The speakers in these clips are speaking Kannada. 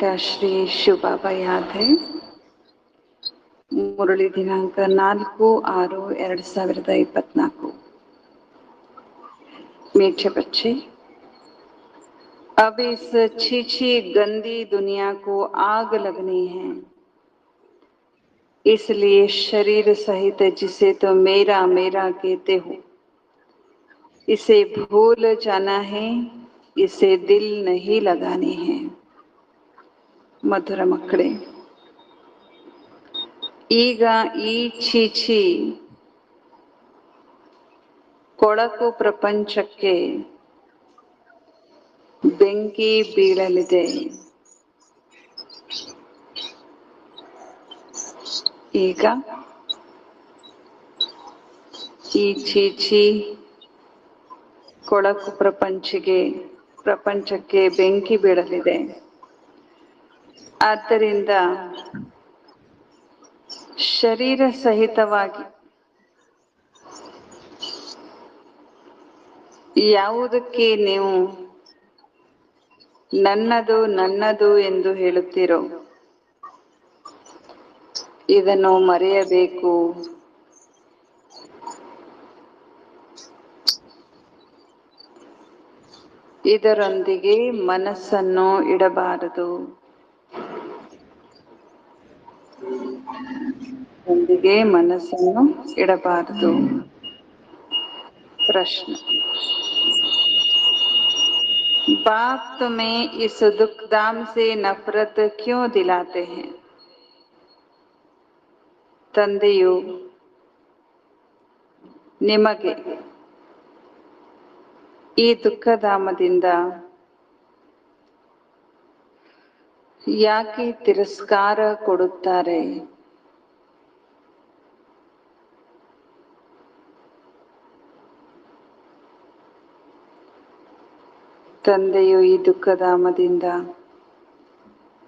बेटा श्री शिव बाबा याद है। मुरली दिनांक 4/6/2024। मीठे बच्चे, अब इस छी गंदी दुनिया को आग लगनी है, इसलिए शरीर सहित जिसे तो मेरा मेरा कहते हो, इसे भूल जाना है, इसे दिल नहीं लगानी है। ಮಧುರ ಮಕ್ಕಳೇ, ಈಗ ಈ ಛೀ ಕೊಳಕು ಪ್ರಪಂಚಕ್ಕೆ ಬೆಂಕಿ ಬೀಳಲಿದೆ. ಈಗ ಈ ಛೀ ಕೊಳಕು ಪ್ರಪಂಚಕ್ಕೆ ಬೆಂಕಿ ಬೀಳಲಿದೆ. ಆದ್ದರಿಂದ ಶರೀರ ಸಹಿತವಾಗಿ ಯಾವುದಕ್ಕೆ ನೀವು ನನ್ನದು ನನ್ನದು ಎಂದು ಹೇಳುತ್ತೀರೋ ಇದನ್ನು ಮರೆಯಬೇಕು. ಇದರೊಂದಿಗೆ ಮನಸ್ಸನ್ನು ಇಡಬಾರದು. प्रश्न: बाप तुम्हें इस दुखधाम से नफरत क्यों दिलाते हैं? ತಂದೆಯು ನಿಮಗೆ ಈ ದುಃಖಧಾಮದಿಂದ ಯಾಕೆ ತಿರಸ್ಕಾರ ಕೊಡುತ್ತಾರೆ? ತಂದೆಯು ಈ ದುಃಖಧಾಮದಿಂದ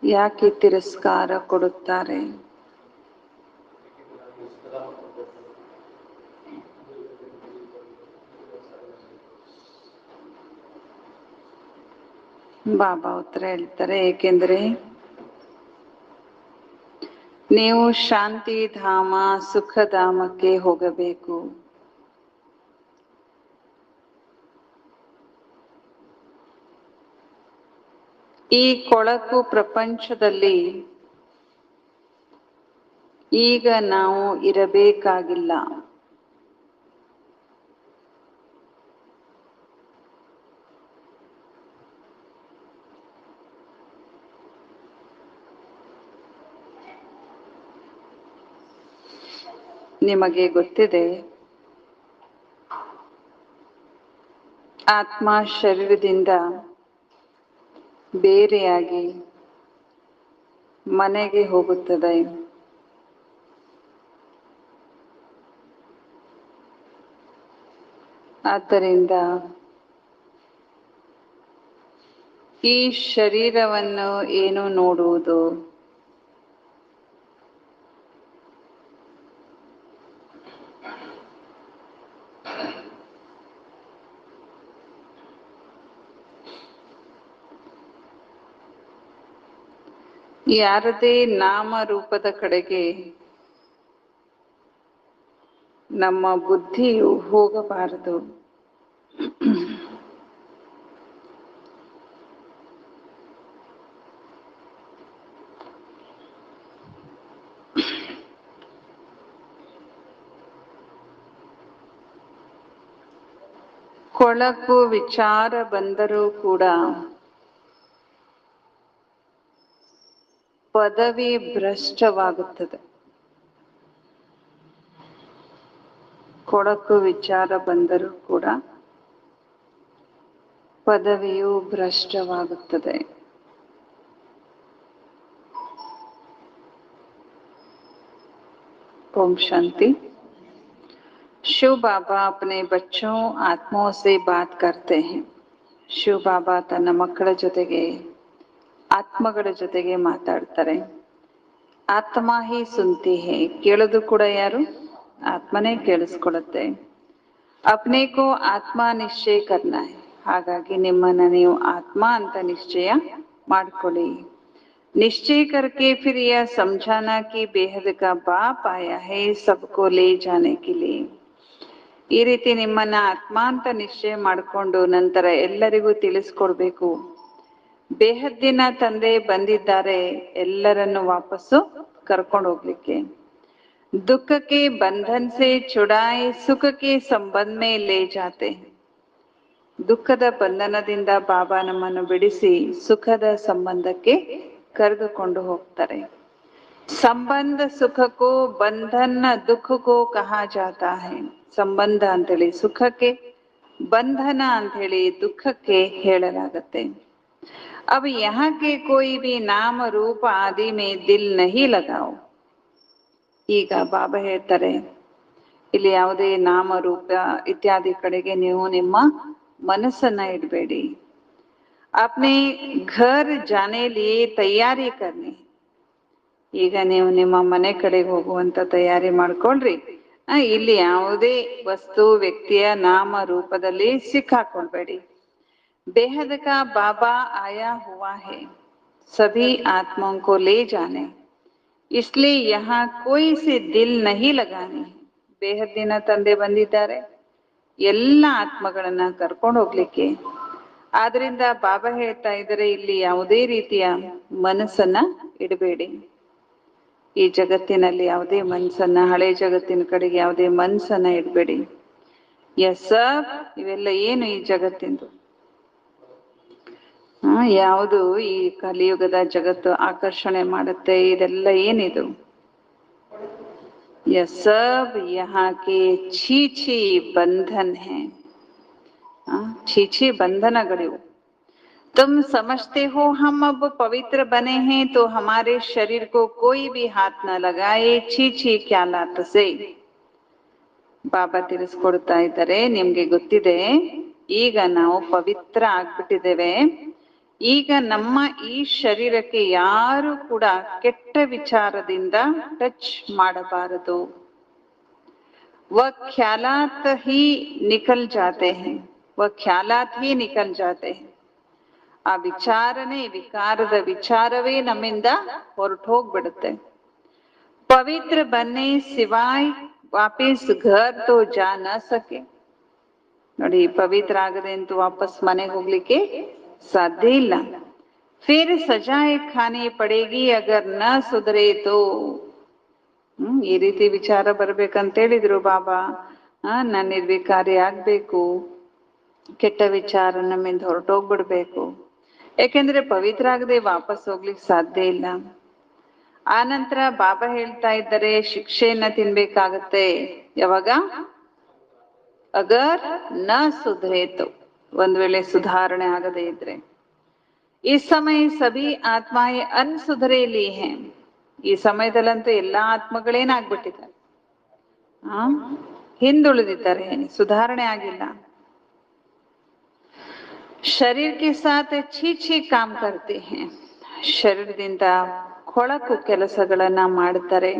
ಯಾಕೆ ತಿರಸ್ಕಾರ ಕೊಡುತ್ತಾರೆ? ಬಾಬಾ ಉತ್ತರ ಹೇಳ್ತಾರೆ, ಏಕೆಂದರೆ ನೀವು ಶಾಂತಿಧಾಮ ಸುಖಧಾಮಕ್ಕೆ ಹೋಗಬೇಕು. ಈ ಕೊಳಕು ಪ್ರಪಂಚದಲ್ಲಿ ಈಗ ನಾವು ಇರಬೇಕಾಗಿಲ್ಲ. ನಿಮಗೆ ಗೊತ್ತಿದೆ, ಆತ್ಮ ಶರೀರದಿಂದ ಬೇರೆಯಾಗಿ ಮನೆಗೆ ಹೋಗುತ್ತದೆ. ಆದ್ದರಿಂದ ಈ ಶರೀರವನ್ನು ಏನು ನೋಡುವುದು? ಯಾರದೇ ನಾಮರೂಪದ ಕಡೆಗೆ ನಮ್ಮ ಬುದ್ಧಿಯು ಹೋಗಬಾರದು. ಕೊಳಕು ವಿಚಾರ ಬಂದರೂ ಕೂಡ ಪದವಿ ಭ್ರಷ್ಟವಾಗುತ್ತದೆ. ಕೊಳಕು ವಿಚಾರ ಬಂದರೂ ಕೂಡ ಪದವಿಯು ಭ್ರಷ್ಟವಾಗುತ್ತದೆ. ओम शांति। शिव बाबा अपने बच्चों आत्माओं से बात करते हैं. ಶಿವ ಬಾಬಾ ತನ್ನ ಮಕ್ಕಳ ಜೊತೆಗೆ ಆತ್ಮಗಳ ಜೊತೆಗೆ ಮಾತಾಡ್ತಾರೆ. ಆತ್ಮ ಹಿ ಸುನ್ತಿ ಹೇ, ಕೇಳೋದು ಕೂಡ ಯಾರು? ಆತ್ಮನೇ ಕೇಳಿಸ್ಕೊಳ್ಳುತ್ತೆ. ಅಪ್ನೆ ಕೋ ಆತ್ಮ ನಿಶ್ಚಯ ಕರ್ನಾ ಹೈ, ಹಾಗಾಗಿ ನಿಮ್ಮನ್ನ ನೀವು ಆತ್ಮ ಅಂತ ನಿಶ್ಚಯ ಮಾಡ್ಕೊಳ್ಳಿ. निश्चय करके फिर यह समझाना कि बेहद का बाप आया है सबको ले जाने के लिए. ಈ ರೀತಿ ನಿಮ್ಮನ್ನ ಆತ್ಮ ಅಂತ ನಿಶ್ಚಯ ಮಾಡಿಕೊಂಡು ನಂತರ ಎಲ್ಲರಿಗೂ ತಿಳಿಸ್ಕೊಡ್ಬೇಕು, ಬೇಹದ್ದಿನ ತಂದೆ ಬಂದಿದ್ದಾರೆ ಎಲ್ಲರನ್ನು ವಾಪಸ್ಸು ಕರ್ಕೊಂಡು ಹೋಗ್ಲಿಕ್ಕೆ. ದುಃಖಕ್ಕೆ ಬಂಧನ್ ಸೆ ಚುಡಾಯ್ ಸುಖಕ್ಕೆ ಸಂಬಂಧ ಮೇ ಲೇ ಜಾತೆ. ದುಃಖದ ಬಂಧನದಿಂದ ಬಾಬಾ ನಮ್ಮನ್ನು ಬಿಡಿಸಿ ಸುಖದ ಸಂಬಂಧಕ್ಕೆ ಕರೆದುಕೊಂಡು ಹೋಗ್ತಾರೆ. ಸಂಬಂಧ ಸುಖಕ್ಕೋ ಬಂಧನ ದುಃಖಕ್ಕೋ ಕಹಾ ಜಾತಾ ಹೈ. ಸಂಬಂಧ ಅಂತೇಳಿ ಸುಖಕ್ಕೆ, ಬಂಧನ ಅಂತ ಹೇಳಿ ದುಃಖಕ್ಕೆ ಹೇಳಲಾಗತ್ತೆ. अब यहाँ के कोई भी नाम रूप आदि में दिल नहीं लगाओ. ಈಗ ಬಾಬಾ ಹೇಳ್ತಾರೆ, ಇಲ್ಲಿ ಯಾವುದೇ ನಾಮ ರೂಪ ಇತ್ಯಾದಿ ಕಡೆಗೆ ನೀವು ನಿಮ್ಮ ಮನಸ್ಸನ್ನ ಇಡಬೇಡಿ. अपने घर जाने लिए तैयारी करनी. ಈಗ ನೀವು ನಿಮ್ಮ ಮನೆ ಕಡೆಗೆ ಹೋಗುವಂತ ತಯಾರಿ ಮಾಡ್ಕೊಳ್ರಿ. ಇಲ್ಲಿ ಯಾವುದೇ ವಸ್ತು ವ್ಯಕ್ತಿಯ ನಾಮ ರೂಪದಲ್ಲಿ ಸಿಕ್ಕಾಕೊಳ್ಬೇಡಿ. बेहद का बाबा आया हुआ है सभी आत्माओं को ले जाने, इसलिए यहाँ कोई से दिल नहीं लगाने. ಬೇಹದ್ದಿನ ತಂದೆ ಬಂದಿದ್ದಾರೆ ಎಲ್ಲ ಆತ್ಮಗಳನ್ನ ಕರ್ಕೊಂಡು ಹೋಗ್ಲಿಕ್ಕೆ. ಆದ್ರಿಂದ ಬಾಬಾ ಹೇಳ್ತಾ ಇದ್ದಾರೆ, ಇಲ್ಲಿ ಯಾವುದೇ ರೀತಿಯ ಮನಸ್ಸನ್ನ ಇಡಬೇಡಿ. ಈ ಜಗತ್ತಿನಲ್ಲಿ ಯಾವುದೇ ಮನಸ್ಸನ್ನ, ಹಳೆ ಜಗತ್ತಿನ ಕಡೆಗೆ ಯಾವುದೇ ಮನಸ್ಸನ್ನ ಇಡಬೇಡಿ. ಸಬ್ ಇವೆಲ್ಲ ಏನು ಈ ಜಗತ್ತಿಂದು, ಯಾವುದು ಈ ಕಲಿಯುಗದ ಜಗತ್ತು ಆಕರ್ಷಣೆ ಮಾಡುತ್ತೆ, ಇದೆಲ್ಲ ಏನಿದು? ಸಬ್ ಯಹಾ ಕೆ ಛೀ ಬಂಧನ್ ಹೈ. ಛೀ ಬಂಧನಗಳಿವು. तुम समझते हो हम अब पवित्र बने हैं तो हमारे शरीर को कोई भी हाथ न लगाए छी ख्यालात से. ಬಾಬಾ ತಿಳಿಸ್ಕೊಡ್ತಾ ಇದ್ದಾರೆ, ನಿಮ್ಗೆ ಗೊತ್ತಿದೆ ಈಗ ನಾವು ಪವಿತ್ರ ಆಗ್ಬಿಟ್ಟಿದ್ದೇವೆ. ಈಗ ನಮ್ಮ ಈ ಶರೀರಕ್ಕೆ ಯಾರು ಕೂಡ ಕೆಟ್ಟ ವಿಚಾರದಿಂದ ಟಚ್ ಮಾಡಬಾರದು. ವ ಖ್ಯಾಲಾತ್ ಹಿ ನಿಕಲ್ ಜಾತೆ ಹೈ, ವ ಖ್ಯಾಲಾತ್ ಹಿ ನಿಕಲ್ ಜಾತೆ ಹೈ. ಆ ವಿಚಾರನೇ, ವಿಕಾರದ ವಿಚಾರವೇ ನಮ್ಮಿಂದ ಹೊರಟು ಹೋಗ್ಬಿಡುತ್ತೆ. ಪವಿತ್ರ ಬನ್ನೆ ಸಿವಾಯ್ ವಾಪಸ್ ಘರ್ ತೋ ಜಾ ನ ಸಕೆ. ನೋಡಿ, ಪವಿತ್ರ ಆಗದೆ ಅಂತೂ ವಾಪಸ್ ಮನೆಗೆ ಹೋಗ್ಲಿಕ್ಕೆ ಸಾಧ್ಯ ಇಲ್ಲ. ಫಿರ್ ಸಜಾಯ್ ಖಾನೆ ಪಡೇಗಿ ಅಗರ್ ನ ಸುಧರೆ ತೋ. ಈ ರೀತಿ ವಿಚಾರ ಬರ್ಬೇಕಂತ ಹೇಳಿದ್ರು ಬಾಬಾ. ನಾನು ನಿರ್ವಿಕಾರಿ ಆಗ್ಬೇಕು, ಕೆಟ್ಟ ವಿಚಾರ ನಮ್ಮಿಂದ ಹೊರಟೋಗ್ಬಿಡ್ಬೇಕು. ಯಾಕೆಂದ್ರೆ ಪವಿತ್ರ ಆಗದೆ ವಾಪಸ್ ಹೋಗ್ಲಿಕ್ಕೆ ಸಾಧ್ಯ ಇಲ್ಲ. ಆ ನಂತರ ಬಾಬಾ ಹೇಳ್ತಾ ಇದ್ದಾರೆ, ಶಿಕ್ಷೆಯನ್ನ ತಿನ್ಬೇಕಾಗತ್ತೆ. ಯಾವಾಗ? ಅಗರ್ ನ ಸುಧರೇತು, ಒಂದ್ ವೇಳೆ ಸುಧಾರಣೆ ಆಗದೆ ಇದ್ರೆ. ಈ ಸಮಯ ಸಭಿ ಆತ್ಮಾಯೇ ಅನ್ಸುಧರೇಲಿ ಹೇ. ಈ ಸಮಯದಲ್ಲಂತೂ ಎಲ್ಲಾ ಆತ್ಮಗಳೇನಾಗ್ಬಿಟ್ಟಿದ್ದಾರೆ, ಹಿಂದುಳಿದಿದ್ದಾರೆ, ಸುಧಾರಣೆ ಆಗಿಲ್ಲ. ಶರೀರ ಕೆ ಸಾಥ್ ಛೀ ಕಾಮ್ ಕರ್ತೆ ಹೇ. ಶರೀರದಿಂದ ಕೊಳಕು ಕೆಲಸಗಳನ್ನ ಮಾಡ್ತಾರೆ.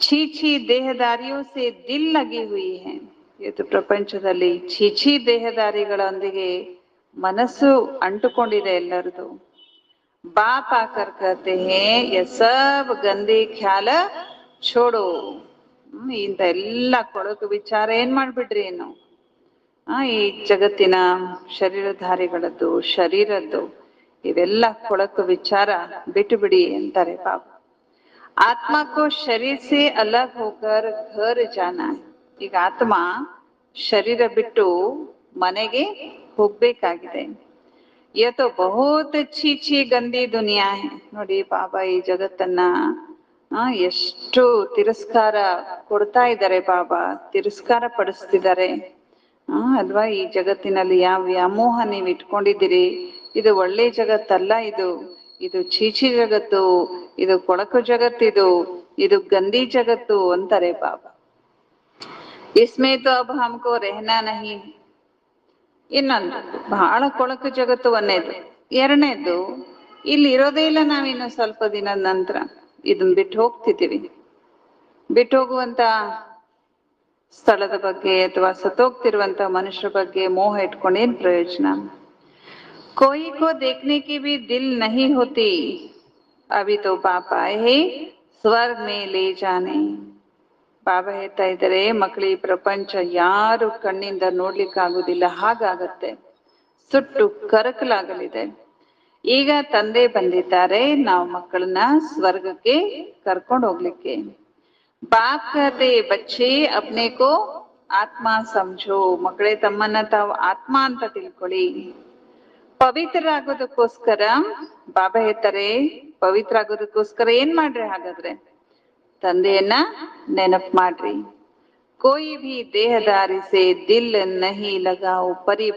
ಛೀ ದೇಹದಾರಿಯೋ ಸೆ ದಿಲ್ ಲಗಿ ಹುಯಿ ಹೇ. ಇವತ್ತು ಪ್ರಪಂಚದಲ್ಲಿ ಛೀ ದೇಹದಾರಿಗಳೊಂದಿಗೆ ಮನಸ್ಸು ಅಂಟುಕೊಂಡಿದೆ ಎಲ್ಲರದು. ಬಾಪ್ ಆಕರ್ ಕಹತೆ ಹೇ ಯೆ ಸಬ್ ಗಂದೆ ಖ್ಯಾಲ ಛೋಡೋ. ಇಂತ ಎಲ್ಲ ಕೊಳಕು ವಿಚಾರ ಏನ್ ಮಾಡ್ಬಿಡ್ರಿ ಏನು, ಈ ಜಗತ್ತಿನ ಶರೀರಧಾರಿಗಳದ್ದು, ಶರೀರದ್ದು ಇವೆಲ್ಲ ಕೊಳಕು ವಿಚಾರ ಬಿಟ್ಟು ಬಿಡಿ ಅಂತಾರೆ ಬಾಬಾ. ಆತ್ಮಕ್ಕೂ ಶರೀರ ಸೆ ಅಲಗ್ ಹೋಕರ್ ಘರ್ ಜಾನ. ಈಗ ಆತ್ಮ ಶರೀರ ಬಿಟ್ಟು ಮನೆಗೆ ಹೋಗ್ಬೇಕಾಗಿದೆ. ಯತೋ ಬಹುತ್ ಛೀ ಗಂದಿ ದುನಿಯಾ ಹೈ. ನೋಡಿ ಬಾಬಾ ಈ ಜಗತ್ತನ್ನ ಎಷ್ಟು ತಿರಸ್ಕಾರ ಕೊಡ್ತಾ ಇದ್ದಾರೆ, ಬಾಬಾ ತಿರಸ್ಕಾರ ಪಡಿಸ್ತಿದ್ದಾರೆ ಅಲ್ವಾ. ಈ ಜಗತ್ತಿನಲ್ಲಿ ಯಾವ ವ್ಯಾಮೋಹ ನೀವು ಇಟ್ಕೊಂಡಿದ್ದೀರಿ, ಇದು ಒಳ್ಳೆ ಜಗತ್ತಲ್ಲ, ಇದು ಛೀ ಜಗತ್ತು, ಇದು ಕೊಳಕು ಜಗತ್ತಿದು, ಇದು ಗಂದಿ ಜಗತ್ತು ಅಂತಾರೆ ಬಾಬಾ. ಇಸ್ಮೇ ತೋ ಅಬ್ ಹಮ್ಕೋ ರೆಹನಾ ನಹಿ. ಇನ್ನೊಂದು ಬಹಳ ಕೊಳಕು ಜಗತ್ತು ಒಂದೇದು. ಎರಡನೇದು, ಇಲ್ಲಿ ಇರೋದೇ ಇಲ್ಲ ನಾವಿನ್ನು ಸ್ವಲ್ಪ ದಿನದ ನಂತರ ಇದನ್ನ ಬಿಟ್ಟು ಹೋಗ್ತಿದ್ದೀವಿ. ಬಿಟ್ಟು ಹೋಗುವಂತ ಸ್ಥಳದ ಬಗ್ಗೆ ಅಥವಾ ಸತ್ತೋಗ್ತಿರುವಂತ ಮನುಷ್ಯರ ಬಗ್ಗೆ ಮೋಹ ಇಟ್ಕೊಂಡೇನ್ ಪ್ರಯೋಜನ? ಕೋಯಿ ಕೋ ದೇಖ್ನೆ ಕಿ ಭಿ ದಿಲ್ ನಹಿ ಹೋತಿ. अभी तो पापा है ಸ್ವರ್ಗ ಮೇ ಲೇ ಜಾನೆ. ಬಾಬಾ ಹೇಳ್ತಾ ಇದ್ದಾರೆ, ಮಕ್ಕಳು ಈ ಪ್ರಪಂಚ ಯಾರು ಕಣ್ಣಿಂದ ನೋಡ್ಲಿಕ್ಕಾಗುದಿಲ್ಲ, ಹಾಗಾಗತ್ತೆ, ಸುಟ್ಟು ಕರಕಲಾಗಲಿದೆ. ಈಗ ತಂದೆ ಬಂದಿದ್ದಾರೆ ನಾವು ಮಕ್ಕಳನ್ನ ಸ್ವರ್ಗಕ್ಕೆ ಕರ್ಕೊಂಡು ಹೋಗ್ಲಿಕ್ಕೆ. ಬಾಪ್ ಕಹತೆ ಬಚ್ಚೆ ಅಪ್ನೆ ಕೋ ಆತ್ಮ ಸಮझो. ಮಕ್ಕಳೇ ತಮ್ಮನ್ನ ತಾವು ಆತ್ಮ ಅಂತ ತಿಳ್ಕೊಳ್ಳಿ. ಪವಿತ್ರ ಆಗೋದಕ್ಕೋಸ್ಕರ ಬಾಬಾ ಹೇಳ್ತಾರೆ, ಪವಿತ್ರ ಆಗೋದಕ್ಕೋಸ್ಕರ ಏನ್ ಮಾಡ್ರಿ ಹಾಗಾದ್ರೆ? ತಂದೆಯನ್ನ ನೆನಪು ಮಾಡ್ರಿ. ಕೋಯಿ ಭಿ ದೇಹದಾರಿ ಸೆ ದಿಲ್ ನಹಿ ಲಗಾವು.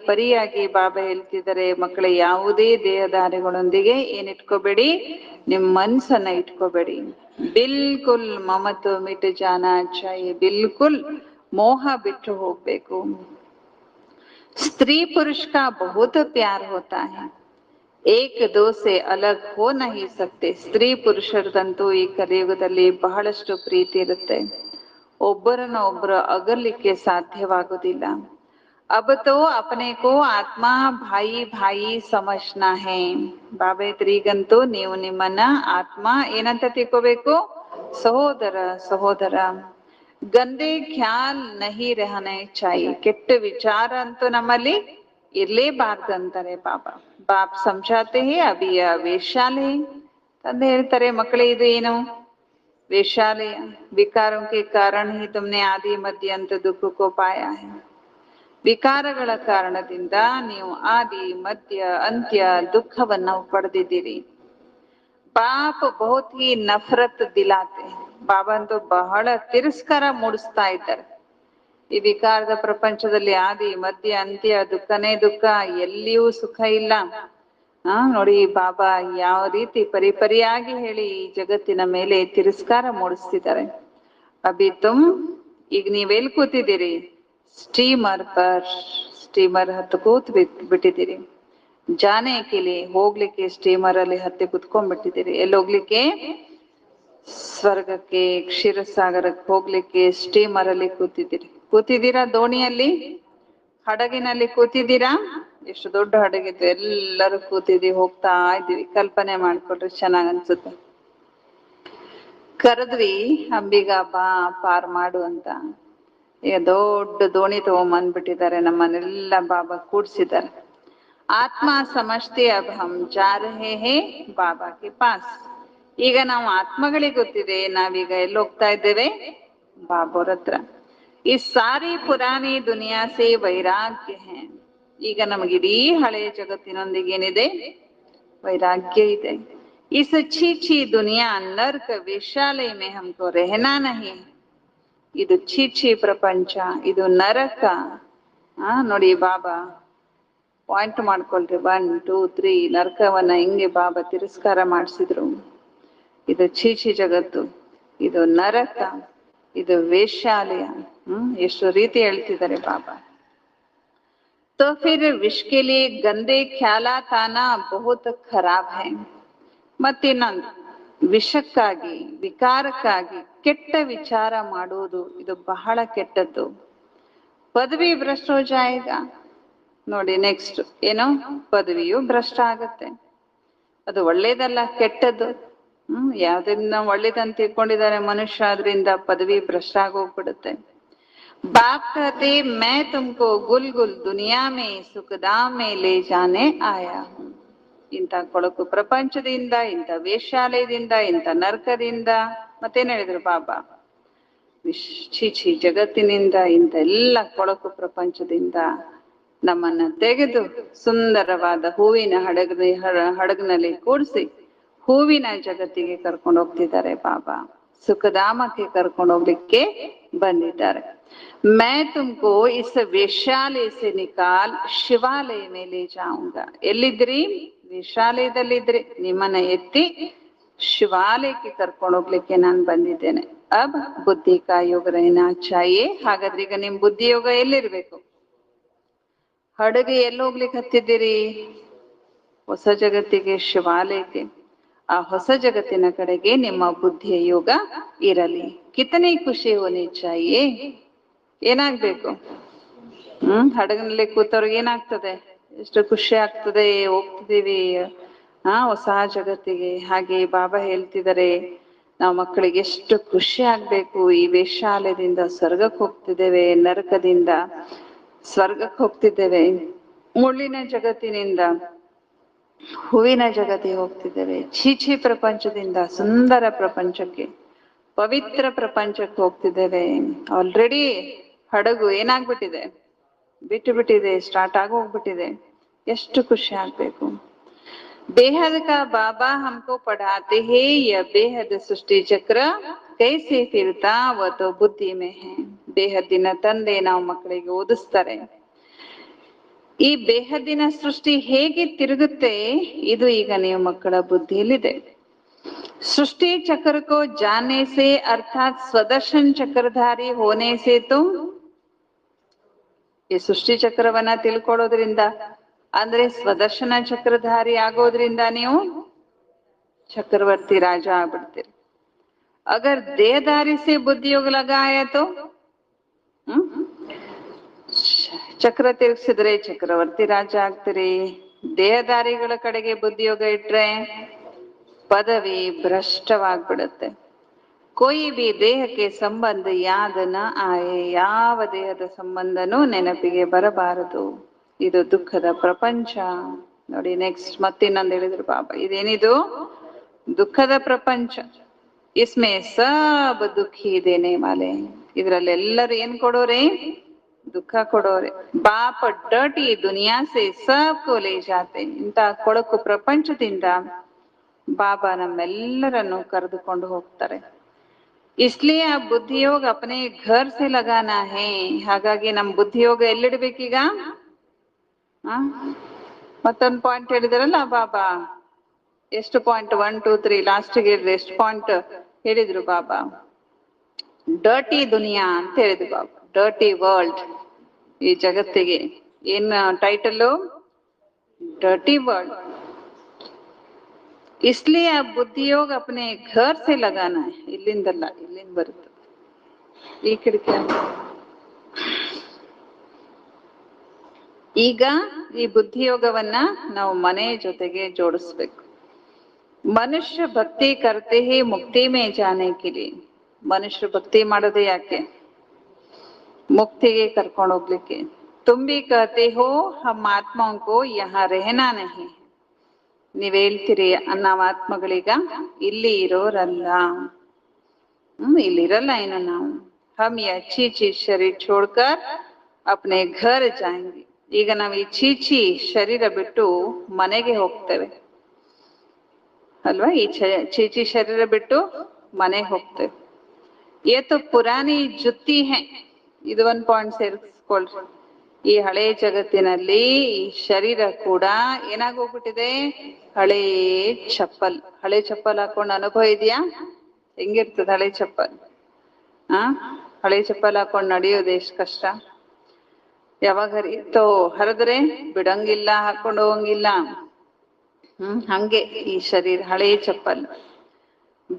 ಪರಿಯಾಗಿ ಬಾಬಾ ಹೇಳ್ತಿದ್ದಾರೆ, ಮಕ್ಕಳ ಯಾವುದೇ ದೇಹದಾರಿಗಳೊಂದಿಗೆ ಏನಿಟ್ಕೋಬೇಡಿ, ನಿಮ್ ಮನ್ಸನ್ನ ಇಟ್ಕೋಬೇಡಿ. ಬಿಲ್ಕುಲ್ ಮಮತು ಮಿಟ್ ಜಾನ ಚಾಹಿಯೆ. ಬಿಲ್ಕುಲ್ ಮೋಹ ಬಿಟ್ಟು ಹೋಗ್ಬೇಕು. स्त्री पुरुष का बहुत प्यार होता है, एक दो से अलग हो नहीं सकते. ಸ್ತ್ರೀ ಪುರುಷರದಂತೂ ಈ ಕಲಿಯುಗದಲ್ಲಿ ಬಹಳಷ್ಟು ಪ್ರೀತಿ ಇರುತ್ತೆ, ಒಬ್ಬರನ್ನ ಒಬ್ಬರು ಅಗಲಿಕ್ಕೆ ಸಾಧ್ಯವಾಗುವುದಿಲ್ಲ. अब तो अपने को ಆತ್ಮ ಭಾಯಿ ಭಾಯಿ ಸಮಜ್ನಾ ಹೈ. ಬಾಬಾ ಈಗಂತೂ ನೀವು ನಿಮ್ಮನ್ನ ಆತ್ಮ ಏನಂತ ತಿಳ್ಕೋಬೇಕು? ಸಹೋದರ ಸಹೋದರ. ಗಂದೆ ಖ್ಯಾಲ್ ನಹಿ ರಹನೆ ಚಾಯಿ. ಕೆಟ್ಟ ವಿಚಾರ ಅಂತೂ ನಮ್ಮಲ್ಲಿ ಇರ್ಲೇಬಾರ್ದು ಅಂತಾರೆ ಬಾಬಾ. ಬಾಪ್ ಸಮझाते हैं अभी यह वेश्यालय. ತಂದೆ ಹೇಳ್ತಾರೆ, ಮಕ್ಕಳೇ ಇದು ಏನು? वेश्यालय. विकारों के कारण ही तुमने आदि मध्य अंत दुख को पाया है. ವಿಕಾರಗಳ ಕಾರಣದಿಂದ ನೀವು ಆದಿ ಮಧ್ಯ ಅಂತ್ಯ ದುಃಖವನ್ನ ಪಡೆದಿದ್ದೀರಿ. ಬಾಪ್ ಬಹುತ್ ಹಿ ನಫರತ್ ದಿಲಾತೆ. ಬಾಬಾ ಅಂತೂ ಬಹಳ ತಿರಸ್ಕಾರ ಮೂಡಿಸ್ತಾ ಇದ್ದಾರೆ. ಈ ವಿಕಾರದ ಪ್ರಪಂಚದಲ್ಲಿ ಆದಿ ಮಧ್ಯ ಅಂತ್ಯ ದುಃಖನೇ ದುಃಖ, ಎಲ್ಲಿಯೂ ಸುಖ ಇಲ್ಲ. ನೋಡಿ ಬಾಬಾ ಯಾವ ರೀತಿ ಪರಿಪರಿಯಾಗಿ ಹೇಳಿ ಈ ಜಗತ್ತಿನ ಮೇಲೆ ತಿರಸ್ಕಾರ ಮೂಡಿಸ್ತಿದ್ದಾರೆ. ಅಭಿ ತುಮ್, ಈಗ ನೀವೆಲ್ಲಿ ಕೂತಿದ್ದೀರಿ? Steamer per. ಸ್ಟೀಮರ್ ಹತ್ತು ಕೂತ್ ಬಿಟ್ಟಿದ್ದೀರಿ. ಜಾನೆ ಕಿಲಿ, ಹೋಗ್ಲಿಕ್ಕೆ ಸ್ಟೀಮರ್ ಅಲ್ಲಿ ಹತ್ತಿ ಕುತ್ಕೊಂಡ್ಬಿಟ್ಟಿದ್ದೀರಿ. ಎಲ್ಲಿ ಹೋಗ್ಲಿಕ್ಕೆ? ಸ್ವರ್ಗಕ್ಕೆ, ಕ್ಷೀರಸಾಗರಕ್ಕೆ ಹೋಗ್ಲಿಕ್ಕೆ ಸ್ಟೀಮರ್ ಅಲ್ಲಿ ಕೂತಿದ್ದೀರಾ? ದೋಣಿಯಲ್ಲಿ, ಹಡಗಿನಲ್ಲಿ ಕೂತಿದ್ದೀರಾ? ಎಷ್ಟು ದೊಡ್ಡ ಹಡಗಿತ್ತು, ಎಲ್ಲರೂ ಕೂತಿದ್ದೀವಿ, ಹೋಗ್ತಾ ಇದ್ದೀವಿ. ಕಲ್ಪನೆ ಮಾಡ್ಕೊಳ್ರಿ, ಚೆನ್ನಾಗ್ ಅನ್ಸುತ್ತೆ. ಕರೆದ್ವಿ ಅಂಬಿಗ ಬಾ ಪಾರ್ ಮಾಡು ಅಂತ. ಈಗ ದೊಡ್ಡ ದೋಣಿ ತಗೊಂಬಂದ್ಬಿಟ್ಟಿದ್ದಾರೆ, ನಮ್ಮನ್ನೆಲ್ಲ ಬಾಬಾ ಕೂಡ್ಸಿದ್ದಾರೆ. ಆತ್ಮ ಸಮಜ್ತೆ ಅಬ್ ಹಮ್ ಜಾ ರಹೆ ಹೇ ಬಾಬಾ ಕೆ ಪಾಸ್. ಈಗ ನಾವು ಆತ್ಮಗಳಿಗೆ ಗೊತ್ತಿದೆ, ನಾವೀಗ ಎಲ್ಲಿ ಹೋಗ್ತಾ ಇದ್ದೇವೆ? ಬಾಬೋರ ಹತ್ರ. ಈ ಸಾರಿ ಪುರಾಣಿ ದುನಿಯಾ ಸೇ ವೈರಾಗ್ಯ ಹೇ. ಈಗ ನಮಗಿಡೀ ಹಳೆಯ ಜಗತ್ತಿನೊಂದಿಗೆ ಏನಿದೆ? ವೈರಾಗ್ಯ ಇದೆ. ಇಸ್ ಛೀ ದುನಿಯಾ ನರ್ಕ ವೇಶ್ಯಾಲಯ ಮೇ ಹಮ್ಕೋ ರೆಹನಾ ನಹಿ. ಇದು ಛೀ ಪ್ರಪಂಚ, ಇದು ನರಕ. ನೋಡಿ ಬಾಬಾ ಪಾಯಿಂಟ್ ಮಾಡ್ಕೊಳ್ರಿ, 1 2 3 ನರಕವನ್ನ ಹಿಂಗೆ ಬಾಬಾ ತಿರಸ್ಕಾರ ಮಾಡಿಸಿದ್ರು. ಇದು ಛೀ ಜಗತ್ತು, ಇದು ನರಕ, ಇದು ವೇಶ್ಯಾಲಯ. ಎಷ್ಟು ರೀತಿ ಹೇಳ್ತಿದ್ದಾರೆ ಬಾಬಾ. तो फिर विष के लिए गंदे ख्यालात आना बहुत खराब है. ಮತ್ತಿನ್ನೊಂದು, ವಿಷಕ್ಕಾಗಿ, ವಿಕಾರಕ್ಕಾಗಿ ಕೆಟ್ಟ ವಿಚಾರ ಮಾಡುವುದು ಇದು ಬಹಳ ಕೆಟ್ಟದ್ದು. ಪದವಿ ಭ್ರಷ್ಟ ಹೋ ಜಾಯೇಗಾ. ನೋಡಿ ನೆಕ್ಸ್ಟ್ ಏನು? ಪದವಿಯು ಭ್ರಷ್ಟ ಆಗತ್ತೆ. ಅದು ಒಳ್ಳೇದಲ್ಲ, ಕೆಟ್ಟದ್ದು. ಯಾವ್ದನ್ನ ಒಳ್ಳೇದಂತ ತಿಳ್ಕೊಂಡಿದ್ದಾರೆ ಮನುಷ್ಯ, ಅದರಿಂದ ಪದವಿ ಭ್ರಷ್ಟ ಆಗೋಗ್ಬಿಡುತ್ತೆ. बाप कहते मैं तुमको गुल गुल दुनिया में सुखदाम में ले जाने आया हूँ. ಇಂಥ ಕೊಳಕು ಪ್ರಪಂಚದಿಂದ, ಇಂಥ ವೇಶ್ಯಾಲಯದಿಂದ, ಇಂಥ ನರಕದಿಂದ, ಮತ್ತೇನ್ ಹೇಳಿದ್ರು ಬಾಬಾ? ಛೀ ಜಗತ್ತಿನಿಂದ, ಇಂಥ ಎಲ್ಲ ಕೊಳಕು ಪ್ರಪಂಚದಿಂದ ನಮ್ಮನ್ನ ತೆಗೆದು ಸುಂದರವಾದ ಹೂವಿನ ಹಡಗಿನಲ್ಲಿ ಕೂಡಿಸಿ ಹೂವಿನ ಜಗತ್ತಿಗೆ ಕರ್ಕೊಂಡು ಹೋಗ್ತಿದ್ದಾರೆ ಬಾಬಾ. ಸುಖಧಾಮಕ್ಕೆ ಕರ್ಕೊಂಡು ಹೋಗ್ಲಿಕ್ಕೆ ಬಂದಿದ್ದಾರೆ. मैं तुमको इस वेश्यालय से निकाल ಶಿವಾಲಯ ಮೇಲೆ ಜಾऊंगा. ಎಲ್ಲಿದ್ರಿ? ವೇಶ್ಯಾಲಯದಲ್ಲಿದ್ರಿ. ನಿಮ್ಮನ್ನ ಎತ್ತಿ ಶಿವಾಲಯಕ್ಕೆ ಕರ್ಕೊಂಡು ಹೋಗ್ಲಿಕ್ಕೆ ನಾನು ಬಂದಿದ್ದೇನೆ. ಅಬ್ ಬುದ್ಧಿ ಕಾ ಯೋಗ ರಹನಾ ಚಾಹಿಯೆ. ಹಾಗಾದ್ರೆ ಈಗ ನಿಮ್ ಬುದ್ಧಿ ಯೋಗ ಎಲ್ಲಿರ್ಬೇಕು? ಹಡಗೆ ಎಲ್ಲಿ ಹೋಗ್ಲಿಕ್ಕೆ ಹತ್ತಿದ್ದೀರಿ? ಹೊಸ ಜಗತ್ತಿಗೆ, ಶಿವಾಲಯಕ್ಕೆ. ಆ ಹೊಸ ಜಗತ್ತಿನ ಕಡೆಗೆ ನಿಮ್ಮ ಬುದ್ಧಿಯ ಯೋಗ ಇರಲಿ. ಕಿತನೆ ಖುಷಿ ಹೋನಿ ಚಾಹಿಯೆ. ಏನಾಗ್ಬೇಕು? ಹಡಗಿನಲ್ಲಿ ಕೂತವ್ರಿಗೆ ಏನಾಗ್ತದೆ? ಎಷ್ಟು ಖುಷಿ ಆಗ್ತದೆ, ಹೋಗ್ತಿದೀವಿ, ಹೊಸ ಜಗತ್ತಿಗೆ. ಹಾಗೆ ಬಾಬಾ ಹೇಳ್ತಿದ್ದಾರೆ, ನಾವು ಮಕ್ಕಳಿಗೆ ಎಷ್ಟು ಖುಷಿ ಆಗ್ಬೇಕು, ಈ ವೇಶ್ಯಾಲಯದಿಂದ ಸ್ವರ್ಗಕ್ಕೆ ಹೋಗ್ತಿದ್ದೇವೆ, ನರಕದಿಂದ ಸ್ವರ್ಗಕ್ಕೆ ಹೋಗ್ತಿದ್ದೇವೆ, ಮುಳ್ಳಿನ ಜಗತ್ತಿನಿಂದ ಹೂವಿನ ಜಗತ್ತಿಗೆ ಹೋಗ್ತಿದ್ದೇವೆ, ಛೀಛಿ ಪ್ರಪಂಚದಿಂದ ಸುಂದರ ಪ್ರಪಂಚಕ್ಕೆ, ಪವಿತ್ರ ಪ್ರಪಂಚಕ್ಕೆ ಹೋಗ್ತಿದ್ದೇವೆ. ಆಲ್ರೆಡಿ ಹಡಗು ಏನಾಗ್ಬಿಟ್ಟಿದೆ, ಬಿಟ್ಟು ಬಿಟ್ಟಿದೆ, ಸ್ಟಾರ್ಟ್ ಆಗಿ ಹೋಗ್ಬಿಟ್ಟಿದೆ. ಎಷ್ಟು ಖುಷಿ ಆಗ್ಬೇಕು. बेहद का बाबा हमको पढ़ाते हैं, यह बेहद सृष्टि चक्र कैसे फिरता वह तो बुद्धि में है. ಬೇಹದ್ದಿನ ತಂದೆ ನಾವು ಮಕ್ಕಳಿಗೆ ಓದಿಸ್ತಾರೆ, ಈ ಬೇಹದ್ದಿನ ಸೃಷ್ಟಿ ಹೇಗೆ ತಿರುಗುತ್ತೆ ಇದು ಈಗ ನೀವು ಮಕ್ಕಳ ಬುದ್ಧಿಯಲ್ಲಿದೆ. सृष्टि चक्र को जानने से अर्थात स्वदर्शन चक्रधारी होने से तुम, ಈ ಸೃಷ್ಟಿ ಚಕ್ರವನ್ನ ತಿಳ್ಕೊಳ್ಳೋದ್ರಿಂದ ಅಂದ್ರೆ ಸ್ವದರ್ಶನ ಚಕ್ರಧಾರಿ ಆಗೋದ್ರಿಂದ ನೀವು ಚಕ್ರವರ್ತಿ ರಾಜ ಆಗ್ಬಿಡ್ತೀರಿ. अगर देहधारी से बुद्धि योग लगाया तो ಚಕ್ರ ತಿರುಗಿಸಿದ್ರೆ ಚಕ್ರವರ್ತಿ ರಾಜ ಆಗ್ತೀರಿ. ದೇಹಧಾರಿಗಳ ಕಡೆಗೆ ಬುದ್ಧಿಯೋಗ ಇಟ್ರೆ ಪದವಿ ಭ್ರಷ್ಟವಾಗ್ಬಿಡುತ್ತೆ. कोई भी ದೇಹಕ್ಕೆ ಸಂಬಂಧ ಯಾದ ನ ಆಯೆ, ಯಾವ ದೇಹದ ಸಂಬಂಧನೂ ನೆನಪಿಗೆ ಬರಬಾರದು. ಇದು ದುಃಖದ ಪ್ರಪಂಚ. ನೋಡಿ ನೆಕ್ಸ್ಟ್ ಮತ್ತಿನ್ನೊಂದು ಹೇಳಿದ್ರು ಬಾಬಾ, ಇದೇನಿದು ದುಃಖದ ಪ್ರಪಂಚ. ಇಸ್ಮೆ ಸಬ್ ದುಃಖಿ ದೇನೆ ವಾಲೆ, ಇದ್ರಲ್ಲಿ ಎಲ್ಲರೂ ಏನ್ ಕೊಡೋರೆ, ದುಃಖ ಕೊಡೋರೆ. ಬಾಪ ಡರ್ಟಿ ದುನಿಯಾ ಸೆ ಸಬ್ ಕೋ ಲೇ ಜಾತೆ, ಇಂತ ಕೊಳಕು ಪ್ರಪಂಚದಿಂದ ಬಾಬಾ ನಮ್ಮೆಲ್ಲರನ್ನು ಕರೆದುಕೊಂಡು ಹೋಗ್ತಾರೆ. इसलिए अब बुद्धियोग अपने घर से लगाना है. ಹಾಗಾಗಿ ನಮ್ ಬುದ್ಧಿಯೋಗ ಎಲ್ಲಿಡ್ಬೇಕೀಗ? ಮತ್ತೊಂದು ಪಾಯಿಂಟ್ ಹೇಳಿದಾರಲ್ಲ ಬಾಬಾ, ಎಷ್ಟು ಪಾಯಿಂಟ್? 1 2 3 ಲಾಸ್ಟ್ಗೆ ಹೇಳಿದ್ರು. ಎಷ್ಟು ಪಾಯಿಂಟ್ ಹೇಳಿದ್ರು ಬಾಬಾ? ಡರ್ಟಿ ದುನಿಯಾ ಅಂತ ಹೇಳಿದ್ರು ಬಾಬಾ. ಡರ್ಟಿ ವರ್ಲ್ಡ್, ಈ ಜಗತ್ತಿಗೆ ಏನ್ ಟೈಟಲ್? Dirty world. इसलिए अब बुद्धियोग अपने घर से लगाना है. ಇಲ್ಲಿಂದಲ್ಲ, ಇಲ್ಲಿಂದ ಬರುತ್ತೆ ಈ ಕಿಟಕಿ. ಈಗ ಈ ಬುದ್ಧಿಯೋಗವನ್ನ ನಾವು ಮನೆ ಜೊತೆಗೆ ಜೋಡಿಸ್ಬೇಕು. ಮನುಷ್ಯ ಭಕ್ತಿ ಕರ್ತೆ ಹಿ ಮುಕ್ತಿ ಮೇ ಜಾನೆ ಕೆ ಲಿಯೆ. ಮನುಷ್ಯರು ಭಕ್ತಿ ಮಾಡೋದು ಯಾಕೆ? ಮುಕ್ತಿಗೆ ಕರ್ಕೊಂಡು ಹೋಗ್ಲಿಕ್ಕೆ. ತುಮ್ ಭಿ ಕಹತೆ ಹೋ ಹಮ್ ಆತ್ಮಾओं को यहाँ रहना नहीं. ನೀವ್ ಹೇಳ್ತೀರಿ ನಾವು ಆತ್ಮಗಳೀಗ ಇಲ್ಲಿ ಇರೋರಲ್ಲ, ಇಲ್ಲಿರಲ್ಲ ಏನು ನಾವು. ಹಮ್ ಯಾ ಚೀಚಿ ಶರೀರ छोड़कर अपने घर जाएंगे. ಈಗ ನಾವು ಈ ಚೀಚಿ ಶರೀರ ಬಿಟ್ಟು ಮನೆಗೆ ಹೋಗ್ತೇವೆ ಅಲ್ವಾ? ಈ ಚೀಚಿ ಶರೀರ ಬಿಟ್ಟು ಮನೆಗೆ ಹೋಗ್ತೇವೆ. ಏ ತೋ ಪುರಾನಿ ಜುತ್ತಿ ಹೈ. ಇದು ಒಂದು ಪಾಯಿಂಟ್ ಸೇರಿಸ್ಕೊಳ್ರಿ. ಈ ಹಳೆ ಜಗತ್ತಿನಲ್ಲಿ ಈ ಶರೀರ ಕೂಡ ಏನಾಗೋಗ್ಬಿಟ್ಟಿದೆ, ಹಳೇ ಚಪ್ಪಲ್. ಹಳೆ ಚಪ್ಪಲ್ ಹಾಕೊಂಡು ಅನುಭವ ಇದೆಯಾ? ಹೆಂಗಿರ್ತದ ಹಳೆ ಚಪ್ಪಲ್? ಹಳೆ ಚಪ್ಪಲ್ ಹಾಕೊಂಡು ನಡೆಯೋದು ಎಷ್ಟು ಕಷ್ಟ. ಯಾವಾಗ ಹರಿಯುತ್ತೋ ಹರಿದ್ರೆ ಬಿಡಂಗಿಲ್ಲ, ಹಾಕೊಂಡು ಹೋಗಂಗಿಲ್ಲ. ಹಂಗೆ ಈ ಶರೀರ ಹಳೆ ಚಪ್ಪಲ್.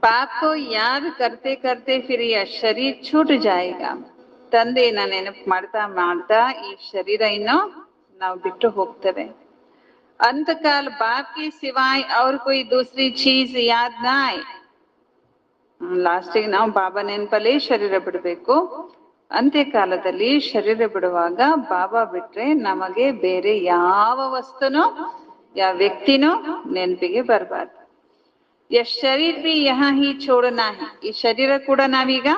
ಬಾಪ್ ಕೋ ಯಾದ್ ಕರ್ತೆ ಕರ್ತೆ ಫಿರ್ ಯಹ ಶರೀರ್ छूट जाएगा. ತಂದೆನ ನೆನಪು ಮಾಡ್ತಾ ಮಾಡ್ತಾ ಈ ಶರೀರ ಇನ್ನು ನಾವು ಬಿಟ್ಟು ಹೋಗ್ತೇವೆ. ಅಂತಕಾಲ ಬಾಪ್ ಕಿ ಸಿವಾಯ್ ಅವ್ರ ಕೊಯ್ ದೂಸರಿ ಚೀಜ್ ಯಾದ್ ನಾ ಆಯೆ. ಲಾಸ್ಟಿಗೆ ನಾವು ಬಾಬಾ ನೆನಪಲ್ಲಿ ಶರೀರ ಬಿಡಬೇಕು. ಅಂತ್ಯಕಾಲದಲ್ಲಿ ಶರೀರ ಬಿಡುವಾಗ ಬಾಬಾ ಬಿಟ್ರೆ ನಮಗೆ ಬೇರೆ ಯಾವ ವಸ್ತುನೋ ಯಾವ ವ್ಯಕ್ತಿನೋ ನೆನಪಿಗೆ ಬರಬಾರ್ದು. ಯಶ್ ಶರೀರ್ ಬಿ ಯಹಾ ಹಿ ಛೋಡನಾ ಹೈ. ಈ ಶರೀರ ಕೂಡ ನಾವೀಗ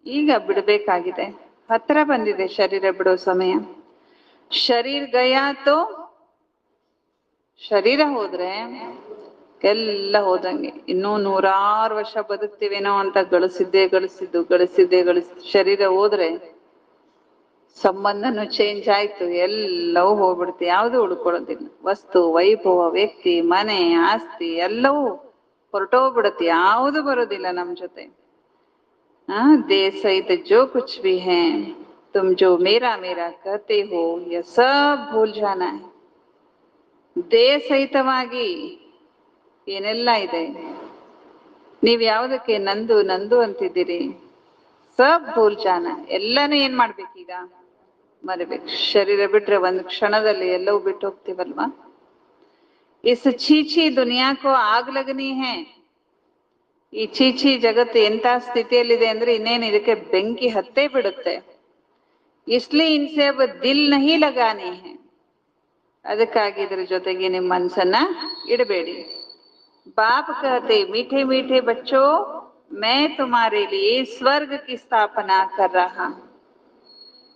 ಈಗ ಬಿಡಬೇಕಾಗಿದೆ. ಹತ್ರ ಬಂದಿದೆ ಶರೀರ ಬಿಡೋ ಸಮಯ. ಶರೀರ್ ಗಯಾ ತೋ, ಶರೀರ ಹೋದ್ರೆ ಎಲ್ಲ ಹೋದಂಗೆ. ಇನ್ನೂ 100 ವರ್ಷ ಬದುಕ್ತಿವೇನೋ ಅಂತ ಗಳಿಸಿದ್ದು. ಶರೀರ ಹೋದ್ರೆ ಸಂಬಂಧನೂ ಚೇಂಜ್ ಆಯ್ತು, ಎಲ್ಲವೂ ಹೋಗ್ಬಿಡುತ್ತೆ. ಯಾವುದು ಉಳ್ಕೊಳ್ಳೋದಿಲ್ಲ. ವಸ್ತು ವೈಭವ, ವ್ಯಕ್ತಿ, ಮನೆ, ಆಸ್ತಿ ಎಲ್ಲವೂ ಹೊರಟೋಗ್ಬಿಡುತ್ತೆ. ಯಾವುದು ಬರೋದಿಲ್ಲ ನಮ್ ಜೊತೆ. देह सहित जो कुछ भी है, तुम जो मेरा मेरा कहते हो यह सब भूल जाना है. ದೇಹ ಸಹಿತವಾಗಿ ಏನೆಲ್ಲ ಇದೆ, ನೀವ್ ಯಾವ್ದಕ್ಕೆ ನಂದು ನಂದು ಅಂತಿದ್ದೀರಿ, ಸಬ್ ಭೂಲ್ ಜಾನ. ಎಲ್ಲಾನು ಏನ್ ಮಾಡ್ಬೇಕೀಗ? ಮರಿಬೇಕು. ಶರೀರ ಬಿಟ್ರೆ ಒಂದು ಕ್ಷಣದಲ್ಲಿ ಎಲ್ಲವೂ ಬಿಟ್ಟು ಹೋಗ್ತೀವಲ್ವಾ? इस छीछी दुनिया को आग लगनी है. ಈ ಚೀಚಿ ಜಗತ್ತು ಎಂತ ಸ್ಥಿತಿಯಲ್ಲಿದೆ ಅಂದ್ರೆ ಇನ್ನೇನು ಇದಕ್ಕೆ ಬೆಂಕಿ ಹತ್ತೇ ಬಿಡುತ್ತೆ. ಇಸ್ಲಿ ಇನ್ಸೆ अब दिल नहीं लगानी है. ಅದಕ್ಕಾಗಿ ಇದ್ರ ಜೊತೆಗೆ ನಿಮ್ಮ ಮನಸ್ಸನ್ನ ಇಡಬೇಡಿ. बाप कहते मीठे मीठे बच्चों मैं तुम्हारे लिए स्वर्ग की स्थापना कर रहा.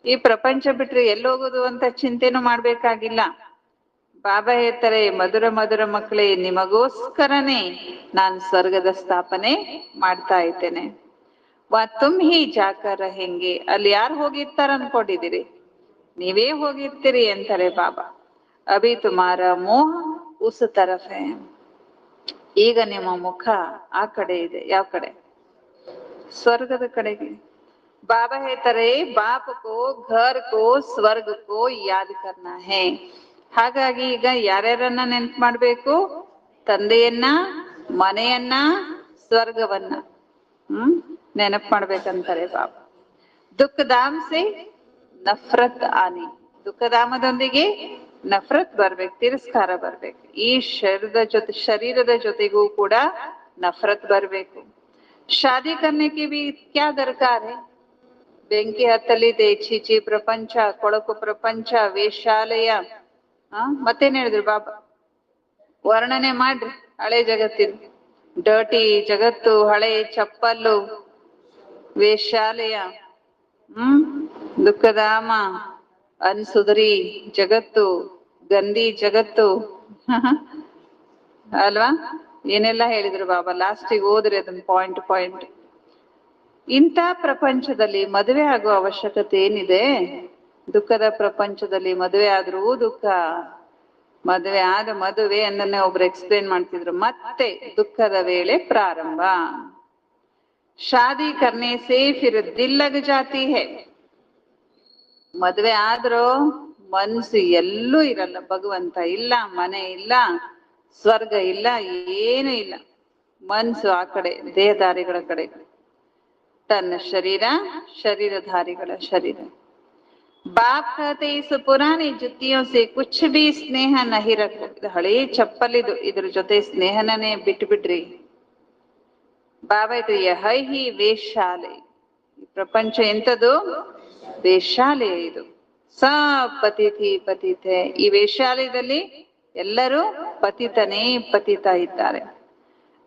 ಈ ಪ್ರಪಂಚ ಬಿಟ್ರೆ ಎಲ್ಲೋಗೋದು ಅಂತ ಚಿಂತೆನೂ ಮಾಡ್ಬೇಕಾಗಿಲ್ಲ. ಬಾಬಾ ಹೇಳ್ತಾರೆ, ಮಧುರ ಮಧುರ ಮಕ್ಕಳೇ, ನಿಮಗೋಸ್ಕರನೇ ನಾನು ಸ್ವರ್ಗದ ಸ್ಥಾಪನೆ ಮಾಡ್ತಾ ಇದ್ದೇನೆ. ವಾ ತುಮ್ ಹಿ ಜಾಕರ್ ಹೆಂಗೆ, ಅಲ್ಲಿ ಯಾರು ಹೋಗಿರ್ತಾರ ಅನ್ಕೊಂಡಿದ್ದೀರಿ? ನೀವೇ ಹೋಗಿರ್ತೀರಿ ಅಂತಾರೆ ಬಾಬಾ. ಅಭಿ ತುಮಾರ ಮೋಹ ಉಸ್ ತರಫ್ ಹೈ. ಈಗ ನಿಮ್ಮ ಮುಖ ಆ ಕಡೆ ಇದೆ. ಯಾವ ಕಡೆ? ಸ್ವರ್ಗದ ಕಡೆಗೆ. ಬಾಬಾ ಹೇಳ್ತಾರೆ, ಬಾಪ್ ಕೋ ಘರ್ ಕೋ ಸ್ವರ್ಗ ಕೋ ಯಾದ್ ಕರ್ನಾ ಹೈ. ಹಾಗಾಗಿ ಈಗ ಯಾರ್ಯಾರನ್ನ ನೆನ್ಪು ಮಾಡ್ಬೇಕು? ತಂದೆಯನ್ನ, ಮನೆಯನ್ನ, ಸ್ವರ್ಗವನ್ನ ನೆನಪು ಮಾಡ್ಬೇಕಂತಾರೆ ಬಾಬಾ. ದುಃಖಧಾಮ್ ಸೆ ನಫರತ್ ಆನಿ. ದುಃಖಧಾಮದೊಂದಿಗೆ ನಫರತ್ ಬರ್ಬೇಕು, ತಿರಸ್ಕಾರ ಬರ್ಬೇಕು. ಈ ಶರೀರದ ಜೊತೆಗೂ ಕೂಡ ನಫರತ್ ಬರ್ಬೇಕು. ಶಾದಿ ಕರ್ನೆ ಕಿ ಭಿ ಕ್ಯಾ ದರ್ಕಾರ ಹೈ? ಬೆಂಕಿ ಹತ್ತಲಿದೆ, ಚೀಚಿ ಪ್ರಪಂಚ, ಕೊಳಕು ಪ್ರಪಂಚ, ವೇಶ್ಯಾಲಯ. ಮತ್ತೇನ್ ಹೇಳಿದ್ರು ಬಾಬಾ? ವರ್ಣನೆ ಮಾಡ್ರಿ ಹಳೆ ಜಗತ್ತಿನ. ಡರ್ಟಿ ಜಗತ್ತು, ಹಳೆ ಚಪ್ಪಲ್ಲು, ವೇಶ್ಯಾಲಯ, ದುಃಖಧಾಮ, ಅನ್ಸುಧರಿ ಜಗತ್ತು, ಗಂದಿ ಜಗತ್ತು ಅಲ್ವಾ? ಏನೆಲ್ಲ ಹೇಳಿದ್ರು ಬಾಬಾ. ಲಾಸ್ಟಿಗೆ ಹೋದ್ರಿ ಅದನ್ನ ಪಾಯಿಂಟ್ ಪಾಯಿಂಟ್. ಇಂಥ ಪ್ರಪಂಚದಲ್ಲಿ ಮದುವೆ ಆಗುವ ಅವಶ್ಯಕತೆ ಏನಿದೆ? ದುಃಖದ ಪ್ರಪಂಚದಲ್ಲಿ ಮದುವೆ ಆದ್ರೂ ದುಃಖ, ಮದುವೆ ಆದ ಮದುವೆ ಅನ್ನನ್ನೇ ಒಬ್ರು ಎಕ್ಸ್ಪ್ಲೇನ್ ಮಾಡ್ತಿದ್ರು. ಮತ್ತೆ ದುಃಖದ ವೇಳೆ ಪ್ರಾರಂಭ. ಶಾದಿ ಕರ್ನೆ ಸೇ ಫಿರ್ ದಿಲ್ ಲಗ್ ಜಾತಿ ಹೈ. ಮದುವೆ ಆದ್ರೂ ಮನ್ಸು ಎಲ್ಲೂ ಇರಲ್ಲ. ಭಗವಂತ ಇಲ್ಲ, ಮನೆ ಇಲ್ಲ, ಸ್ವರ್ಗ ಇಲ್ಲ, ಏನು ಇಲ್ಲ. ಮನ್ಸು ಆ ಕಡೆ, ದೇಹಧಾರಿಗಳ ಕಡೆ, ತನ್ನ ಶರೀರ, ಶರೀರಧಾರಿಗಳ ಶರೀರ. ಬಾಪ್ कहते इस पुरानी जुतियों से कुछ भी स्नेह नहीं रखो. ಇದು ಹಳೇ ಚಪ್ಪಲಿದು, ಇದ್ರ ಜೊತೆ ಸ್ನೇಹನೇ ಬಿಟ್ಟು ಬಿಡ್ರಿ. ಬಾಬಾ ಇದು ಯಹೈ ಹಿ ವೇಶ್ಯಾಲಯ. ಈ ಪ್ರಪಂಚ ಎಂತದು? ವೇಶ್ಯಾಲಯ ಇದು. ಸ ಪತಿಥಿ ಪತಿತೆ. ಈ ವೇಶ್ಯಾಲಯದಲ್ಲಿ ಎಲ್ಲರೂ ಪತಿತನೇ ಪತಿತ ಇದ್ದಾರೆ.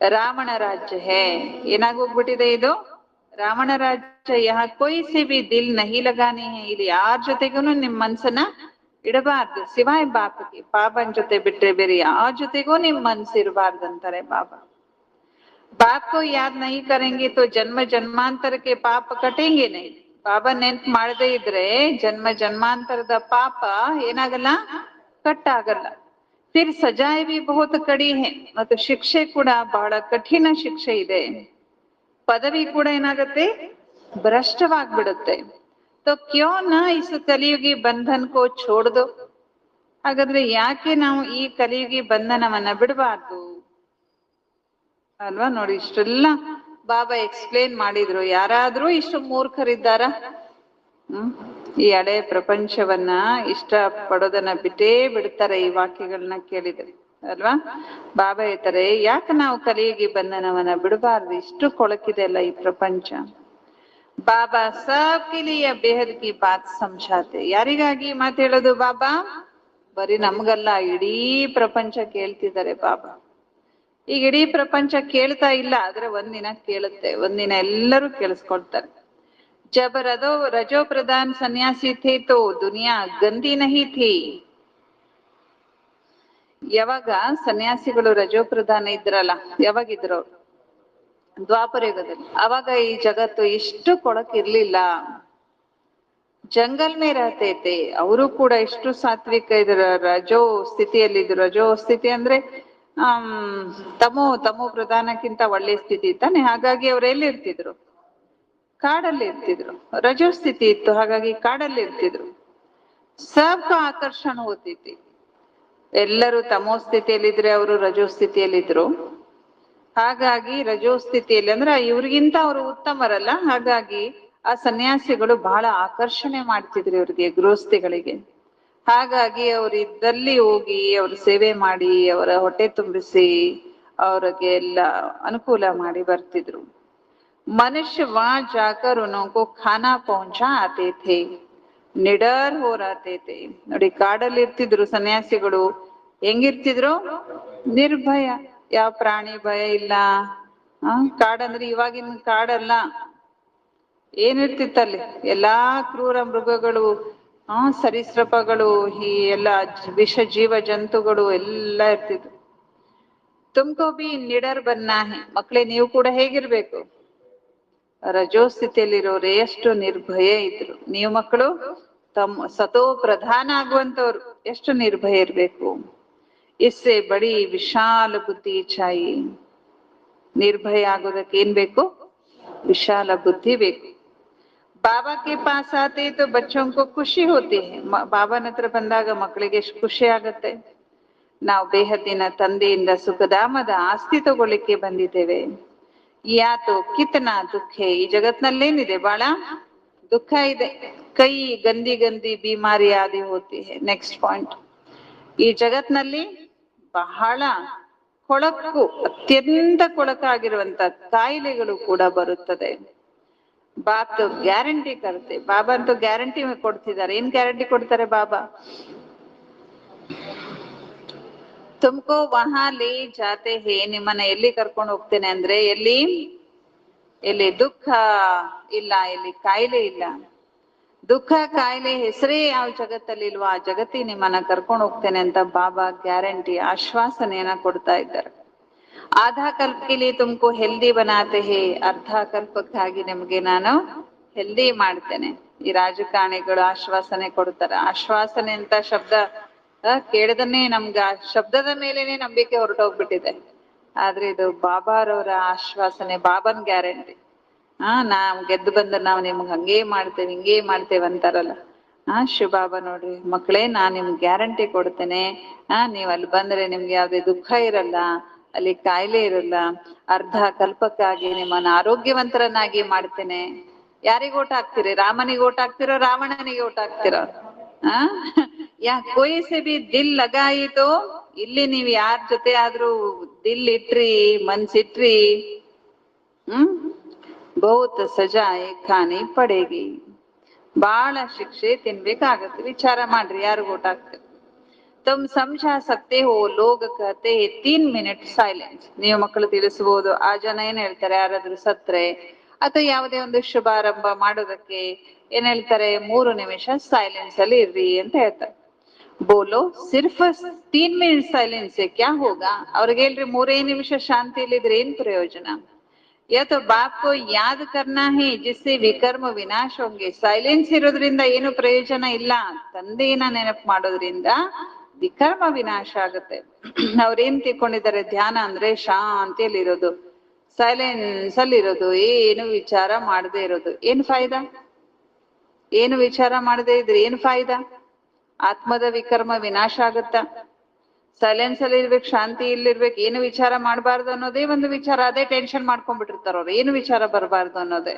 ರಾವಣ ರಾಜ್ಯ ಹೇ. ಏನಾಗೋಗ್ಬಿಟ್ಟಿದೆ ಇದು? ರಾವಣ ರಾಜ್ಯ. ಯಹ ಕೊಯ್ ಸಿ ಬಿ ದಿಲ್ ನಹಿ ಲಗಾನಿ ಹೈ. ಇಲ್ಲಿ ಯಾರ ಜೊತೆಗೂ ನಿಮ್ ಮನ್ಸನ್ನ ಇಡಬಾರ್ದು. ಸಿವಾಯ್ ಬಾಪಗೆ, ಬಾಬನ್ ಜೊತೆ ಬಿಟ್ರೆ ಬೇರೆ ಯಾರ ಜೊತೆಗೂ ನಿಮ್ ಮನ್ಸು ಇರಬಾರ್ದು ಅಂತಾರೆ ಬಾಬಾ. ಬಾಪ್ ಕೋ ಯಾದ್ ನಹಿ ಕರೆಂಗೆ ತೋ ಜನ್ಮ ಜನ್ಮಾಂತರ ಕೆ ಪಾಪ ಕಟೆಂಗೆ ನಹಿ. ಬಾಬಾ ನೆನ್ಪು ಮಾಡದೇ ಇದ್ರೆ ಜನ್ಮ ಜನ್ಮಾಂತರದ ಪಾಪ ಏನಾಗಲ್ಲ? ಕಟ್ಟಾಗಲ್ಲ. ಫಿರ್ ಸಜಾಯ್ ಬಿ ಬಹುತ್ ಕಡಿ ಹೈ. ಮತ್ತು ಶಿಕ್ಷೆ ಕೂಡ ಬಹಳ ಕಠಿಣ ಶಿಕ್ಷೆ ಇದೆ. ಪದವಿ ಕೂಡ ಏನಾಗತ್ತೆ? ಭ್ರಷ್ಟವಾಗ್ಬಿಡುತ್ತೆ. ತೋ ಕ್ಯೋ ನ ಇಸ್ ಕಲಿಯುಗಿ ಬಂಧನ್ ಕೋ ಛೋಡ್ ದೋ. ಹಾಗಾದ್ರೆ ಯಾಕೆ ನಾವು ಈ ಕಲಿಯುಗಿ ಬಂಧನವನ್ನ ಬಿಡಬಾರ್ದು ಅಲ್ವಾ? ನೋಡಿ, ಇಷ್ಟೆಲ್ಲ ಬಾಬಾ ಎಕ್ಸ್ಪ್ಲೇನ್ ಮಾಡಿದ್ರು. ಯಾರಾದ್ರೂ ಇಷ್ಟು ಮೂರ್ಖರಿದ್ದಾರ? ಈ ಹಳೆ ಪ್ರಪಂಚವನ್ನ ಇಷ್ಟ ಪಡೋದನ್ನ ಬಿಟ್ಟೇ ಬಿಡ್ತಾರೆ ಈ ವಾಕ್ಯಗಳನ್ನ ಕೇಳಿದ್ರೆ ಅಲ್ವಾ? ಬಾಬಾ ಹೇಳ್ತಾರೆ, ಯಾಕೆ ನಾವು ಕಲಿಯುಗಿ ಬಂಧನವನ್ನ ಬಿಡಬಾರ್ದು? ಇಷ್ಟು ಕೊಳಕಿದೆ ಅಲ್ಲ ಈ ಪ್ರಪಂಚ. ಬಾಬಾ ಸಬ್ಕೆ ಲಿಯೆ ಬೇಹದ್ ಕಿ ಬಾತ್ ಸಮझाते. ಯಾರಿಗಾಗಿ ಮಾತು ಹೇಳೋದು ಬಾಬಾ? ಬರೀ ನಮ್ಗಲ್ಲ, ಇಡೀ ಪ್ರಪಂಚ ಕೇಳ್ತಿದ್ದಾರೆ ಬಾಬಾ. ಈಗ ಇಡೀ ಪ್ರಪಂಚ ಕೇಳ್ತಾ ಇಲ್ಲ, ಆದ್ರೆ ಒಂದಿನ ಕೇಳುತ್ತೆ, ಒಂದಿನ ಎಲ್ಲರೂ ಕೇಳಿಸ್ಕೊಳ್ತಾರೆ. ಜಬ್ ರಜೋ ಪ್ರಧಾನ್ ಸನ್ಯಾಸಿ ಥೇ ತೋ ದುನಿಯಾ ಗಂದಿ ನಹಿ ಥಿ. ಯಾವಾಗ ಸನ್ಯಾಸಿಗಳು ರಜೋ ಪ್ರಧಾನ ಇದ್ರಲ್ಲ, ಯಾವಾಗಿದ್ರು? ದ್ವಾಪರ ಯುಗದಲ್ಲಿ. ಅವಾಗ ಈ ಜಗತ್ತು ಇಷ್ಟು ಕೊಳಕಿರ್ಲಿಲ್ಲ. ಜಂಗಲ್ ಮೇ ರಹತೆ ಥೇ. ಅವರು ಕೂಡ ಎಷ್ಟು ಸಾತ್ವಿಕ ಇದ್ರ, ರಜೋ ಸ್ಥಿತಿಯಲ್ಲಿದ್ರು. ರಜೋ ಸ್ಥಿತಿ ಅಂದ್ರೆ ತಮೋ ಪ್ರಧಾನಕ್ಕಿಂತ ಒಳ್ಳೆ ಸ್ಥಿತಿ ತಾನೆ. ಹಾಗಾಗಿ ಅವ್ರು ಎಲ್ಲಿ ಇರ್ತಿದ್ರು? ಕಾಡಲ್ಲಿ ಇರ್ತಿದ್ರು. ರಜೋ ಸ್ಥಿತಿ ಇತ್ತು, ಹಾಗಾಗಿ ಕಾಡಲ್ಲಿ ಇರ್ತಿದ್ರು. ಸಬ್ಕ ಆಕರ್ಷಣ ಹೋಗ್ತಿತ್ತು. ಎಲ್ಲರೂ ತಮೋ ಸ್ಥಿತಿಯಲ್ಲಿದ್ರೆ ಅವರು ರಜೋ ಸ್ಥಿತಿಯಲ್ಲಿದ್ರು. ಹಾಗಾಗಿ ರಜೋ ಸ್ಥಿತಿಯಲ್ಲಿ ಅಂದ್ರೆ ಇವ್ರಿಗಿಂತ ಅವರು ಉತ್ತಮರಲ್ಲ. ಹಾಗಾಗಿ ಆ ಸನ್ಯಾಸಿಗಳು ಬಹಳ ಆಕರ್ಷಣೆ ಮಾಡ್ತಿದ್ರು ಇವ್ರಿಗೆ, ಗೃಹಸ್ಥಿಗಳಿಗೆ. ಹಾಗಾಗಿ ಅವರು ಇದ್ದಲ್ಲಿ ಹೋಗಿ ಅವ್ರ ಸೇವೆ ಮಾಡಿ ಅವರ ಹೊಟ್ಟೆ ತುಂಬಿಸಿ ಅವ್ರಿಗೆ ಎಲ್ಲ ಅನುಕೂಲ ಮಾಡಿ ಬರ್ತಿದ್ರು. मनुष्य वहां जाकर उनको खाना पहुंचा आते थे, ನಿಡರ್ ಹೋರಾತೈತೆ. ನೋಡಿ, ಕಾಡಲ್ಲಿ ಇರ್ತಿದ್ರು ಸನ್ಯಾಸಿಗಳು. ಹೆಂಗಿರ್ತಿದ್ರು? ನಿರ್ಭಯ, ಯಾವ ಪ್ರಾಣಿ ಭಯ ಇಲ್ಲ. ಕಾಡಂದ್ರೆ ಇವಾಗಿನ ಕಾಡಲ್ಲ. ಏನಿರ್ತಿತ್ತಲ್ಲಿ? ಎಲ್ಲಾ ಕ್ರೂರ ಮೃಗಗಳು, ಸರೀಸೃಪಗಳು, ಈ ಎಲ್ಲ ವಿಷ ಜೀವ ಜಂತುಗಳು ಎಲ್ಲ ಇರ್ತಿದ್ರು. ತುಮ್ಕೋ ಬಿ ನಿಡರ್ ಬನ್ನ ಹೇ, ಮಕ್ಳೇ ನೀವು ಕೂಡ ಹೇಗಿರ್ಬೇಕು? ರಜೋ ಸ್ಥಿತಿಯಲ್ಲಿರೋರು ಎಷ್ಟು ನಿರ್ಭಯ ಇದ್ರು. ನೀವು ಮಕ್ಕಳು ತಮ್ಮ ಸತೋ ಪ್ರಧಾನ ಆಗುವಂತವ್ರು ಎಷ್ಟು ನಿರ್ಭಯ ಇರ್ಬೇಕು. ಇಸ್ಸೆ ಬಡಿ ವಿಶಾಲ ಬುದ್ಧಿ ಚಾಯಿ. ನಿರ್ಭಯ ಆಗೋದಕ್ಕೆ ಏನ್ ಬೇಕು? ವಿಶಾಲ ಬುದ್ಧಿ ಬೇಕು. ಬಾಬಾ ಕೆ ಪಾಸ್ ಆತೆ ತೋ ಬಚ್ಚೋಂ ಕೋ ಖುಷಿ ಹೋತಿ ಹೈ. ಬಾಬಾನ ಹತ್ರ ಬಂದಾಗ ಮಕ್ಕಳಿಗೆ ಎಷ್ಟು ಖುಷಿ ಆಗತ್ತೆ. ನಾವು ಬೇಹದ್ದಿನ ತಂದೆಯಿಂದ ಸುಖಧಾಮದ ಆಸ್ತಿ ತಗೊಳ್ಳಿಕ್ಕೆ ಬಂದಿದ್ದೇವೆ. ಯಾತೋ ಕಿತನಾ ದುಃಖ. ಈ ಜಗತ್ನಲ್ಲೇನಿದೆ? ಬಹಳ ದುಃಖ ಇದೆ. ಕೈ ಗಂದಿ ಗಂದಿ ಬಿಮಾರಿ ಆದಿ ಹೋತಿ ಹೈ. Next point. ಈ ಜಗತ್ನಲ್ಲಿ ಬಹಳ ಕೊಳಕು, ಅತ್ಯಂತ ಕೊಳಕಾಗಿರುವಂತ ಕಾಯಿಲೆಗಳು ಕೂಡ ಬರುತ್ತದೆ. ಬಾಪ್ ಗ್ಯಾರಂಟಿ ಕರ್ತೆ. ಬಾಬಾ ಅಂತೂ ಗ್ಯಾರಂಟಿ ಕೊಡ್ತಿದ್ದಾರೆ. ಏನ್ ಗ್ಯಾರಂಟಿ ಕೊಡ್ತಾರೆ ಬಾಬಾ? ತುಮ್ಕೋ ವಹಾ ಲೇ ಜಾತೆ ಹೇ. ನಿಮ್ಮನ್ನ ಎಲ್ಲಿ ಕರ್ಕೊಂಡು ಹೋಗ್ತೇನೆ ಅಂದ್ರೆ, ಎಲ್ಲಿ ದುಃಖ ಇಲ್ಲ, ಎಲ್ಲಿ ಕಾಯಿಲೆ ಇಲ್ಲ. ದುಃಖ ಕಾಯಿಲೆ ಹೆಸರೇ ಯಾವ ಜಗತ್ತಲ್ಲಿ ಇಲ್ವಾ, ಆ ಜಗತ್ತಿ ನಿಮ್ಮನ್ನ ಕರ್ಕೊಂಡು ಹೋಗ್ತೇನೆ ಅಂತ ಬಾಬಾ ಗ್ಯಾರಂಟಿ, ಆಶ್ವಾಸನೆಯನ್ನ ಕೊಡ್ತಾ ಇದ್ದಾರೆ. ಆಧಾ ಕಲ್ಪಕ್ಕೆ ತುಮ್ಕೋ ಹೆಲ್ದಿ ಬನಾತೆ ಹೇ. ಅರ್ಧ ಕಲ್ಪಕ್ಕಾಗಿ ನಿಮ್ಗೆ ನಾನು ಹೆಲ್ದಿ ಮಾಡ್ತೇನೆ. ಈ ರಾಜಕಾರಣಿಗಳು ಆಶ್ವಾಸನೆ ಕೊಡ್ತಾರ. ಆಶ್ವಾಸನೆ ಅಂತ ಶಬ್ದ ಕೇಳದನ್ನೇ ನಮ್ಗ ಶಬ್ದದ ಮೇಲೇನೆ ನಂಬಿಕೆ ಹೊರಟೋಗ್ಬಿಟ್ಟಿದೆ. ಆದ್ರೆ ಇದು ಬಾಬಾರವರ ಆಶ್ವಾಸನೆ, ಬಾಬನ್ ಗ್ಯಾರಂಟಿ. ನಾವ್ ಗೆದ್ದು ಬಂದ ನಾವ್ ನಿಮ್ಗೆ ಹಂಗೇ ಮಾಡ್ತೇವೆ, ಹಿಂಗೇ ಮಾಡ್ತೇವೆ ಅಂತಾರಲ್ಲ. ಶಿವಬಾಬಾ ನೋಡ್ರಿ ಮಕ್ಕಳೇ, ನಾನ್ ನಿಮ್ಗೆ ಗ್ಯಾರಂಟಿ ಕೊಡ್ತೇನೆ. ನೀವ್ ಅಲ್ಲಿ ಬಂದ್ರೆ ನಿಮ್ಗೆ ಯಾವ್ದೇ ದುಃಖ ಇರಲ್ಲ, ಅಲ್ಲಿ ಕಾಯಿಲೆ ಇರಲ್ಲ. ಅರ್ಧ ಕಲ್ಪಕ್ಕಾಗಿ ನಿಮ್ಮನ್ನ ಆರೋಗ್ಯವಂತರನ್ನಾಗಿ ಮಾಡ್ತೇನೆ. ಯಾರಿಗ ಓಟ್ ಹಾಕ್ತಿರಿ? ರಾಮನಿಗೆ ಓಟ್ ಹಾಕ್ತಿರೋ ರಾವಣನಿಗೆ ಓಟ್ ಹಾಕ್ತಿರೋ? ಯಾ ಕೋಯಿ ಸೆ ಬಿ ದಿಲ್ ಲಗಾಯಿತೋ. ಇಲ್ಲಿ ನೀವ್ ಯಾರ ಜೊತೆ ಆದ್ರೂ ದಿಲ್ ಇಟ್ರಿ, ಮನ್ಸಿಟ್ರಿ, ಬಹುತ್ ಸಜಾಯ್ ಖಾನಿ ಪಡೇಗಿ. ಬಾಳ ಶಿಕ್ಷೆ ತಿನ್ಬೇಕಾಗತ್ತೆ. ವಿಚಾರ ಮಾಡ್ರಿ, ಯಾರು ಓಟ್ ಹಾಕ್ತಿರಿ? ತುಮ್ ಸಮझा सकते हो लोग कहते हैं 3 ಮಿನಿಟ್ ಸೈಲೆನ್ಸ್. ನೀವು ಮಕ್ಕಳು ತಿಳಿಸಬಹುದು. ಆ ಜನ ಏನ್ ಹೇಳ್ತಾರೆ, ಯಾರಾದ್ರೂ ಸತ್ರೆ ಅಥವಾ ಯಾವುದೇ ಒಂದು ಶುಭಾರಂಭ ಮಾಡೋದಕ್ಕೆ ಏನ್ ಹೇಳ್ತಾರೆ, 3 ನಿಮಿಷ ಸೈಲೆನ್ಸ್ ಅಲ್ಲಿ ಇರ್ರಿ ಅಂತ ಹೇಳ್ತಾರೆ. ಬೋಲೋ ಸಿರ್ಫ್ 3 ಮಿನಿಟ್ ಸೈಲೆನ್ಸ್ ಕ್ಯಾ ಹೋಗಾ. ಅವ್ರಿಗೆ ಹೇಳ್ರಿ 3 ನಿಮಿಷ ಶಾಂತಿಯಲ್ಲಿದ್ರೆ ಏನ್ ಪ್ರಯೋಜನ? या तो बाप को याद करना है जिससे विकर्म विनाश होंगे. ಸೈಲೆನ್ಸ್ ಇರೋದ್ರಿಂದ ಏನು ಪ್ರಯೋಜನ ಇಲ್ಲ. ತಂದೆಯನ್ನ ನೆನಪು ಮಾಡೋದ್ರಿಂದ ವಿಕರ್ಮ ವಿನಾಶ ಆಗುತ್ತೆ. ಅವ್ರೇನ್ ತಿಳ್ಕೊಂಡಿದ್ದಾರೆ, ಧ್ಯಾನ ಅಂದ್ರೆ ಶಾಂತಿಯಲ್ಲಿರೋದು, ಸೈಲೆನ್ಸ್ ಅಲ್ಲಿರೋದು, ಏನು ವಿಚಾರ ಮಾಡದೇ ಇರೋದು. ಏನ್ ಫಾಯ್ದಾ? ಏನು ವಿಚಾರ ಮಾಡದೇ ಇದ್ರೆ ಏನ್ ಫಾಯ್ದಾ? ಆತ್ಮದ ವಿಕರ್ಮ ವಿನಾಶ ಆಗುತ್ತಾ? ಸೈಲೆನ್ಸ್ ಅಲ್ಲಿ ಇರ್ಬೇಕು, ಶಾಂತಿ ಇಲ್ಲಿರ್ಬೇಕು, ಏನು ವಿಚಾರ ಮಾಡಬಾರ್ದು ಅನ್ನೋದೇ ಒಂದು ವಿಚಾರ. ಅದೇ ಟೆನ್ಷನ್ ಮಾಡ್ಕೊಂಡ್ಬಿಟ್ಟಿರ್ತಾರ ಅವ್ರು, ಏನು ವಿಚಾರ ಬರಬಾರ್ದು ಅನ್ನೋದೇ.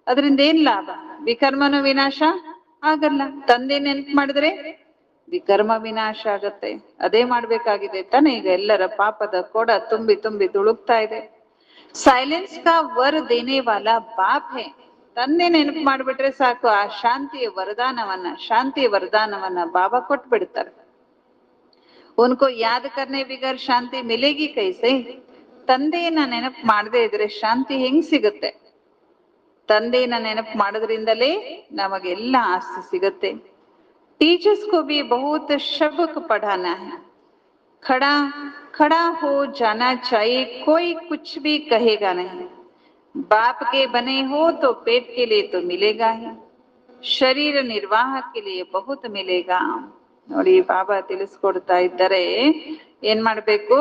ಅದರಿಂದ ಏನ್ ಲಾಭ? ವಿಕರ್ಮನ ವಿನಾಶ ಆಗಲ್ಲ. ತಂದೆ ನೆನ್ಪು ಮಾಡಿದ್ರೆ ವಿಕರ್ಮ ವಿನಾಶ ಆಗತ್ತೆ. ಅದೇ ಮಾಡ್ಬೇಕಾಗಿದೆ ತಾನೆ. ಈಗ ಎಲ್ಲರ ಪಾಪದ ಕೊಡ ತುಂಬಿ ತುಂಬಿ ತುಳುಕ್ತಾ ಇದೆ. ಸೈಲೆನ್ಸ್ ಕಾ ವರ ದೇನೆ ವಾಲ ಬಾಪ್ ಹೇ. ತಂದೆ ನೆನಪು ಮಾಡ್ಬಿಟ್ರೆ ಸಾಕು, ಆ ಶಾಂತಿಯ ವರದಾನವನ್ನ ಬಾಬಾ ಕೊಟ್ಬಿಡ್ತಾರೆ. ಉನ್ಕೋ ಯಾದ್ ಕರ್ನೆ ಬಿಗರ್ ಶಾಂತಿ ಮಿಲೇಗಿ ಕೈಸೆ. ತಂದೆಯನ್ನ ನೆನಪು ಮಾಡದೇ ಇದ್ರೆ ಶಾಂತಿ ಹೆಂಗ್ ಸಿಗುತ್ತೆ? ತಂದೆಯನ್ನ ನೆನಪು ಮಾಡೋದ್ರಿಂದಲೇ ನಮಗೆಲ್ಲ ಆಸ್ತಿ ಸಿಗತ್ತೆ. टीचर्स को भी बहुत सबक पढ़ाना है. खड़ा खड़ा हो जाना चाहिए, कोई कुछ भी कहेगा नहीं. बाप के बने हो तो पेट के लिए तो मिलेगा ही, शरीर निर्वाह के लिए बहुत मिलेगा. ನೋಡಿ, ಬಾಬಾ ತಿಳಿಸ್ಕೊಡ್ತಾ ಇದ್ದಾರೆ ಏನ್ ಮಾಡ್ಬೇಕು.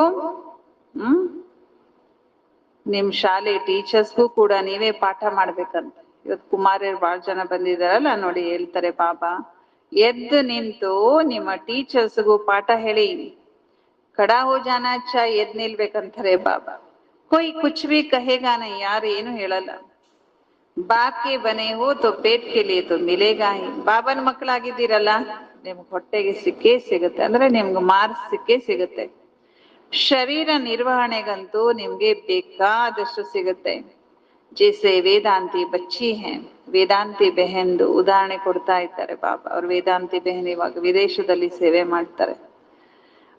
ನಿಮ್ ಶಾಲೆ ಟೀಚರ್ಸ್ಗೂ ಕೂಡ ನೀವೇ ಪಾಠ ಮಾಡ್ಬೇಕಂತ. ಇವತ್ತು ಕುಮಾರರು ಬಹಳ ಜನ ಬಂದಿದಾರಲ್ಲ, ನೋಡಿ ಹೇಳ್ತಾರೆ ಬಾಬಾ, ಎದ್ದು ನಿಂತು ನಿಮ್ಮ ಟೀಚರ್ಸ್ಗೂ ಪಾಠ ಹೇಳಿ. ಖಡಾ ಹೋ ಜಾನಾ ಅಚ್ಚಾ, ಎದ್ ನಿಲ್ಬೇಕಂತಾರೆ ಬಾಬಾ. ಕೊಯ್ ಕುಚ್ ಭಿ ಕಹೇಗಾ ನಹೀ, ಯಾರು ಏನು ಹೇಳಲ್ಲ. ಬಾಪ್ ಕೆ ಬನೆ ಹೋ ತೋ ಪೇಟ್ ಕೆ ಲಿಯೇ ತೋ ಮಿಲೇಗಾ ಹಿ. ಬಾಬನ ಮಕ್ಕಳಾಗಿದ್ದೀರಲ್ಲ, ನಿಮ್ಗೆ ಹೊಟ್ಟೆಗೆ ಸಿಕ್ಕೇ ಸಿಗುತ್ತೆ, ಅಂದ್ರೆ ನಿಮ್ಗೆ ಮಾರ್ಕ್ಸ್ ಸಿಕ್ಕೇ ಸಿಗುತ್ತೆ. ಶರೀರ ನಿರ್ವಹಣೆಗಂತೂ ನಿಮ್ಗೆ ಬೇಕಾದಷ್ಟು ಸಿಗುತ್ತೆ. ಜೈಸೆ ವೇದಾಂತಿ ಬಚ್ಚಿ ಹೇ, ವೇದಾಂತಿ ಬೆಹೆಂದು ಉದಾಹರಣೆ ಕೊಡ್ತಾ ಇದ್ದಾರೆ ಬಾಬಾ. ಅವ್ರು ವೇದಾಂತಿ ಬೆಹೆನ್ ಇವಾಗ ವಿದೇಶದಲ್ಲಿ ಸೇವೆ ಮಾಡ್ತಾರೆ.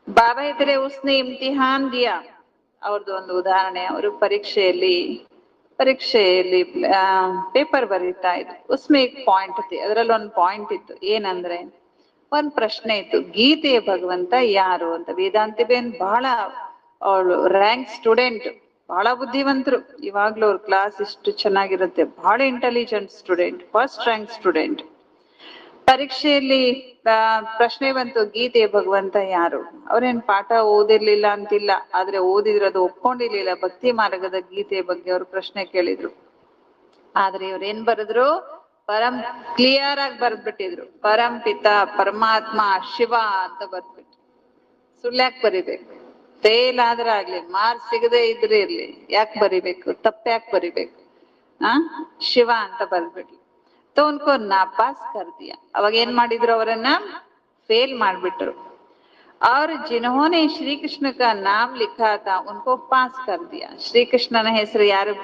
ಬಾಬಾ ಇದ್ರೆ ಉಸ್ನೆ ಇಮ್ತಿಹಾನ್ ದಿಯಾ, ಅವ್ರದ್ದು ಒಂದು ಉದಾಹರಣೆ. ಅವರು ಪರೀಕ್ಷೆಯಲ್ಲಿ ಪೇಪರ್ ಬರೀತಾ ಇದ್ರು. ಉಸ್ಮೆ ಪಾಯಿಂಟ್ ಇತ್ತು, ಅದರಲ್ಲಿ ಒಂದು ಪಾಯಿಂಟ್ ಇತ್ತು. ಏನಂದ್ರೆ ಒಂದ್ ಪ್ರಶ್ನೆ ಇತ್ತು, ಗೀತೆಯ ಭಗವಂತ ಯಾರು ಅಂತ. ವೇದಾಂತಿ ಬೇನ್ ಬಹಳ ಅವಳು ರ್ಯಾಂಕ್ ಸ್ಟೂಡೆಂಟ್, ಬಹಳ ಬುದ್ಧಿವಂತರು. ಇವಾಗ್ಲೂ ಅವ್ರ ಕ್ಲಾಸ್ ಇಷ್ಟು ಚೆನ್ನಾಗಿರುತ್ತೆ, ಬಹಳ intelligent student, first rank student. ಪರೀಕ್ಷೆಯಲ್ಲಿ ಪ್ರಶ್ನೆ ಬಂತು, ಗೀತೆಯ ಭಗವಂತ ಯಾರು. ಅವ್ರೇನ್ ಪಾಠ ಓದಿರ್ಲಿಲ್ಲ ಅಂತಿಲ್ಲ, ಆದ್ರೆ ಓದಿದ್ರು ಅದು ಒಪ್ಕೊಂಡಿರ್ಲಿಲ್ಲ. ಭಕ್ತಿ ಮಾರ್ಗದ ಗೀತೆಯ ಬಗ್ಗೆ ಅವ್ರು ಪ್ರಶ್ನೆ ಕೇಳಿದ್ರು. ಆದ್ರೆ ಇವ್ರೇನ್ ಬರೆದ್ರು, ಕ್ಲಿಯರ್ ಆಗಿ ಬರ್ದ್ಬಿಟ್ಟಿದ್ರು, ಪರಂಪಿತ ಪರಮಾತ್ಮ ಶಿವ ಅಂತ ಬರ್ದ್ಬಿಟ್ರು. ಸುಳ್ಳ್ಯಾಕ್ ಬರಿಬೇಕು? ಫೇಲ್ ಆದ್ರೆ ಆಗ್ಲಿ, ಮಾರ್ಕ್ಸ್ ಸಿಗದೆ ಇದ್ರೆ ಇರ್ಲಿ, ಯಾಕೆ ಬರಿಬೇಕು? ತಪ್ಪ್ಯಾಕ್ ಬರಿಬೇಕು? ಶಿವ ಅಂತ ಬರ್ದ್ಬಿಟ್ರು. तो उनको नापास कर दिया. अವಾಗ ಏನ್ ಮಾಡಿದ್ರು, ಅವರನ್ನ फेल ಮಾಡ್ಬಿಟ್ರು. और जिन्होंने श्री कृष्ण का नाम लिखा था उनको पास कर दिया. श्री कृष्णನ ಹೆಸರು ಯಾರು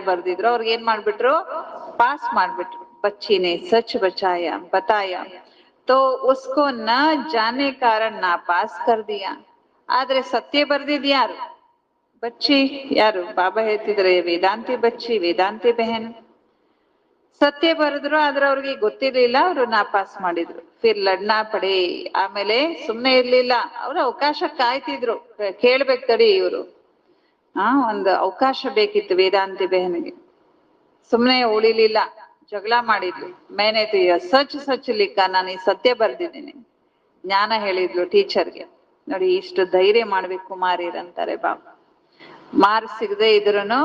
ಬರ್ದಿದ್ರು ಅವ್ರಿಗೆ ಏನ್ ಮಾಡ್ಬಿಟ್ರು, ಪಾಸ್ ಮಾಡ್ಬಿಟ್ರು. बच्ची ने सच बताया तो उसको न जाने कारण नापास कर दिया. ಆದ್ರೆ ಸತ್ಯ ಬರ್ದಿದ್ ಯಾರು? ಬಚ್ಚಿ ಯಾರು? ಬಾಬಾ ಹೇಳ್ತಿದ್ರೆ ವೇದಾಂತಿ ಬಚ್ಚಿ, ವೇದಾಂತಿ ಬೆಹನ್. ಸತ್ಯ ಬರೆದ್ರು, ಆದ್ರೆ ಅವ್ರಿಗೆ ಗೊತ್ತಿರ್ಲಿಲ್ಲ, ಅವ್ರು ನಾಪಾಸ್ ಮಾಡಿದ್ರು. ಫಿರ್ ಲಡ್ನಾ ಪಡೆ. ಆಮೇಲೆ ಸುಮ್ನೆ ಇರ್ಲಿಲ್ಲ, ಅವ್ರು ಅವಕಾಶ ಕಾಯ್ತಿದ್ರು. ಕೇಳ್ಬೇಕು ತಡಿ ಇವ್ರು, ಒಂದು ಅವಕಾಶ ಬೇಕಿತ್ತು ವೇದಾಂತಿ ಬೆಹನ್ಗೆ. ಸುಮ್ನೆ ಉಳಿಲಿಲ್ಲ, ಜಗಳ ಮಾಡಿದ್ಲು. ಮೇನೆ ಸಚ್ ಲಿಕ್ಕ, ನಾನು ಈ ಸತ್ಯ ಬರ್ದಿದ್ದೀನಿ. ಜ್ಞಾನ ಹೇಳಿದ್ಲು ಟೀಚರ್ಗೆ. ನೋಡಿ, ಇಷ್ಟು ಧೈರ್ಯ ಮಾಡ್ಬೇಕು ಕುಮಾರಿರಂತಾರೆ ಬಾಬಾ. ಮಾರ್ಕ್ಸ್ ಸಿಗದೆ ಇದ್ರುನು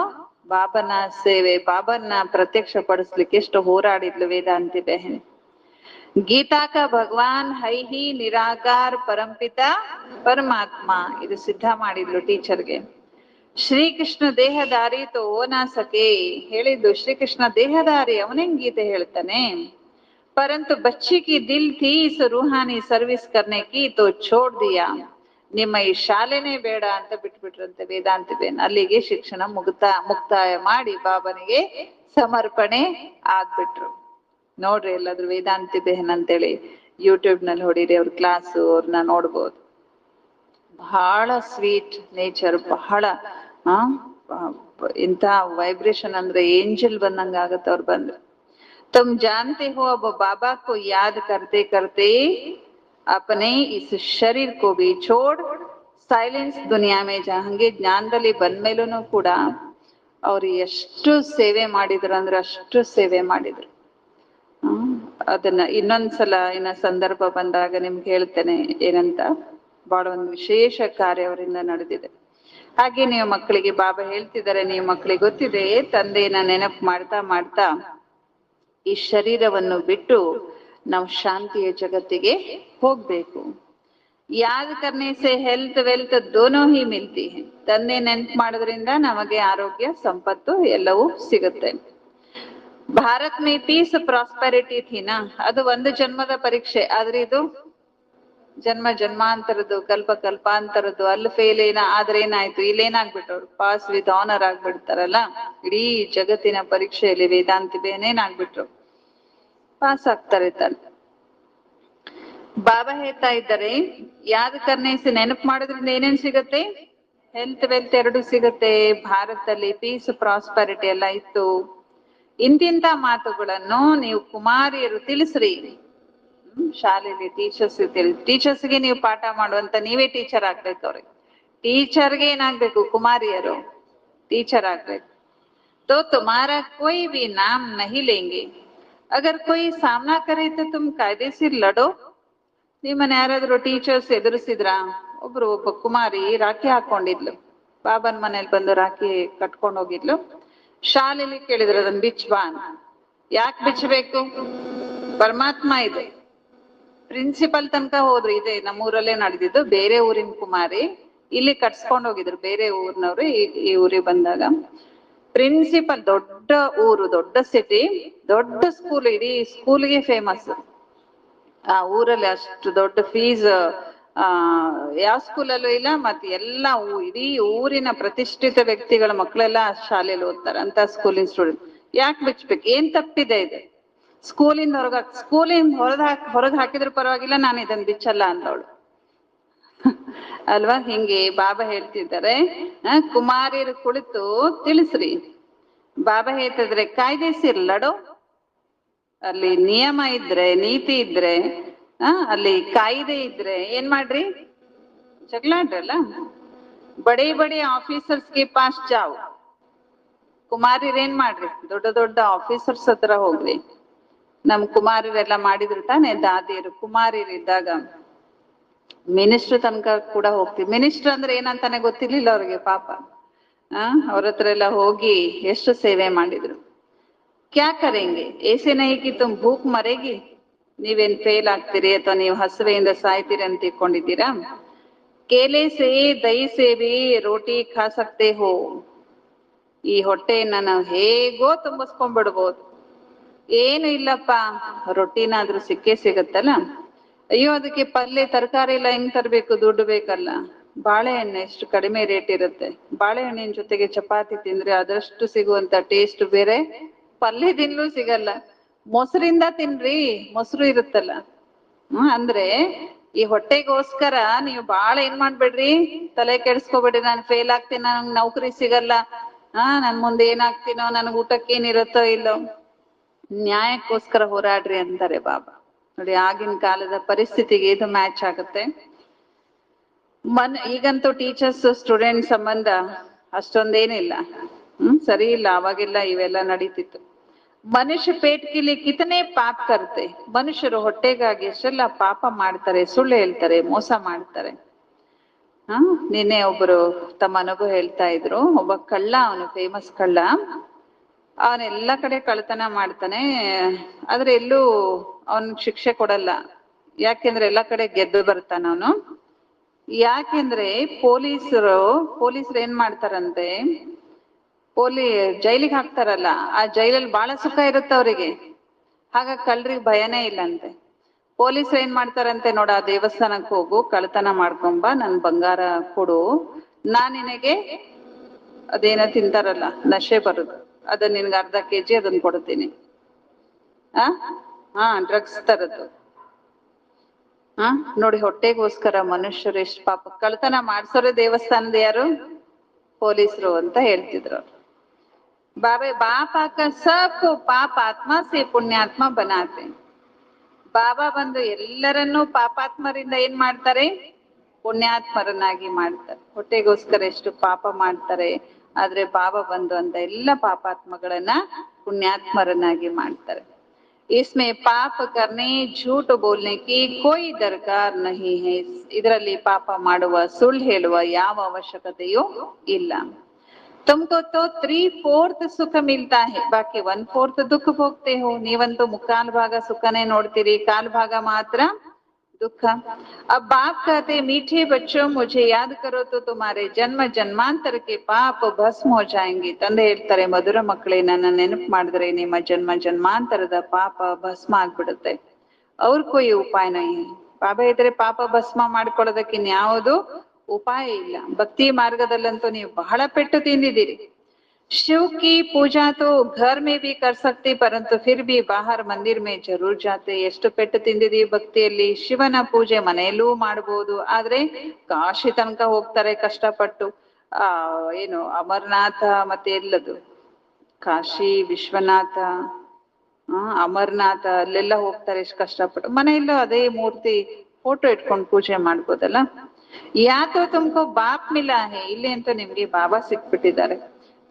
ಬಾಬನ ಸೇವೆ, ಬಾಬನ್ನ ಪ್ರತ್ಯಕ್ಷ ಪಡಿಸ್ಲಿಕ್ಕೆ ಎಷ್ಟು ಹೋರಾಡಿದ್ಲು ವೇದಾಂತಿ ಬೆಹನ್. ಗೀತಾ ಕಾ ಭಗವಾನ್ ಹೈ ಹಿ ನಿರಾಕಾರ ಪರಂಪಿತ ಪರಮಾತ್ಮ, ಇದು ಸಿದ್ಧ ಮಾಡಿದ್ಲು ಟೀಚರ್ಗೆ. ಶ್ರೀಕೃಷ್ಣ ದೇಹದಾರಿ ತೋ ನಾ ಸಕೆ, ಹೇಳಿದ್ದು ಶ್ರೀಕೃಷ್ಣ ದೇಹದಾರಿ, ಅವನೇನ್ ಗೀತೆ ಹೇಳ್ತಾನೆ. ಪರಂತು ಬಚ್ಚಿ ಕಿ ದಿಲ್ ಥಿ ಇಸ್ ರೂಹಾನಿ ಸರ್ವಿಸ್ ಕರ್ನೆ ಕಿ ತೋ ಛೋಡ್ ದಿಯಾ. ನಿಮ್ಮ ಈ ಶಾಲೆನೇ ಬೇಡ ಅಂತ ಬಿಟ್ಬಿಟ್ರಂತೆ ವೇದಾಂತಿ ಬೇನ್. ಅಲ್ಲಿಗೆ ಶಿಕ್ಷಣ ಮುಕ್ತಾಯ ಮಾಡಿ ಬಾಬನಿಗೆ ಸಮರ್ಪಣೆ ಆಗ್ಬಿಟ್ರು. ನೋಡ್ರಿ ಎಲ್ಲಾದ್ರೂ ವೇದಾಂತಿ ಬೇಹನ್ ಅಂತೇಳಿ ಯೂಟ್ಯೂಬ್ ನಲ್ಲಿ ಹೊಡೀರಿ, ಅವ್ರ ಕ್ಲಾಸ್, ಅವ್ರನ್ನ ನೋಡ್ಬೋದು. ಬಹಳ ಸ್ವೀಟ್ ನೇಚರ್, ಬಹಳ ಇಂಥ ವೈಬ್ರೇಷನ್, ಅಂದ್ರೆ ಏಂಜಲ್ ಬಂದಂಗ ಆಗತ್ತೆ ಅವ್ರು ಬಂದ್ರೆ. ತುಮ್ ಜಾನ್ತೆ ಹೋ ಅಬ್ ಬಾಬಾ ಕೋ ಯಾದ್ ಕರ್ತೆ ಕರ್ತೆ अपने इस शरीर को भी छोड़ ಸೈಲೆನ್ಸ್ ದುನಿಯಾ ಮೇ ಜಾ. ಹಂಗೆ ಜ್ಞಾನದಲ್ಲಿ ಬಂದ್ಮೇಲೂ ಕೂಡ ಅವ್ರು ಎಷ್ಟು ಸೇವೆ ಮಾಡಿದ್ರು ಅಂದ್ರೆ ಅಷ್ಟು ಸೇವೆ ಮಾಡಿದ್ರು. ಅದನ್ನ ಇನ್ನೊಂದ್ಸಲ ಸಂದರ್ಭ ಬಂದಾಗ ನಿಮ್ಗೆ ಹೇಳ್ತೇನೆ ಏನಂತ. ಬಹಳ ಒಂದು ವಿಶೇಷ ಕಾರ್ಯ ಅವರಿಂದ ನಡೆದಿದೆ. ಹಾಗೆ ನೀವು ಮಕ್ಕಳಿಗೆ ಬಾಬಾ ಹೇಳ್ತಿದ್ದಾರೆ, ನೀವು ಮಕ್ಕಳಿಗೆ ಗೊತ್ತಿದೆ, ತಂದೆಯನ್ನ ನೆನಪು ಮಾಡ್ತಾ ಮಾಡ್ತಾ ಈ ಶರೀರವನ್ನು ಬಿಟ್ಟು ನಾವು ಶಾಂತಿಯ ಜಗತ್ತಿಗೆ ಹೋಗ್ಬೇಕು. ಯಾದ್ ಕರ್ನೆ ಸೆ ಹೆಲ್ತ್ ವೆಲ್ತ್ ದೋನೋ ಹಿ ಮಿಲ್ತಿ ಹೈ. ತಂದೆ ನೆನ್ಪು ಮಾಡೋದ್ರಿಂದ ನಮಗೆ ಆರೋಗ್ಯ, ಸಂಪತ್ತು ಎಲ್ಲವೂ ಸಿಗುತ್ತೆ. ಭಾರತ್ ಮೇ ಪೀಸ್ ಪ್ರಾಸ್ಪೆರಿಟಿ ಥೀನಾ, ಅದು ಒಂದು ಜನ್ಮದ ಪರೀಕ್ಷೆ, ಆದ್ರೆ ಇದು ಜನ್ಮ ಜನ್ಮಾಂತರದ್ದು, ಕಲ್ಪಾಂತರದ್ದು. ಅಲ್ಲಿ ಫೇಲ್ ಆದ್ರೆ ಏನಾಯ್ತು, ಇಲ್ಲೇನಾಗ್ಬಿಟ್ಟು ಅವ್ರು ಪಾಸ್ ವಿತ್ ಆನರ್ ಆಗ್ಬಿಡ್ತಾರಲ್ಲ. ಇಡೀ ಜಗತ್ತಿನ ಪರೀಕ್ಷೆಯಲ್ಲಿ ವೇದಾಂತಿ ಬೇನೇನಾಗ್ಬಿಟ್ರು, ಪಾಸ್ ಆಗ್ತಾರೆ ತಾನೆ. ಬಾಬಾ ಹೇಳ್ತಾ ಇದ್ದಾರೆ, ಯಾದ್ ಕರ್ನೇಸಿ ನೆನಪು ಮಾಡೋದ್ರಿಂದ ಏನೇನ್ ಸಿಗತ್ತೆ? ಹೆಲ್ತ್ ವೆಲ್ತ್ ಎರಡು ಸಿಗತ್ತೆ. ಭಾರತದಲ್ಲಿ ಪೀಸ್ ಪ್ರಾಸ್ಪರಿಟಿ ಎಲ್ಲ ಇತ್ತು. ಇಂತಿಂತ ಮಾತುಗಳನ್ನು ನೀವು ಕುಮಾರಿಯರು ತಿಳಿಸ್ರಿ. ಶಾಲೆಯಲ್ಲಿ ಟೀಚರ್ಸ್ಗೆ ನೀವು ಪಾಠ ಮಾಡುವಂತ ನೀವೇ ಟೀಚರ್ ಆಗ್ಬೇಕು. ಅವ್ರಿಗೆ ಟೀಚರ್ಗೆ ಏನಾಗ್ಬೇಕು? ಕುಮಾರಿಯರು ಟೀಚರ್ ಆಗ್ಬೇಕು. तो तुम्हारा कोई भी नाम नहीं लेंगे, अगर कोई सामना करे तो तुम कायदेशीर लड़ो. ನಿಮ್ಮನ್ನ ಯಾರಾದ್ರೂ ಟೀಚರ್ಸ್ ಎದುರಿಸಿದ್ರ? ಒಬ್ಬ ಕುಮಾರಿ ರಾಖಿ ಹಾಕೊಂಡಿದ್ಲು, ಬಾಬನ್ ಮನೇಲಿ ಬಂದು ರಾಖಿ ಕಟ್ಕೊಂಡು ಹೋಗಿದ್ಲು. ಶಾಲೆಯಲ್ಲಿ ಕೇಳಿದ್ರು ಅದನ್ನ ಬಿಚ್ಚಬಾ. ಯಾಕೆ ಬಿಚ್ಚಬೇಕು? ಪರಮಾತ್ಮ ಇದೆ. ಪ್ರಿನ್ಸಿಪಲ್ ತನಕ ಹೋದ್ರು. ಇದೆ ನಮ್ಮೂರಲ್ಲೇ ನಡೆದಿದ್ದು. ಬೇರೆ ಊರಿನ ಕುಮಾರಿ ಇಲ್ಲಿ ಕಟ್ಸ್ಕೊಂಡ್ ಹೋಗಿದ್ರು, ಬೇರೆ ಊರಿನವ್ರು ಈ ಊರಿಗೆ ಬಂದಾಗ. ಪ್ರಿನ್ಸಿಪಲ್, ದೊಡ್ಡ ಊರು, ದೊಡ್ಡ ಸಿಟಿ, ದೊಡ್ಡ ಸ್ಕೂಲ್, ಇಡೀ ಸ್ಕೂಲ್ಗೆ ಫೇಮಸ್. ಆ ಊರಲ್ಲಿ ಅಷ್ಟು ದೊಡ್ಡ ಫೀಸ್ ಆ ಯಾವ ಸ್ಕೂಲಲ್ಲೂ ಇಲ್ಲ, ಮತ್ತೆ ಎಲ್ಲ ಇಡೀ ಊರಿನ ಪ್ರತಿಷ್ಠಿತ ವ್ಯಕ್ತಿಗಳ ಮಕ್ಕಳೆಲ್ಲ ಆ ಶಾಲೆಯಲ್ಲಿ ಓದ್ತಾರೆ ಅಂತ ಸ್ಕೂಲಿನ ಸ್ಟೂಡೆಂಟ್. ಯಾಕೆ ಬಿಚ್ಬೇಕು? ಏನ್ ತಪ್ಪಿದೆ ಇದು? ಸ್ಕೂಲಿಂದ ಹೊರಗ್ ಹಾಕಿದ್ರು ಪರವಾಗಿಲ್ಲ, ನಾನು ಇದನ್ನ ಬಿಚ್ಚಲ್ಲ ಅಂದವಳು ಅಲ್ವಾ? ಹಿಂಗೆ ಬಾಬಾ ಹೇಳ್ತಿದ್ದಾರೆ, ಕುಮಾರಿಯರು ಕುಳಿತು ತಿಳಿಸ್ರಿ. ಬಾಬಾ ಹೇಳ್ತಿದ್ರೆ ಕಾಯ್ದೆಸಿರ್ ಲಡೋ. ಅಲ್ಲಿ ನಿಯಮ ಇದ್ರೆ, ನೀತಿ ಇದ್ರೆ, ಅಲ್ಲಿ ಕಾಯ್ದೆ ಇದ್ರೆ ಏನ್ ಮಾಡ್ರಿ? ಜಗಳಾಡ್ರಲ್ಲ. ಬಡೇ ಬಡೇ ಆಫೀಸರ್ಸ್ಗೆ ಪಾಸ್ ಜಾವ್. ಕುಮಾರಿರೇನ್ ಮಾಡ್ರಿ? ದೊಡ್ಡ ದೊಡ್ಡ ಆಫೀಸರ್ಸ್ ಹತ್ರ ಹೋಗ್ರಿ. ನಮ್ ಕುಮಾರರೆಲ್ಲ ಮಾಡಿದ್ರು ತಾನೆ, ದಾದಿಯರು ಕುಮಾರಿಯರಿದ್ದಾಗ ಮಿನಿಸ್ಟರ್ ತನಕ ಕೂಡ ಹೋಗ್ತೀವಿ. ಮಿನಿಸ್ಟರ್ ಅಂದ್ರೆ ಏನಂತಾನೆ ಗೊತ್ತಿರ್ಲಿಲ್ಲ ಅವ್ರಿಗೆ ಪಾಪ. ಅವ್ರ ಹತ್ರ ಎಲ್ಲ ಹೋಗಿ ಎಷ್ಟು ಸೇವೆ ಮಾಡಿದ್ರು. ಕ್ಯಾ ಕರೆಂಗೆ ಏಸೆ ನಹಿ ಕಿ ತುಮ್ ಭೂಕ್ ಮರೆಗಿ. ನೀವೇನ್ ಫೇಲ್ ಆಗ್ತೀರಿ ಅಥವಾ ನೀವು ಹಸುವೆಯಿಂದ ಸಾಯ್ತೀರಿ ಅಂತ ತಿಳ್ಕೊಂಡಿದ್ದೀರಾ? ಕೇಲೆ ಸೇ ದಹಿ ಸೇ ಭಿ ರೋಟಿ ಖಾ ಸಕ್ತೆ ಹೋ. ಈ ಹೊಟ್ಟೆಯನ್ನ ನಾವು ಹೇಗೋ ತುಂಬಿಸ್ಕೊಂಡ್ಬಿಡ್ಬೋದು. ಏನು ಇಲ್ಲಪ್ಪ, ರೊಟ್ಟಿನಾದ್ರೂ ಸಿಕ್ಕೇ ಸಿಗತ್ತಲ್ಲ. ಅಯ್ಯೋ ಅದಕ್ಕೆ ಪಲ್ಯ ತರಕಾರಿ ಎಲ್ಲ ಹೆಂಗ್ ತರ್ಬೇಕು? ದುಡ್ಡು ಬೇಕಲ್ಲ. ಬಾಳೆಹಣ್ಣು ಎಷ್ಟು ಕಡಿಮೆ ರೇಟ್ ಇರುತ್ತೆ. ಬಾಳೆಹಣ್ಣಿನ ಜೊತೆಗೆ ಚಪಾತಿ ತಿಂದ್ರೆ ಅದಷ್ಟು ಸಿಗುವಂತ ಟೇಸ್ಟ್ ಬೇರೆ ಪಲ್ಯದಿಂದಲೂ ಸಿಗಲ್ಲ. ಮೊಸರಿಂದ ತಿನ್ರಿ, ಮೊಸರು ಇರುತ್ತಲ್ಲ. ಅಂದ್ರೆ ಈ ಹೊಟ್ಟೆಗೋಸ್ಕರ ನೀವು ಬಾಳ ಏನ್ ಮಾಡ್ಬೇಡ್ರಿ, ತಲೆ ಕೆಡಿಸ್ಕೋಬೇಡ್ರಿ. ನಾನು ಫೇಲ್ ಆಗ್ತೀನಿ, ನಂಗೆ ನೌಕರಿ ಸಿಗಲ್ಲ, ನನ್ ಮುಂದೆ ಏನಾಗ್ತೀನೋ, ನನ್ಗೆ ಊಟಕ್ಕೆ ಏನಿರುತ್ತೋ ಇಲ್ಲೋ. ನ್ಯಾಯಕ್ಕೋಸ್ಕರ ಹೋರಾಡ್ರಿ ಅಂತಾರೆ ಬಾಬಾ. ನೋಡಿ, ಆಗಿನ ಕಾಲದ ಪರಿಸ್ಥಿತಿಗೆ ಇದು ಮ್ಯಾಚ್ ಆಗುತ್ತೆ. ಈಗಂತೂ ಟೀಚರ್ಸ್ ಸ್ಟೂಡೆಂಟ್ ಸಂಬಂಧ ಅಷ್ಟೊಂದೇನಿಲ್ಲ, ಸರಿ ಇಲ್ಲ. ಅವಾಗೆಲ್ಲ ಇವೆಲ್ಲ ನಡೀತಿತ್ತು. ಮನುಷ್ಯ ಪೇಟ್ ಕಿಲಿ ಕಿತನೆ ಪಾಪ ಕರ್ತೆ. ಮನುಷ್ಯರು ಹೊಟ್ಟೆಗಾಗಿ ಎಷ್ಟೆಲ್ಲ ಪಾಪ ಮಾಡ್ತಾರೆ, ಸುಳ್ಳು ಹೇಳ್ತಾರೆ, ಮೋಸ ಮಾಡ್ತಾರೆ. ನಿನ್ನೆ ಒಬ್ರು ತಮ್ಮ ಅನುಭವ ಹೇಳ್ತಾ ಇದ್ರು. ಒಬ್ಬ ಕಳ್ಳ, ಅವನು ಫೇಮಸ್ ಕಳ್ಳ. ಅವನೆಲ್ಲ ಕಡೆ ಕಳ್ತನ ಮಾಡ್ತಾನೆ, ಆದ್ರೆ ಎಲ್ಲೂ ಅವನ್ ಶಿಕ್ಷೆ ಕೊಡಲ್ಲ. ಯಾಕೆಂದ್ರೆ ಎಲ್ಲ ಕಡೆ ಗೆದ್ದು ಬರ್ತಾನ ಅವನು. ಯಾಕೆಂದ್ರೆ ಪೊಲೀಸರು ಏನ್ ಮಾಡ್ತಾರಂತೆ, ಜೈಲಿಗೆ ಹಾಕ್ತಾರಲ್ಲ, ಆ ಜೈಲಲ್ಲಿ ಬಹಳ ಸುಖ ಇರುತ್ತೆ ಅವರಿಗೆ. ಹಾಗಾಗಿ ಕಳ್ರಿಗೆ ಭಯನೇ ಇಲ್ಲಂತೆ. ಪೊಲೀಸರು ಏನ್ ಮಾಡ್ತಾರಂತೆ, ನೋಡ ಆ ದೇವಸ್ಥಾನಕ್ಕೆ ಹೋಗು, ಕಳ್ತನ ಮಾಡ್ಕೊಂಬ, ನನ್ ಬಂಗಾರ ಕೊಡು, ನಾನ್ ನಿನಗೆ ಅದೇನೋ ತಿಂತಾರಲ್ಲ ನಶೆ ಬರುದು, ಅದನ್ನ ನಿನ್ಗೆ ಅರ್ಧ ಕೆಜಿ ಅದನ್ನ ಕೊಡ್ತೀನಿ. ಡ್ರಗ್ಸ್ ತರದ್ದು. ನೋಡಿ, ಹೊಟ್ಟೆಗೋಸ್ಕರ ಮನುಷ್ಯರು ಎಷ್ಟು ಪಾಪ. ಕಳ್ತನ ಮಾಡ್ಸೋರೆ ದೇವಸ್ಥಾನದ ಯಾರು? ಪೊಲೀಸರು ಅಂತ ಹೇಳ್ತಿದ್ರು. ಬಾಪ ಸಬ್ ಪಾಪ ಆತ್ಮ ಸೇ ಪುಣ್ಯಾತ್ಮ ಬನಾತೆ. ಬಾಬಾ ಬಂದು ಎಲ್ಲರನ್ನೂ ಪಾಪಾತ್ಮರಿಂದ ಏನ್ ಮಾಡ್ತಾರೆ? ಪುಣ್ಯಾತ್ಮರನ್ನಾಗಿ ಮಾಡ್ತಾರೆ. ಹೊಟ್ಟೆಗೋಸ್ಕರ ಎಷ್ಟು ಪಾಪ ಮಾಡ್ತಾರೆ, ಆದ್ರೆ ಬಾಬಾ ಬಂದು ಅಂತ ಎಲ್ಲ ಪಾಪಾತ್ಮಗಳನ್ನ ಪುಣ್ಯಾತ್ಮರನ್ನಾಗಿ ಮಾಡ್ತಾರೆ. इसमें पाप करने झूठ बोलने की कोई दरकार नहीं है. ಇದರಲ್ಲಿ ಪಾಪ ಮಾಡುವ, ಸುಳ್ಳು ಹೇಳುವ ಯಾವ ಅವಶ್ಯಕತೆಯೂ ಇಲ್ಲ. तुमको तो 3/4 ಸುಖ ಮಿಲ್ತಾ है, ಬಾಕಿ 1/4 ದುಃಖ ಭೋಗ್ತೆ ಹೋ. ನೀವಂತೂ ಮುಕ್ಕಾಲ್ ಭಾಗ ಸುಖನೇ ನೋಡ್ತೀರಿ, ಕಾಲ್ ಭಾಗ ಮಾತ್ರ ದುಃಖ. अब बाप कहते मीठे बच्चों मुझे याद करो तो तुम्हारे जन्म जन्मांतर के पाप भस्म हो जाएंगे. ತಂದೆ ಹೇಳ್ತಾರೆ, ಮಧುರ ಮಕ್ಕಳೇ, ನನ್ನ ನೆನಪು ಮಾಡಿದ್ರೆ ನಿಮ್ಮ ಜನ್ಮ ಜನ್ಮಾಂತರದ ಪಾಪ ಭಸ್ಮ ಆಗ್ಬಿಡುತ್ತೆ. ಅವ್ರ ಕೊಯ್ ಉಪಾಯ ನೈ. ಬಾಬಾ ಇದ್ರೆ ಪಾಪ ಭಸ್ಮ ಮಾಡ್ಕೊಳ್ಳೋದಕ್ಕೆ ಇನ್ಯಾವುದು ಉಪಾಯ ಇಲ್ಲ. ಭಕ್ತಿ ಮಾರ್ಗದಲ್ಲಂತೂ ನೀವು ಬಹಳ ಪೆಟ್ಟು ತಿಂದಿದ್ದೀರಿ. शिव की पूजा तो घर में भी कर सकते, परंतु फिर भी बाहर मंदिर में जरूर जाते. ಎಷ್ಟು ಪೆಟ್ಟು ತಿಂದಿದೀವಿ ಭಕ್ತಿಯಲ್ಲಿ. ಶಿವನ ಪೂಜೆ ಮನೆಯಲ್ಲೂ ಮಾಡಬಹುದು, ಆದ್ರೆ ಕಾಶಿ ತನಕ ಹೋಗ್ತಾರೆ ಕಷ್ಟಪಟ್ಟು. ಏನು ಅಮರನಾಥ ಮತ್ತೆ ಎಲ್ಲದು ಕಾಶಿ ವಿಶ್ವನಾಥ, ಅಮರನಾಥ, ಅಲ್ಲೆಲ್ಲ ಹೋಗ್ತಾರೆ ಎಷ್ಟು ಕಷ್ಟಪಟ್ಟು. ಮನೆಯಲ್ಲೂ ಅದೇ ಮೂರ್ತಿ ಫೋಟೋ ಇಟ್ಕೊಂಡು ಪೂಜೆ ಮಾಡ್ಬೋದಲ್ಲ. ಯಾತೋ ತುಮಕೋ ಬಾಪ್ ಮಿಲಾ ಹೇ, ಇಲ್ಲಿ ಅಂತೂ ನಿಮ್ಗೆ ಬಾಬಾ ಸಿಕ್ಬಿಟ್ಟಿದ್ದಾರೆ.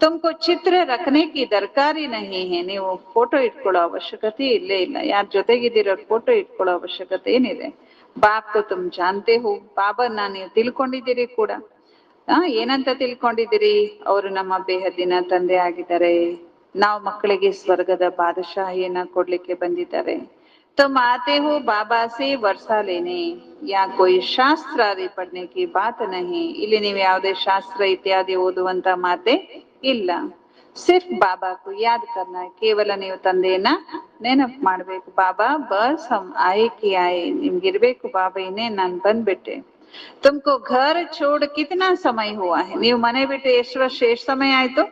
ತುಮಕೋ ಚಿತ್ರ ರಖನೆ ಕಿ ದರ್ಕಾರಿ ನಹಿ ಹೇ, ನೀವು ಫೋಟೋ ಇಟ್ಕೊಳ್ಳೋ ಅವಶ್ಯಕತೆ ಇಲ್ಲೇ ಇಲ್ಲ. ಯಾರ ಜೊತೆಗಿದ್ದೀರೋ ಫೋಟೋ ಇಟ್ಕೊಳ್ಳೋ ಅವಶ್ಯಕತೆ ಏನಿದೆ? ಬಾಪ್ ತೋ ತುಮ್ ಜಾನ್ತೆ ಹೋ, ಬಾಬಾನ ನೀವು ತಿಳ್ಕೊಂಡಿದ್ದೀರಿ ಕೂಡ. ಏನಂತ ತಿಳ್ಕೊಂಡಿದ್ದೀರಿ? ಅವರು ನಮ್ಮ ಬೇಹದ್ದಿನ ತಂದೆ ಆಗಿದ್ದಾರೆ, ನಾವು ಮಕ್ಕಳಿಗೆ ಸ್ವರ್ಗದ ಬಾದಶಾಹಿಯನ್ನ ಕೊಡ್ಲಿಕ್ಕೆ ಬಂದಿದ್ದಾರೆ. तुम आते हो बाबा से वर्षा लेने, या कोई ಶಾಸ್ತ್ರ ಆದಿ ಪಡ್ನೆ ಕಿ ಬಾತ್ ನಹಿ. ಇಲ್ಲಿ ನೀವು ಯಾವುದೇ ಶಾಸ್ತ್ರ ಇತ್ಯಾದಿ ಓದುವಂತ ಮಾತೆ ಇಲ್ಲ. ಸಿರ್ಫ್ ಬಾಬಾ ಕು ಯಾದ್ ಕರ್ನಾ ಹೈ. ಕೇವಲ ನೀವು ತಂದೆಯನ್ನ ನೆನಪು ಮಾಡ್ಬೇಕು. ಬಾಬಾ ಬಸ್ ಹಮ್ ಆಯೆ ಕಿ ಆಯೆ. ನಿಮ್ಗಿರ್ಬೇಕು ಬಾಬಾ ಇನ್ನೇ ನಾನ್ ಬಂದ್ಬಿಟ್ಟೆ. ತುಮ್ಕೋ ಘರ್ ಛೋಡ್ ಕಿತನಾ ಸಮಯ ಹುವಾ ಹೈ. ನೀವು ಮನೆ ಬಿಟ್ಟು ಎಷ್ಟು ವರ್ಷ ಎಷ್ಟು ಸಮಯ ಆಯ್ತು?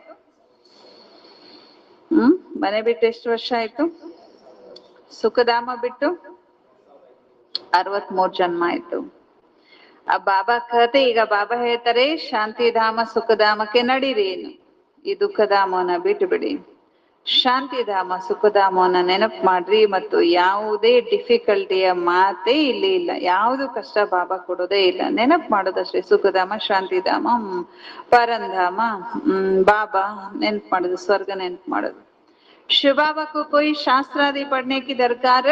ಮನೆ ಬಿಟ್ಟು ಎಷ್ಟು ವರ್ಷ ಆಯ್ತು? ಸುಖಧಾಮ ಬಿಟ್ಟು 63 ಜನ್ಮ ಆಯ್ತು. ಬಾಬಾ ಕತೆ ಈಗ ಬಾಬಾ ಹೇಳ್ತಾರೆ ಶಾಂತಿಧಾಮ ಸುಖಧಾಮಕ್ಕೆ ನಡೀರಿ. ಈ ದುಃಖಧಾಮವನ್ನ ಬಿಟ್ಟು ಬಿಡಿ. ಶಾಂತಿಧಾಮ ಸುಖಧಾಮವನ್ನ ನೆನಪು ಮಾಡ್ರಿ. ಮತ್ತು ಯಾವುದೇ ಡಿಫಿಕಲ್ಟಿಯ ಮಾತೇ ಇಲ್ಲಿ ಇಲ್ಲ. ಯಾವುದು ಕಷ್ಟ ಬಾಬಾ ಕೊಡೋದೇ ಇಲ್ಲ. ನೆನಪು ಮಾಡೋದಷ್ಟೇ. ಸುಖಧಾಮ, ಶಾಂತಿಧಾಮ, ಪರಂಧಾಮ, ಬಾಬಾ ನೆನಪು ಮಾಡೋದು, ಸ್ವರ್ಗ ನೆನಪು ಮಾಡೋದು. ಶಿವ ಬಾಬಾ को कोई शास्त्र आदि पढ़ने की दरकार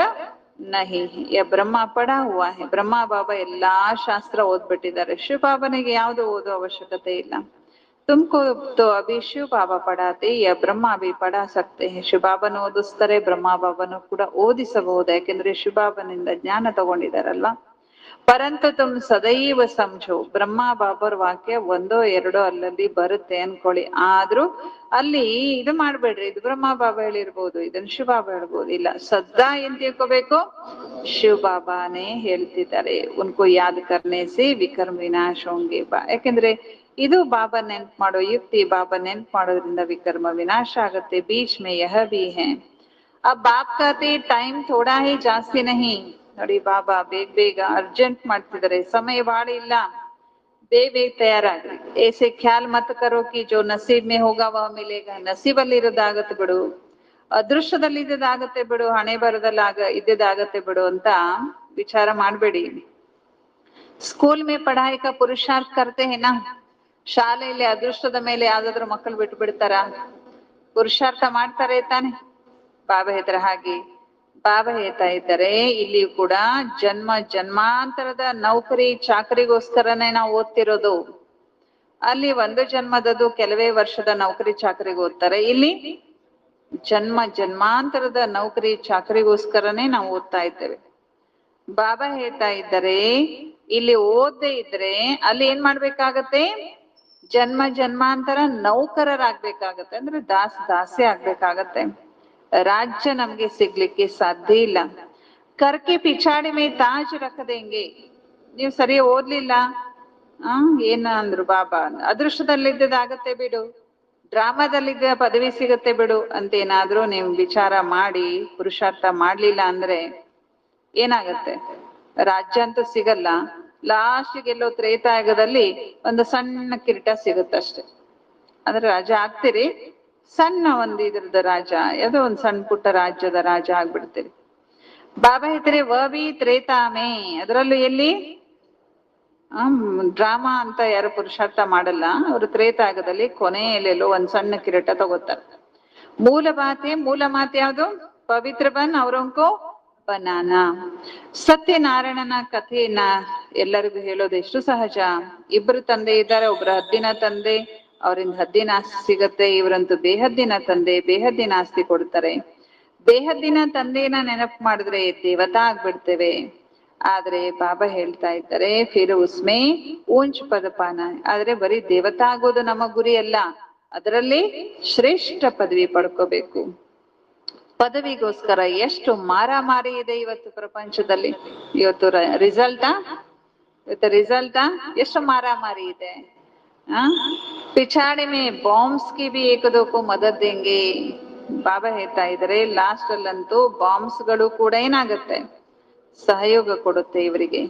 नहीं है. यह ब्रह्मा पढ़ा हुआ है. ಬ್ರಹ್ಮ ಬಾಬಾ ಎಲ್ಲಾ ಶಾಸ್ತ್ರ ಓದ್ಬಿಟ್ಟಿದ್ದಾರೆ. ಶಿವ ಬಾಬನಿಗೆ ಯಾವುದು ಓದೋ ಅವಶ್ಯಕತೆ ಇಲ್ಲ. ತುಮ್ಕೋ ತೋ ಅಭಿ ಶಿವ ಬಾಬಾ ಪಢಾತೆ, ಯಾ ಬ್ರಹ್ಮ ಅಭಿ ಪಢಾ ಸಕ್ತೆ ಹೈ. ಶಿವ ಬಾಬಾನು ಓದಿಸ್ತಾರೆ, ಬ್ರಹ್ಮ ಬಾಬಾನು ಕೂಡ ಓದಿಸಬಹುದು. ಯಾಕೆಂದ್ರೆ ಶಿವ ಬಾಬನಿಂದ ಜ್ಞಾನ ತಗೊಂಡಿದಾರಲ್ವಾ. ಪರಂತು ತುಮ್ ಸದೈವ ಸಮझो. ಬ್ರಹ್ಮ ಬಾಬರ್ ವಾಕ್ಯ ಒಂದೋ ಎರಡೋ ಅಲ್ಲಲ್ಲಿ ಬರುತ್ತೆ ಅನ್ಕೊಳ್ಳಿ. ಆದ್ರೂ ಅಲ್ಲಿ ಇದು ಮಾಡ್ಬೇಡ್ರಿ, ಇದು ಬ್ರಹ್ಮ ಬಾಬಾ ಹೇಳಿರ್ಬೋದು, ಇದನ್ನ ಶಿವ ಬಾಬಾ ಹೇಳ್ಬೋದು. ಇಲ್ಲ, ಸದಾ ಏನ್ ತಿಳ್ಕೋಬೇಕು, ಶಿವ ಬಾಬಾನೇ ಹೇಳ್ತಿದ್ದಾರೆ. ಉನ್ಕೋ ಯಾದ್ ಕರ್ನೆ ಸೆ ವಿಕರ್ಮ ವಿನಾಶ ಹೋಂಗೆ ಬಾ. ಯಾಕೆಂದ್ರೆ ಇದು ಬಾಬಾ ನೆನ್ಪು ಮಾಡೋ ಯುಕ್ತಿ. ಬಾಬಾ ನೆನ್ಪು ಮಾಡೋದ್ರಿಂದ ವಿಕರ್ಮ ವಿನಾಶ ಆಗತ್ತೆ. ಬೀಚ್ ಮೇ ಯಹ ಭಿ ಹೈ. अब बाप कहते टाइम थोड़ा ही ಜಾಸ್ತಿ नहीं. ನೋಡಿ ಬಾಬಾ ಬೇಗ ಬೇಗ ಅರ್ಜೆಂಟ್ ಮಾಡ್ತಿದ್ದಾರೆ. ಸಮಯ ಬಹಳ ಇಲ್ಲ, ಬೇಗ ಬೇಗ ತಯಾರಾಗ್ರಿ. ऐसे ख्याल मत करो कि जो नसीब में होगा वह मिलेगा. ನಸೀಬಲ್ಲಿ ಇರೋದಾಗತ್ತೆ ಬಿಡು, ಅದೃಷ್ಟದಲ್ಲಿ ಇದ್ದದಾಗತ್ತೆ ಬಿಡು, ಹಣೆ ಬರದಲ್ಲಿ ಇದ್ದದಾಗತ್ತೆ ಬಿಡು ಅಂತ ವಿಚಾರ ಮಾಡ್ಬೇಡಿ. ಸ್ಕೂಲ್ ಮೇ ಪಢಾಯಿ ಕಾ ಪುರುಷಾರ್ಥ ಕರ್ತೆ ಹೈ ನಾ. ಶಾಲೆಯಲ್ಲಿ ಅದೃಷ್ಟದ ಮೇಲೆ ಯಾವ್ದಾದ್ರು ಮಕ್ಕಳು ಬಿಟ್ಟು ಬಿಡ್ತಾರ? ಪುರುಷಾರ್ಥ ಮಾಡ್ತಾರೆ ತಾನೆ. ಬಾಬಾ ಹೇಳ್ತಾರೆ ಹಾಗೆ. ಬಾಬಾ ಹೇಳ್ತಾ ಇದ್ದಾರೆ ಇಲ್ಲಿ ಕೂಡ ಜನ್ಮ ಜನ್ಮಾಂತರದ ನೌಕರಿ ಚಾಕರಿಗೋಸ್ಕರನೇ ನಾವು ಓದ್ತಿರೋದು. ಅಲ್ಲಿ ಒಂದು ಜನ್ಮದದು ಕೆಲವೇ ವರ್ಷದ ನೌಕರಿ ಚಾಕರಿಗೆ ಓದ್ತಾರೆ. ಇಲ್ಲಿ ಜನ್ಮ ಜನ್ಮಾಂತರದ ನೌಕರಿ ಚಾಕರಿಗೋಸ್ಕರನೇ ನಾವು ಓದ್ತಾ ಇದ್ದೇವೆ. ಬಾಬಾ ಹೇಳ್ತಾ ಇದ್ದಾರೆ ಇಲ್ಲಿ ಓದದೇ ಇದ್ರೆ ಅಲ್ಲಿ ಏನ್ ಮಾಡ್ಬೇಕಾಗತ್ತೆ? ಜನ್ಮ ಜನ್ಮಾಂತರ ನೌಕರರಾಗ್ಬೇಕಾಗತ್ತೆ. ಅಂದ್ರೆ ದಾಸ್ಯ ಆಗ್ಬೇಕಾಗತ್ತೆ. ರಾಜ್ಯ ನಮ್ಗೆ ಸಿಗ್ಲಿಕ್ಕೆ ಸಾಧ್ಯ ಇಲ್ಲ. ಕರ್ಕೆ ಪಿಚಾಡಿ ಮೇ ತಾಜ್ ರಖದೇಂಗೆ. ನೀವು ಸರಿ ಓದ್ಲಿಲ್ಲ, ಏನ ಅಂದ್ರು ಬಾಬಾ, ಅದೃಷ್ಟದಲ್ಲಿದ್ದದಾಗತ್ತೆ ಬಿಡು, ಡ್ರಾಮಾದಲ್ಲಿದ್ದ ಪದವಿ ಸಿಗತ್ತೆ ಬಿಡು ಅಂತೇನಾದ್ರೂ ನೀವು ವಿಚಾರ ಮಾಡಿ ಪುರುಷಾರ್ಥ ಮಾಡ್ಲಿಲ್ಲ ಅಂದ್ರೆ ಏನಾಗತ್ತೆ? ರಾಜ್ಯ ಅಂತೂ ಸಿಗಲ್ಲ. ಲಾಸ್ಟ್ಗೆ ಎಲ್ಲೋ ತ್ರೇತಾಯುಗದಲ್ಲಿ ಒಂದು ಸಣ್ಣ ಕಿರೀಟ ಸಿಗುತ್ತಷ್ಟೆ. ಅಂದ್ರೆ ರಾಜ ಆಗ್ತೀರಿ, ಸಣ್ಣ ಒಂದು ಇದ್ರದ ರಾಜ, ಯಾವುದೋ ಒಂದು ಸಣ್ಣ ಪುಟ್ಟ ರಾಜ್ಯದ ರಾಜ ಆಗ್ಬಿಡ್ತೀರಿ. ಬಾಬಾ ಹೇಳ್ತಾರೆ ವಬಿ ತ್ರೇತಾಮೇ. ಅದರಲ್ಲೂ ಎಲ್ಲಿ ಡ್ರಾಮಾ ಅಂತ ಯಾರು ಪುರುಷಾರ್ಥ ಮಾಡಲ್ಲ. ಅವರು ತ್ರೇತಾಯುಗದಲ್ಲಿ ಕೊನೆಯಲ್ಲೆಲ್ಲೋ ಒಂದ್ ಸಣ್ಣ ಕಿರೀಟ ತಗೋತಾರೆ. ಮೂಲ ಮಾತೆ ಯಾವುದು? ಪವಿತ್ರ ಬನ್ ಅವರಂಕೋ ಬನಾನ. ಸತ್ಯನಾರಾಯಣನ ಕಥೆಯನ್ನ ಎಲ್ಲರಿಗೂ ಹೇಳೋದು ಎಷ್ಟು ಸಹಜ. ಇಬ್ರು ತಂದೆ ಇದ್ದಾರೆ, ಒಬ್ರು ಹದ್ದಿನ ತಂದೆ, ಅವರಿಂದ ಹದ್ದಿನ ಆಸ್ತಿ ಸಿಗತ್ತೆ. ಇವರಂತೂ ಬೇಹದ್ದಿನ ತಂದೆ, ಬೇಹದ್ದಿನ ಆಸ್ತಿ ಕೊಡ್ತಾರೆ. ಬೇಹದ್ದಿನ ತಂದೆಯನ್ನ ನೆನಪು ಮಾಡಿದ್ರೆ ದೇವತಾ ಆಗ್ಬಿಡ್ತೇವೆ. ಆದ್ರೆ ಬಾಬಾ ಹೇಳ್ತಾ ಇದ್ದಾರೆ ಫಿರ್ ಉಸ್ಮೇ ಊಂಚ್ ಪದಪಾನ. ಆದ್ರೆ ಬರೀ ದೇವತಾ ಆಗೋದು ನಮ್ಮ ಗುರಿ ಅಲ್ಲ, ಅದರಲ್ಲಿ ಶ್ರೇಷ್ಠ ಪದವಿ ಪಡ್ಕೋಬೇಕು. ಪದವಿಗೋಸ್ಕರ ಎಷ್ಟು ಮಾರಾಮಾರಿ ಇದೆ ಇವತ್ತು ಪ್ರಪಂಚದಲ್ಲಿ. ಇವತ್ತು ರಿಸಲ್ಟಾ ಎಷ್ಟು ಮಾರಾಮಾರಿ ಇದೆ. ಪಿಛಾಡಿ ಮೇ ಬಾಂಬ್ಸ್ ಕಿ ಬಿ ಏಕದೋಕೋ ಮದದ್ ದೇಂಗೆ. ಬಾಬಾ ಹೇಳ್ತಾ ಇದ್ರೆ ಲಾಸ್ಟ್ ಅಲ್ಲಂತೂ ಬಾಂಬ್ಸ್ ಗಳು ಕೂಡ ಏನಾಗುತ್ತೆ? ಸಹಯೋಗ ಕೊಡುತ್ತೆ ಇವರಿಗೆ.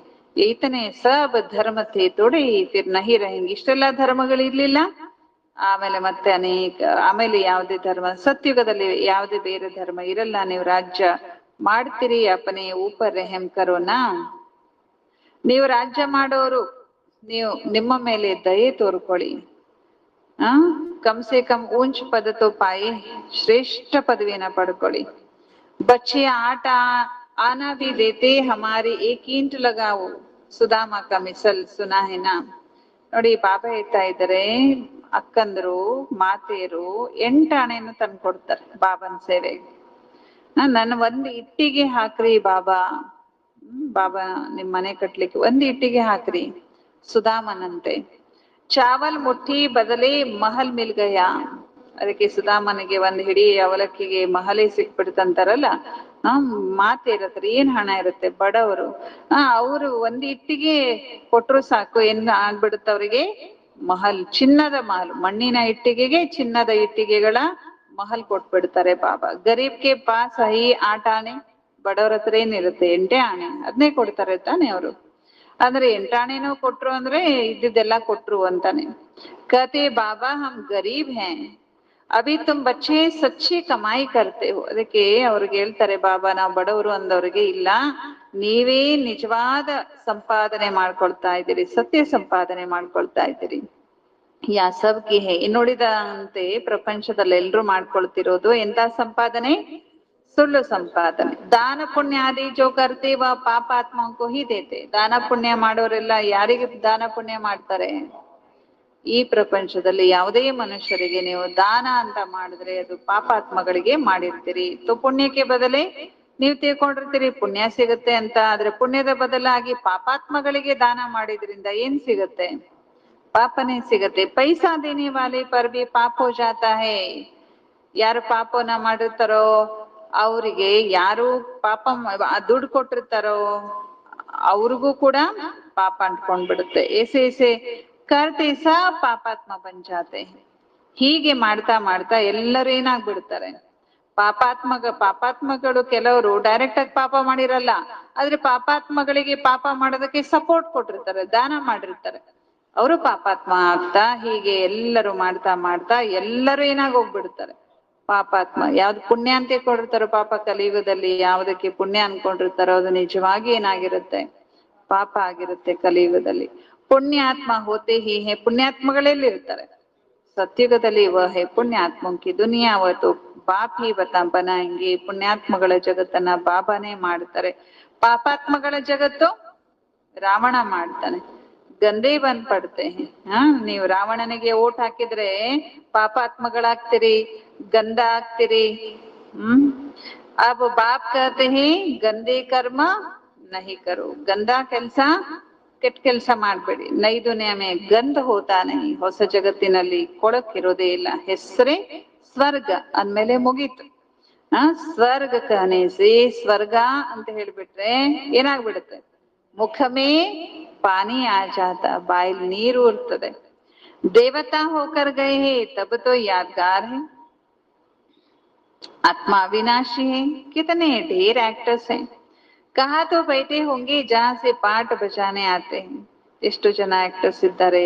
ಈತನೇ ಸಬ್ ಧರ್ಮ ಥೇ ತೋಡಿ ಫಿರ್ ನಹಿ रहेंगे. ಇಷ್ಟೆಲ್ಲ ಧರ್ಮಗಳು ಇರ್ಲಿಲ್ಲ, ಆಮೇಲೆ ಮತ್ತೆ ಆಮೇಲೆ ಯಾವುದೇ ಧರ್ಮ, ಸತ್ಯುಗದಲ್ಲಿ ಯಾವುದೇ ಬೇರೆ ಧರ್ಮ ಇರಲ್ಲ. ನೀವು ರಾಜ್ಯ ಮಾಡ್ತೀರಿ, ಅಪನೆ ಊಪರ್ ರೆಹಮ್ ಕರೋನಾ. ನೀವು ರಾಜ್ಯ ಮಾಡೋರು, ನೀವು ನಿಮ್ಮ ಮೇಲೆ ದಯೆ ತೋರ್ಕೊಳ್ಳಿ. ಕಮ್ ಸೆ ಕಮ್ ಊಂಚ್ ಪದ ತೋ ಪಾಯಿ, ಶ್ರೇಷ್ಠ ಪದವಿಯನ್ನ ಪಡ್ಕೊಳ್ಳಿ. ಬಚ್ಚೆ ಆಟ ಆನಾ ಭಿ ದೇತೆ ಹಮಾರಿ ಏಕ್ ಈಂಟ್ ಲಗಾವೋ. ಸುಧಾಮ ಕಾ ಮಿಸಲ್ ಸುನಾ ಹೈ ನಾ. ನೋಡಿ ಬಾಬಾ ಹೇಳ್ತಾ ಇದ್ದಾರೆ ಅಕ್ಕಂದ್ರು ಮಾತೆಯರು 8 ಆಣೆಯನ್ನು ತಂದು ಕೊಡ್ತಾರೆ ಬಾಬನ್ ಸೇವೆಗೆ. ನನ್ನ ಒಂದು ಇಟ್ಟಿಗೆ ಹಾಕ್ರಿ ಬಾಬಾ, ಬಾಬಾ ನಿಮ್ ಮನೆ ಕಟ್ಲಿಕ್ಕೆ ಒಂದು ಇಟ್ಟಿಗೆ ಹಾಕ್ರಿ. ಸುಧಾಮನಂತೆ ಚಾವಲ್ ಮುಠಿ ಬದಲೇ ಮಹಲ್ ಮಿಲ್ ಗಯಾ. ಅದಕ್ಕೆ ಸುಧಾಮನಿಗೆ ಒಂದ್ ಹಿಡಿ ಅವಲಕ್ಕಿಗೆ ಮಹಲೆ ಸಿಕ್ಬಿಡ್ತಂತಾರಲ್ಲ, ಮಾತೆ ಇರತ್ರಿ, ಏನ್ ಹಣ ಇರುತ್ತೆ ಬಡವರು, ಅವರು ಒಂದ್ ಇಟ್ಟಿಗೆ ಕೊಟ್ರು ಸಾಕು, ಏನ್ ಆಗ್ಬಿಡುತ್ತೆ ಅವ್ರಿಗೆ ಮಹಲ್, ಚಿನ್ನದ ಮಹಲ್, ಮಣ್ಣಿನ ಇಟ್ಟಿಗೆಗೆ ಚಿನ್ನದ ಇಟ್ಟಿಗೆಗಳ ಮಹಲ್ ಕೊಟ್ಬಿಡ್ತಾರೆ ಬಾಬಾ. ಗರೀಬ್ ಕೆ ಪಾಸ್ ಹೈ ಆಟಾನೆ, ಬಡವ್ರ ಹತ್ರ ಏನಿರುತ್ತೆ, ಎಂಟೇ ಆಣೆ, ಅದನ್ನೇ ಕೊಡ್ತಾರೆ ತಾನೆ ಅವರು. ಅಂದ್ರೆ ಎಂಟಾಣೆನೂ ಕೊಟ್ರು ಅಂದ್ರೆ ಇದ್ದಿದ್ದೆಲ್ಲ ಕೊಟ್ರು ಅಂತಾನೆ. ಕತೆ ಬಾಬಾ ಹಮ್ ಗರೀಬ್ ಹೇ, ಅಭಿ ತುಮ್ ಬಚ್ಚೆ ಸಚ್ಚಿ ಕಮಾಯಿ ಕರ್ತೆ ಹೋ. ಅದಕ್ಕೆ ಅವ್ರಿಗೆ ಹೇಳ್ತಾರೆ ಬಾಬಾ, ನಾವು ಬಡವರು ಅಂದವ್ರಿಗೆ, ಇಲ್ಲ ನೀವೇ ನಿಜವಾದ ಸಂಪಾದನೆ ಮಾಡ್ಕೊಳ್ತಾ ಇದ್ದೀರಿ, ಸತ್ಯ ಸಂಪಾದನೆ ಮಾಡ್ಕೊಳ್ತಾ ಇದ್ದೀರಿ. ಯಾ ಸಬ್ಕಿ ಹೇ, ನೋಡಿದಂತೆ ಪ್ರಪಂಚದಲ್ಲಿ ಎಲ್ರು ಮಾಡ್ಕೊಳ್ತಿರೋದು ಎಂತ ಸಂಪಾದನೆ, ಸುಳ್ಳು ಸಂಪಾದನೆ. ದಾನ ಪುಣ್ಯ ಆದಿ ಜೋ ಕರ್ತೆ ವ ಪಾಪಾತ್ಮಕೋ ಹಿ ದೇತೆ. ದಾನ ಪುಣ್ಯ ಮಾಡೋರೆಲ್ಲ ಯಾರಿಗೆ ದಾನ ಪುಣ್ಯ ಮಾಡ್ತಾರೆ, ಈ ಪ್ರಪಂಚದಲ್ಲಿ ಯಾವುದೇ ಮನುಷ್ಯರಿಗೆ ನೀವು ದಾನ ಅಂತ ಮಾಡಿದ್ರೆ ಅದು ಪಾಪಾತ್ಮಗಳಿಗೆ ಮಾಡಿರ್ತೀರಿ. ಪುಣ್ಯಕ್ಕೆ ಬದಲೇ ನೀವು ತಿಳ್ಕೊಂಡಿರ್ತೀರಿ ಪುಣ್ಯ ಸಿಗುತ್ತೆ ಅಂತ, ಆದ್ರೆ ಪುಣ್ಯದ ಬದಲಾಗಿ ಪಾಪಾತ್ಮಗಳಿಗೆ ದಾನ ಮಾಡಿದ್ರಿಂದ ಏನ್ ಸಿಗುತ್ತೆ, ಪಾಪನೇ ಸಿಗತ್ತೆ. ಪೈಸಾ ದೇನೆ ವಾಲೆ ಪರ್ ಭಿ ಪಾಪ ಹೋ ಜಾತಾ ಹೈ. ಯಾರು ಪಾಪನ ಮಾಡಿರ್ತಾರೋ ಅವರಿಗೆ, ಯಾರು ಪಾಪ ದುಡ್ಡು ಕೊಟ್ಟಿರ್ತಾರೋ ಅವ್ರಿಗೂ ಕೂಡ ಪಾಪ ಅಂಟ್ಕೊಂಡ್ಬಿಡುತ್ತೆ. ಎಸೆ ಎಸೆ ಕರ್ತೆ ಸ ಪಾಪಾತ್ಮ ಬಂಜಾತೆ. ಹೀಗೆ ಮಾಡ್ತಾ ಮಾಡ್ತಾ ಎಲ್ಲರೂ ಏನಾಗ್ಬಿಡ್ತಾರೆ, ಪಾಪಾತ್ಮಗಳು. ಕೆಲವರು ಡೈರೆಕ್ಟ್ ಆಗಿ ಪಾಪ ಮಾಡಿರಲ್ಲ, ಆದ್ರೆ ಪಾಪಾತ್ಮಗಳಿಗೆ ಪಾಪ ಮಾಡೋದಕ್ಕೆ ಸಪೋರ್ಟ್ ಕೊಟ್ಟಿರ್ತಾರೆ, ದಾನ ಮಾಡಿರ್ತಾರೆ, ಅವರು ಪಾಪಾತ್ಮ ಆಗ್ತಾ, ಹೀಗೆ ಎಲ್ಲರೂ ಮಾಡ್ತಾ ಮಾಡ್ತಾ ಎಲ್ಲರೂ ಏನಾಗೋಗ್ಬಿಡ್ತಾರೆ ಪಾಪಾತ್ಮ. ಯಾವ್ದು ಪುಣ್ಯ ಅಂತ ಕೊಡಿರ್ತಾರೋ ಪಾಪ ಕಲಿಯುಗದಲ್ಲಿ, ಯಾವುದಕ್ಕೆ ಪುಣ್ಯ ಅನ್ಕೊಂಡಿರ್ತಾರೋ ಅದು ನಿಜವಾಗಿ ಏನಾಗಿರುತ್ತೆ, ಪಾಪ ಆಗಿರುತ್ತೆ ಕಲಿಯುಗದಲ್ಲಿ. ಪುಣ್ಯಾತ್ಮ ಹೋತೆ ಹಿ ಹೇ, ಪುಣ್ಯಾತ್ಮಗಳಲ್ಲಿ ಇರ್ತಾರೆ ಸತ್ಯುಗದಲ್ಲಿ. ವಹೆ ಪುಣ್ಯಾತ್ಮ ಕಿ ದುನಿಯಾ ಅವತ್ತು ಬಾಪ್ ಹಿ ಬನಾಯಂಗೆ. ಪುಣ್ಯಾತ್ಮಗಳ ಜಗತ್ತನ್ನ ಬಾಬಾನೇ ಮಾಡ್ತಾರೆ, ಪಾಪಾತ್ಮಗಳ ಜಗತ್ತು ರಾವಣ ಮಾಡ್ತಾನೆ. ಗಂದೇ ಬಂದ್ ಪಡ್ತೆ, ನೀವು ರಾವಣನಿಗೆ ಓಟ್ ಹಾಕಿದ್ರೆ ಪಾಪಾತ್ಮಗಳಾಗ್ತೀರಿ, ಗಂಧ ಆಗ್ತೀರಿ. ಅಬ್ ಬಾಪ್ ಕಹತೆ ಹೇ ಗಂದೆ ಕರ್ಮ ನಹಿ ಕರೋ. ಗಂಧ ಕೆಲ್ಸ, ಕೆಟ್ಟ ಕೆಲ್ಸ ಮಾಡ್ಬೇಡಿ. ನೈ ದುನಿಯಾ ಮೇ ಗಂಧ ಹೋತಾ ನಹಿ. ಹೊಸ ಜಗತ್ತಿನಲ್ಲಿ ಕೊಳಕಿರೋದೇ ಇಲ್ಲ, ಹೆಸರೇ ಸ್ವರ್ಗ ಅಂದ್ಮೇಲೆ ಮುಗೀತು. ಸ್ವರ್ಗ ಕಹನೇಸಿ, ಸ್ವರ್ಗ ಅಂತ ಹೇಳ್ಬಿಟ್ರೆ ಏನಾಗ್ಬಿಡುತ್ತೆ, ಮುಖಮೇ ಪಾನಿ ಆ ಜಾತ, ಬಾಯಲ್ಲಿ ನೀರು ಇರ್ತದೆ. ದೇವತಾ ಹೋಕರ್ ಗಯೇ ಹೇ ತಬ್ ತೋ ಯಾದಗಾರ್ ಹೇ. आत्मा अविनाशी है, कितने ढेर एक्टर्स हैं, कहा तो बैठे होंगे जहाँ से पाठ बजाने आते हैं. ಎಷ್ಟು ಜನ ಆಕ್ಟರ್ಸ್ ಇದ್ದಾರೆ,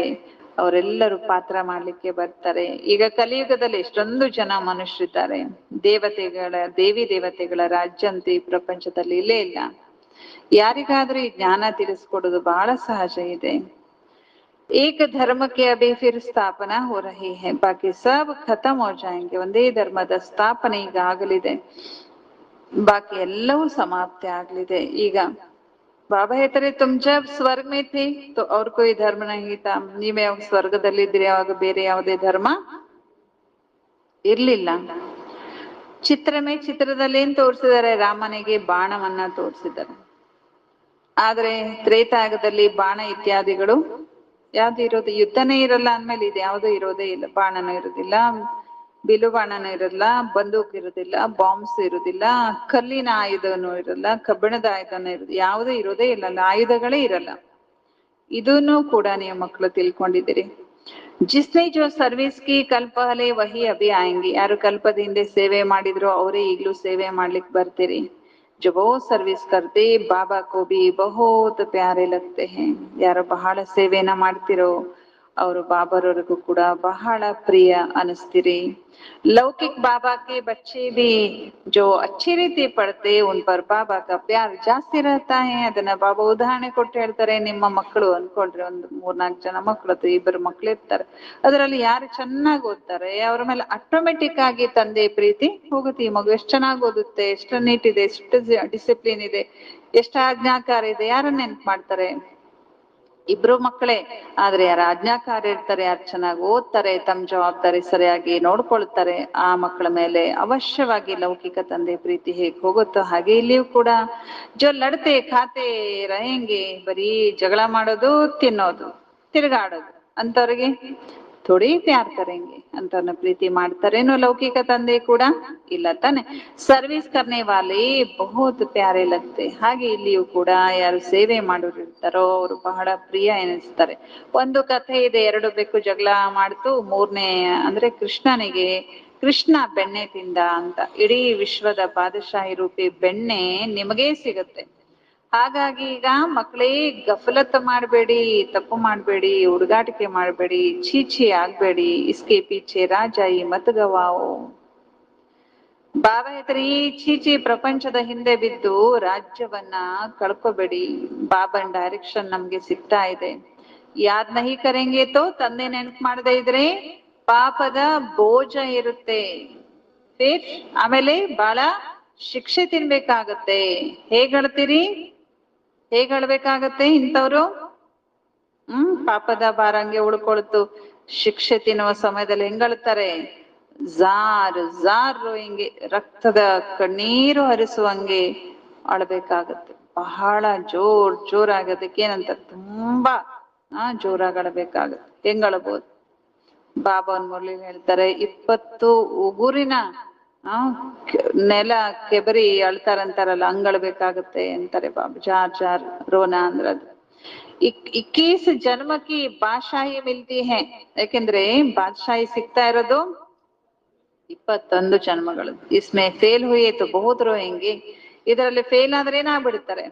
ಅವರೆಲ್ಲರೂ ಪಾತ್ರ ಮಾಡ್ಲಿಕ್ಕೆ ಬರ್ತಾರೆ. ಈಗ ಕಲಿಯುಗದಲ್ಲಿ ಎಷ್ಟೊಂದು ಜನ ಮನುಷ್ಯರಿದ್ದಾರೆ. ದೇವಿ ದೇವತೆಗಳ ರಾಜ್ಯ ಅಂತ ಈ ಪ್ರಪಂಚದಲ್ಲಿ ಇಲ್ಲೇ ಇಲ್ಲ. ಯಾರಿಗಾದ್ರೂ ಈ ಜ್ಞಾನ ತಿಳಿಸ್ಕೊಡೋದು ಬಹಳ ಸಹಜ ಇದೆ. एक धर्म के अभी फिर ಸ್ಥಾಪನಾ हो रही है, बाकी सब खत्म हो जाएंगे. ಒಂದೇ ಧರ್ಮದ ಸ್ಥಾಪನೆ ಈಗ ಆಗಲಿದೆ, ಬಾಕಿ ಎಲ್ಲವೂ ಸಮಾಪ್ತಿ ಆಗ್ಲಿದೆ. ಈಗ ಬಾಬಾ ಹೇಳ್ತಾರೆ, ತುಮ್ ಜಬ್ ಸ್ವರ್ಗ ಮೇ ಥೇ ತೋ ಔರ್ ಕೋಯಿ ಧರ್ಮ ನಹೀ ಥಾ. ನೀವೇ ಯಾವಾಗ ಸ್ವರ್ಗದಲ್ಲಿದ್ರಿ, ಯಾವಾಗ ಬೇರೆ ಯಾವುದೇ ಧರ್ಮ ಇರ್ಲಿಲ್ಲ. ಚಿತ್ರದಲ್ಲಿ ಏನ್ ತೋರಿಸಿದ್ದಾರೆ, ರಾಮನಿಗೆ ಬಾಣವನ್ನ ತೋರಿಸಿದ್ದಾರೆ. ಆದ್ರೆ ತ್ರೇತಾಯುಗದಲ್ಲಿ ಬಾಣ ಇತ್ಯಾದಿಗಳು ಯಾವ್ದು ಇರೋದು, ಯುದ್ಧನೇ ಇರಲ್ಲ ಅಂದ್ಮೇಲೆ ಇದು ಯಾವ್ದು ಇರೋದೇ ಇಲ್ಲ. ಬಾಣನೂ ಇರುದಿಲ್ಲ, ಬಿಲು ಬಾಣನೂ ಇರಲ್ಲ, ಬಂದೂಕ್ ಇರುದಿಲ್ಲ, ಬಾಂಬ್ಸ್ ಇರುದಿಲ್ಲ, ಕಲ್ಲಿನ ಆಯುಧನೂ ಇರಲ್ಲ, ಕಬ್ಬಿಣದ ಆಯುಧನೂ ಇರೋದು ಯಾವುದೂ ಇರೋದೇ ಇಲ್ಲ, ಆಯುಧಗಳೇ ಇರಲ್ಲ. ಇದನ್ನು ಕೂಡ ನೀವು ಮಕ್ಕಳು ತಿಳ್ಕೊಂಡಿದ್ದೀರಿ. ಜಿಸ್ನೆ ಜೋ ಸರ್ವಿಸ್ ಕಿ ಕಲ್ ಪಹಲೆ ವಹಿ ಅಭಿ ಆಯಂಗಿ. ಯಾರು ಕಲ್ಪದ ಹಿಂದೆ ಸೇವೆ ಮಾಡಿದ್ರು ಅವರೇ ಈಗ್ಲೂ ಸೇವೆ ಮಾಡ್ಲಿಕ್ಕೆ ಬರ್ತೀರಿ. जो बहुत सर्विस करते बाबा को भी बहुत प्यारे लगते हैं. ಯಾರು ಬಹಳ ಸೇವೆನ ಮಾಡ್ತಿರೋ ಅವರು ಬಾಬಾರವರಿಗೂ ಕೂಡ ಬಹಳ ಪ್ರಿಯ ಅನಿಸ್ತಿರಿ. लौकिक बाबा के बच्चे भी जो अच्छी ರೀತಿ ಪಡ್ತೆ उन पर बाबा का प्यार ಜಾಸ್ತಿ रहता है. ಅದನ್ನ ಬಾಬಾ ಉದಾಹರಣೆ ಕೊಟ್ಟು ಹೇಳ್ತಾರೆ. ನಿಮ್ಮ ಮಕ್ಕಳು ಅನ್ಕೊಳ್ರಿ, ಒಂದು 3-4 ಜನ ಮಕ್ಕಳು ಅಥವಾ 2 ಮಕ್ಳು ಇರ್ತಾರೆ, ಅದರಲ್ಲಿ ಯಾರು ಚೆನ್ನಾಗಿ ಓದ್ತಾರೆ ಅವ್ರ ಮೇಲೆ ಆಟೋಮೆಟಿಕ್ ಆಗಿ ತಂದೆ ಪ್ರೀತಿ ಹೋಗುತ್ತೆ. ಈ ಮಗು ಎಷ್ಟು ಚೆನ್ನಾಗಿ ಓದುತ್ತೆ, ಎಷ್ಟು ನೀಟ್ ಇದೆ, ಎಷ್ಟು ಡಿಸಿಪ್ಲಿನ್ ಇದೆ, ಎಷ್ಟು ಆಜ್ಞಾಕಾರ ಇದೆ, ಯಾರನ್ನ ನೆನ್ಪು ಮಾಡ್ತಾರೆ, ಇಬ್ರು ಮಕ್ಕಳೇ. ಆದ್ರೆ ಯಾರು ಆಜ್ಞಾಕಾರ ಇರ್ತಾರೆ, ಯಾರು ಚೆನ್ನಾಗಿ ಓದ್ತಾರೆ, ತಮ್ಮ ಜವಾಬ್ದಾರಿ ಸರಿಯಾಗಿ ನೋಡ್ಕೊಳ್ತಾರೆ, ಆ ಮಕ್ಕಳ ಮೇಲೆ ಅವಶ್ಯವಾಗಿ ಲೌಕಿಕ ತಂದೆ ಪ್ರೀತಿ ಹೇಗೆ ಹೋಗುತ್ತೋ ಹಾಗೆ ಇಲ್ಲಿಯೂ ಕೂಡ ಜೋ ಲಡ್ತೆ ಖಾತೆ रहेंगे, ಬರೀ ಜಗಳ ಮಾಡೋದು, ತಿನ್ನೋದು, ತಿರುಗಾಡೋದು ಅಂತವ್ರಿಗೆ ಥೋಡಿ ಪ್ಯಾರ್ ಕರೆಂಗೆ ಅಂತ ಪ್ರೀತಿ ಮಾಡ್ತಾರೇನೋ ಲೌಕಿಕ ತಂದೆ ಕೂಡ ಇಲ್ಲ ತಾನೆ. ಸರ್ವಿಸ್ ಕರ್ನೆ ವಾಲೆ ಬಹುತ್ ಪ್ಯಾರೆ ಲಗ್ತೆ. ಹಾಗೆ ಇಲ್ಲಿಯೂ ಕೂಡ ಯಾರು ಸೇವೆ ಮಾಡೋರಿರ್ತಾರೋ ಅವರು ಬಹಳ ಪ್ರಿಯ ಎನಿಸ್ತಾರೆ. ಒಂದು ಕಥೆ ಇದೆ, ಎರಡು ಬೆಕ್ಕು ಜಗಳ ಮಾಡ್ತು. ಮೂರನೇ ಅಂದ್ರೆ ಕೃಷ್ಣ ಬೆಣ್ಣೆ ತಿಂದ ಅಂತ. ಇಡೀ ವಿಶ್ವದ ಬಾದಶಾಹಿ ರೂಪಿ ಬೆಣ್ಣೆ ನಿಮಗೇ ಸಿಗುತ್ತೆ. ಹಾಗಾಗಿ ಈಗ ಮಕ್ಕಳೇ ಗಫಲತ್ ಮಾಡಬೇಡಿ, ತಪ್ಪು ಮಾಡಬೇಡಿ, ಹುಡುಗಾಟಿಕೆ ಮಾಡಬೇಡಿ, ಚೀಚಿ ಆಗ್ಬೇಡಿ. ಇಸ್ಕೆ ಪೀಚೆ ರಾಜಾಯಿ ಮತ್ ಗವಾओ. ಬಾಬಾ ಹೇಳ್ತಾರೆ, ಈ ಚೀಚಿ ಪ್ರಪಂಚದ ಹಿಂದೆ ಬಿದ್ದು ರಾಜ್ಯವನ್ನ ಕಳ್ಕೊಬೇಡಿ. ಬಾಬನ್ ಡೈರೆಕ್ಷನ್ ನಮ್ಗೆ ಸಿಗ್ತಾ ಇದೆ. ಯಾದ್ ನಹಿ ಕರೆಂಗೆ ತೋ ತಂದೆ ನೆನಪು ಮಾಡದೇ ಇದ್ರೆ ಪಾಪದ ಬೋಜ ಇರುತ್ತೆ. ಫಿರ್ ಆಮೇಲೆ ಬಹಳ ಶಿಕ್ಷೆ ತಿನ್ಬೇಕಾಗತ್ತೆ. ಹೇಗಳ್ತೀರಿ? ಹೇಗಳ್ಬೇಕಾಗತ್ತೆ ಇಂಥವ್ರು? ಪಾಪದ ಭಾರ ಹಂಗೆ ಉಳ್ಕೊಳ್ತು. ಶಿಕ್ಷೆ ತಿನ್ನುವ ಸಮಯದಲ್ಲಿ ಹೆಂಗಳ್ತಾರೆ? ಝಾರ್ ಹಿಂಗೆ ರಕ್ತದ ಕಣ್ಣೀರು ಹರಿಸುವಂಗೆ ಅಳ್ಬೇಕಾಗತ್ತೆ. ಬಹಳ ಜೋರಾಗದಕ್ಕೆ ಏನಂತ ತುಂಬಾ ಜೋರಾಗಿ ಅಳ್ಬೇಕಾಗತ್ತೆ. ಹೆಂಗಳಬಹುದು? ಬಾಬಾನ್ ಮುರಳಿ ಹೇಳ್ತಾರೆ, 20 ಉಗುರಿನ ನೆಲ ಕೆಬರಿ ಅಳ್ತಾರಂತಾರಲ್ಲ, ಹಂಗಳ್ಬೇಕಾಗತ್ತೆ ಅಂತಾರೆ ಬಾಬಾ. ಜಾರ್ ರೋನಾ ಅಂದ್ರ ಅದು. 21 ಜನ್ಮಕ್ಕೆ ಬಾದಶಾಹಿ ಮಿಲ್ತಿ ಹೇ. ಯಾಕೆಂದ್ರೆ ಬಾದಶಾಹಿ ಸಿಗ್ತಾ ಇರೋದು 21 ಜನ್ಮಗಳು. ಇಸ್ಮೆ ಫೇಲ್ ಹುಯೇತು ಬಹುತ್ ರೋಯೆಂಗೆ. ಇದರಲ್ಲಿ ಫೇಲ್ ಆದ್ರೆ ಏನಾಗ್ಬಿಡ್ತಾರೆ?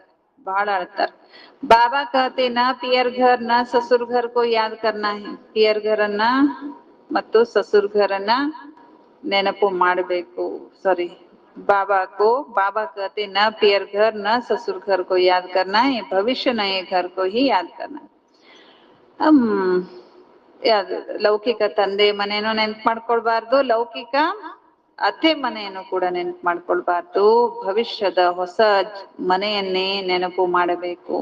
ಬಹಳ ಅಳ್ತಾರೆ. ಬಾಬಾ ಕಹತೆ ನ ಪಿಯರ್ ಘರ್ ನ ಸಸುರ್ ಘರ್ ಕೋ ಯಾದ್ ಕರ್ನಾ ಹೈ. ಪಿಯರ್ ಘರನ್ನ ಮತ್ತು ಸಸುರ್ ಘರನ್ನ ನೆನಪು ಮಾಡಬೇಕು. ಸಾರಿ, बाबा कहते न पियर घर न ससुर घर को याद करना है, भविष्य नए घर को ही याद करना है. ಲೌಕಿಕ ತಂದೆ ಮನೇನು ನೆನ್ಪು ಮಾಡ್ಕೊಳ್ಬಾರ್ದು, ಲೌಕಿಕ ಅತ್ತೆ ಮನೆಯನ್ನು ಕೂಡ ನೆನಪು ಮಾಡ್ಕೊಳ್ಬಾರ್ದು. ಭವಿಷ್ಯದ ಹೊಸ ಮನೆಯನ್ನೇ ನೆನಪು ಮಾಡಬೇಕು.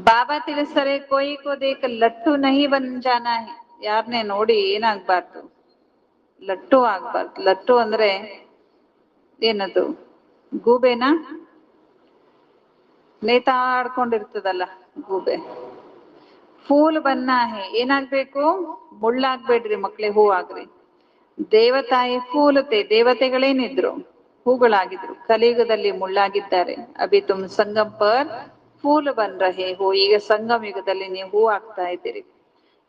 ಬಾಬಾ ತಿಳಿಸ್ತಾರೆ, ಕೋಯಿ ಕೋ ದೇಖ್ ಲಟ್ಟು ನಹಿ ಬನ್ ಜಾನಾ ಹೈ. ಯಾರನ್ನೇ ನೋಡಿ ಏನಾಗ್ಬಾರ್ದು? ಲಟ್ಟು ಆಗ್ಬಾರ್ದು. ಲಟ್ಟು ಅಂದ್ರೆ ಏನದು? ಗೂಬೆನಾ? ನೇತಾಡ್ಕೊಂಡಿರ್ತದಲ್ಲ ಗೂಬೆ. ಫೂಲ್ ಬನ್ನ ಹೇ. ಏನಾಗ್ಬೇಕು? ಮುಳ್ಳಾಗ್ಬೇಡ್ರಿ ಮಕ್ಳೇ, ಹೂ ಆಗ್ರಿ. ದೇವತಾಯಿ ಫೂಲತೆ. ದೇವತೆಗಳೇನಿದ್ರು? ಹೂಗಳಾಗಿದ್ರು. ಕಲಿಯುಗದಲ್ಲಿ ಮುಳ್ಳಾಗಿದ್ದಾರೆ. ಅಭಿ ತುಮ್ ಸಂಗಮ್ ಪರ್ ಫೂಲ್ ಬನ್ ರಹೆ ಹೋ. ಈಗ ಸಂಗಮ್ ಯುಗದಲ್ಲಿ ನೀವು ಹೂ ಆಗ್ತಾ ಇದ್ದೀರಿ.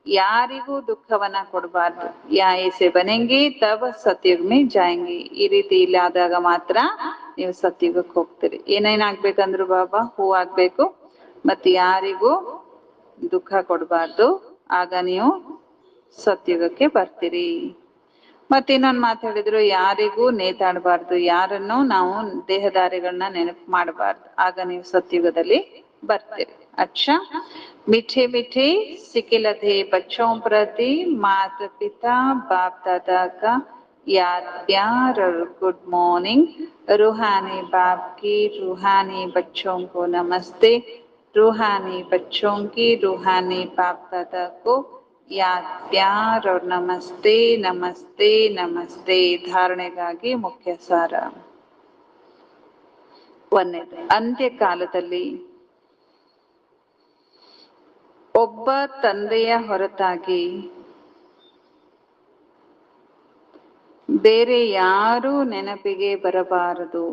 ಯಾರಿಗೂ ದುಃಖವನ್ನ ಕೊಡಬಾರ್ದು. ಯಾಸೆ ಬನೆಂಗಿ ತಬ ಸತ್ಯುಗ್ ಮೇ ಜಾಯಂಗಿ. ಈ ರೀತಿ ಇಲ್ಲಿ ಆದಾಗ ಮಾತ್ರ ನೀವು ಸತ್ಯುಗಕ್ಕೆ ಹೋಗ್ತೀರಿ. ಏನೇನಾಗ್ಬೇಕಂದ್ರು ಬಾಬಾ? ಹೂ ಆಗ್ಬೇಕು, ಮತ್ತೆ ಯಾರಿಗೂ ದುಃಖ ಕೊಡಬಾರ್ದು. ಆಗ ನೀವು ಸತ್ಯುಗಕ್ಕೆ ಬರ್ತೀರಿ. ಮತ್ತೆ ಇನ್ನೊಂದು ಮಾತು ಹೇಳಿದ್ರು, ಯಾರಿಗೂ ನೇತಾಡಬಾರ್ದು. ಯಾರನ್ನು ನಾವು ದೇಹದಾರಿಗಳನ್ನ ನೆನಪು ಮಾಡಬಾರ್ದು. ಆಗ ನೀವು ಸತ್ಯುಗದಲ್ಲಿ ಬರ್ತೀರಿ. अच्छा, मीठे मीठे सिकिलधे बच्चों प्रति माता पिता बाप दादा का याद प्यार और गुड मॉर्निंग. रूहानी बाप की रूहानी बच्चों को नमस्ते. रूहानी बच्चों की रूहानी बाप दादा को याद प्यार और नमस्ते नमस्ते नमस्ते. ಧಾರಣೆಗಾಗಿ ಮುಖ್ಯ ಸಾರ. ಒಂದನೇದು, ಅಂತ್ಯಕಾಲದಲ್ಲಿ ಒಬ್ಬ ತಂದೆಯ ಹೊರತಾಗಿ ಬೇರೆ ಯಾರೂ ನೆನಪಿಗೆ ಬರಬಾರದು.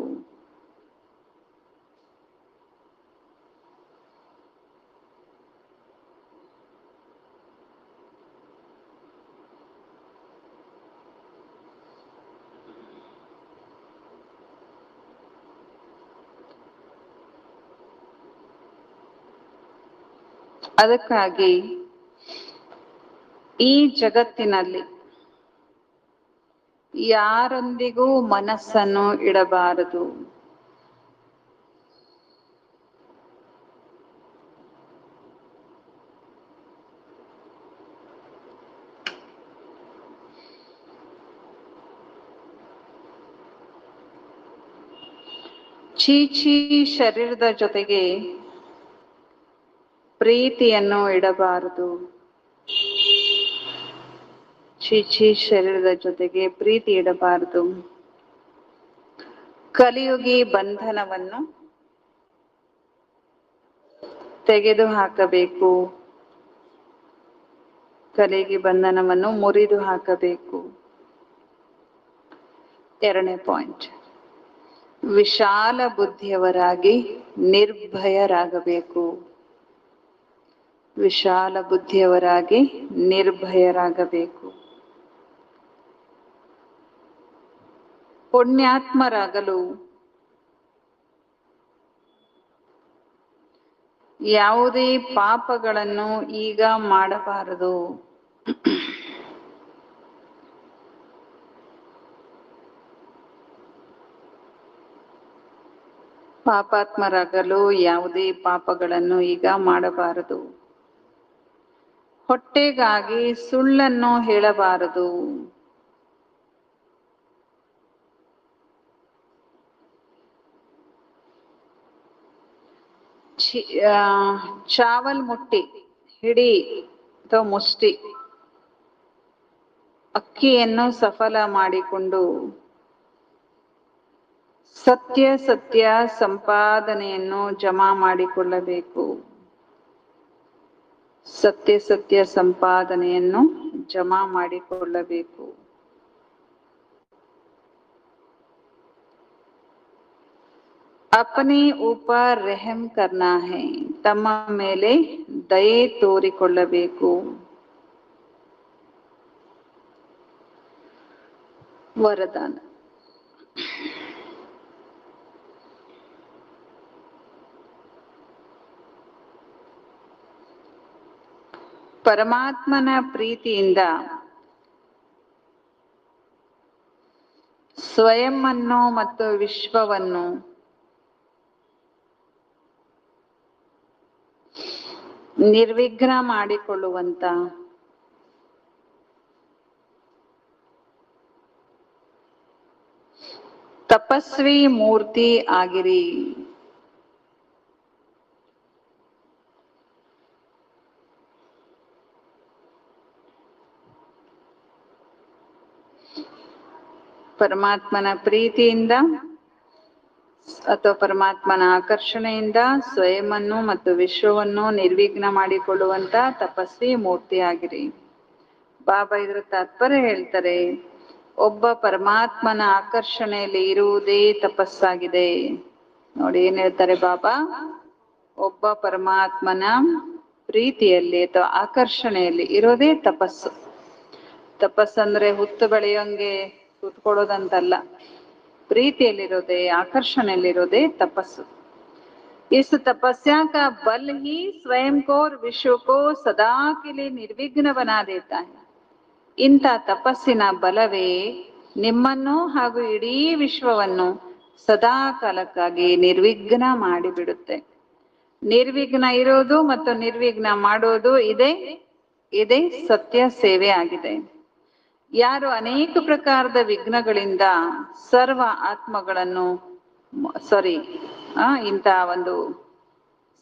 ಅದಕ್ಕಾಗಿ ಈ ಜಗತ್ತಿನಲ್ಲಿ ಯಾರೊಂದಿಗೂ ಮನಸ್ಸನ್ನು ಇಡಬಾರದು. ಚೀಚಿ ಶರೀರದ ಜೊತೆಗೆ ಪ್ರೀತಿಯನ್ನು ಇಡಬಾರದು. ಚೀಚಿ ಶರೀರದ ಜೊತೆಗೆ ಪ್ರೀತಿ ಇಡಬಾರದು. ಕಲಿಯುಗಿ ಬಂಧನವನ್ನು ತೆಗೆದು ಹಾಕಬೇಕು. ಕಲಿಗೆ ಬಂಧನವನ್ನು ಮುರಿದು ಹಾಕಬೇಕು. 2ನೇ ಪಾಯಿಂಟ್, ವಿಶಾಲ ಬುದ್ಧಿಯವರಾಗಿ ನಿರ್ಭಯರಾಗಬೇಕು. ವಿಶಾಲ ಬುದ್ಧಿಯವರಾಗಿ ನಿರ್ಭಯರಾಗಬೇಕು. ಪುಣ್ಯಾತ್ಮರಾಗಲು ಯಾವುದೇ ಪಾಪಗಳನ್ನು ಈಗ ಮಾಡಬಾರದು. ಪಾಪಾತ್ಮರಾಗಲು ಯಾವುದೇ ಪಾಪಗಳನ್ನು ಈಗ ಮಾಡಬಾರದು. ಹೊಟ್ಟೆಗಾಗಿ ಸುಳ್ಳನ್ನು ಹೇಳಬಾರದು. ಚಾವಲ್ ಮುಟ್ಟಿ ಹಿಡಿ ಅಥವಾ ಮುಷ್ಟಿ ಅಕ್ಕಿಯನ್ನು ಸಫಲ ಮಾಡಿಕೊಂಡು ಸತ್ಯ ಸಂಪಾದನೆಯನ್ನು ಜಮಾ ಮಾಡಿಕೊಳ್ಳಬೇಕು. ಸತ್ಯ ಸಂಪಾದನೆಯನ್ನು ಜಮಾ ಮಾಡಿಕೊಳ್ಳಬೇಕು. अपने ऊपर रहम करना है. ತಮ್ಮ ಮೇಲೆ ದಯೆ ತೋರಿಕೊಳ್ಳಬೇಕು. ವರದಾನ. ಪರಮಾತ್ಮನ ಪ್ರೀತಿಯಿಂದ ಸ್ವಯಂವನ್ನು ಮತ್ತು ವಿಶ್ವವನ್ನು ನಿರ್ವಿಘ್ನ ಮಾಡಿಕೊಳ್ಳುವಂತ ತಪಸ್ವಿ ಮೂರ್ತಿ ಆಗಿರಿ. ಪರಮಾತ್ಮನ ಪ್ರೀತಿಯಿಂದ ಅಥವಾ ಪರಮಾತ್ಮನ ಆಕರ್ಷಣೆಯಿಂದ ಸ್ವಯಂವನ್ನು ಮತ್ತು ವಿಶ್ವವನ್ನು ನಿರ್ವಿಘ್ನ ಮಾಡಿಕೊಳ್ಳುವಂತ ತಪಸ್ವಿ ಮೂರ್ತಿ ಆಗಿರಿ. ಬಾಬಾ ಇದರ ತಾತ್ಪರ್ಯ ಹೇಳ್ತಾರೆ, ಒಬ್ಬ ಪರಮಾತ್ಮನ ಆಕರ್ಷಣೆಯಲ್ಲಿ ಇರುವುದೇ ತಪಸ್ಸಾಗಿದೆ. ನೋಡಿ ಏನ್ ಹೇಳ್ತಾರೆ ಬಾಬಾ, ಒಬ್ಬ ಪರಮಾತ್ಮನ ಪ್ರೀತಿಯಲ್ಲಿ ಅಥವಾ ಆಕರ್ಷಣೆಯಲ್ಲಿ ಇರೋದೇ ತಪಸ್ಸು. ತಪಸ್ಸಂದ್ರೆ ಹುತ್ತು ಬೆಳೆಯೋಂಗೆ ಕೂತ್ಕೊಳ್ಳೋದಂತಲ್ಲ, ಪ್ರೀತಿಯಲ್ಲಿರೋದೇ ಆಕರ್ಷಣೆಯಲ್ಲಿರೋದೇ ತಪಸ್ಸು. इस तपस्या का बल ही स्वयं को और विश्व को सदा के लिए निर्विघ्न बना देता है. ಇಂಥ ತಪಸ್ಸಿನ ಬಲವೇ ನಿಮ್ಮನ್ನು ಹಾಗೂ ಇಡೀ ವಿಶ್ವವನ್ನು ಸದಾ ಕಾಲಕ್ಕಾಗಿ ನಿರ್ವಿಘ್ನ ಮಾಡಿಬಿಡುತ್ತೆ. ನಿರ್ವಿಘ್ನ ಇರೋದು ಮತ್ತು ನಿರ್ವಿಘ್ನ ಮಾಡೋದು ಇದೇ ಸತ್ಯ ಸೇವೆ ಆಗಿದೆ. ಯಾರು ಅನೇಕ ಪ್ರಕಾರದ ವಿಘ್ನಗಳಿಂದ ಸರ್ವ ಆತ್ಮಗಳನ್ನು ಇಂಥ ಒಂದು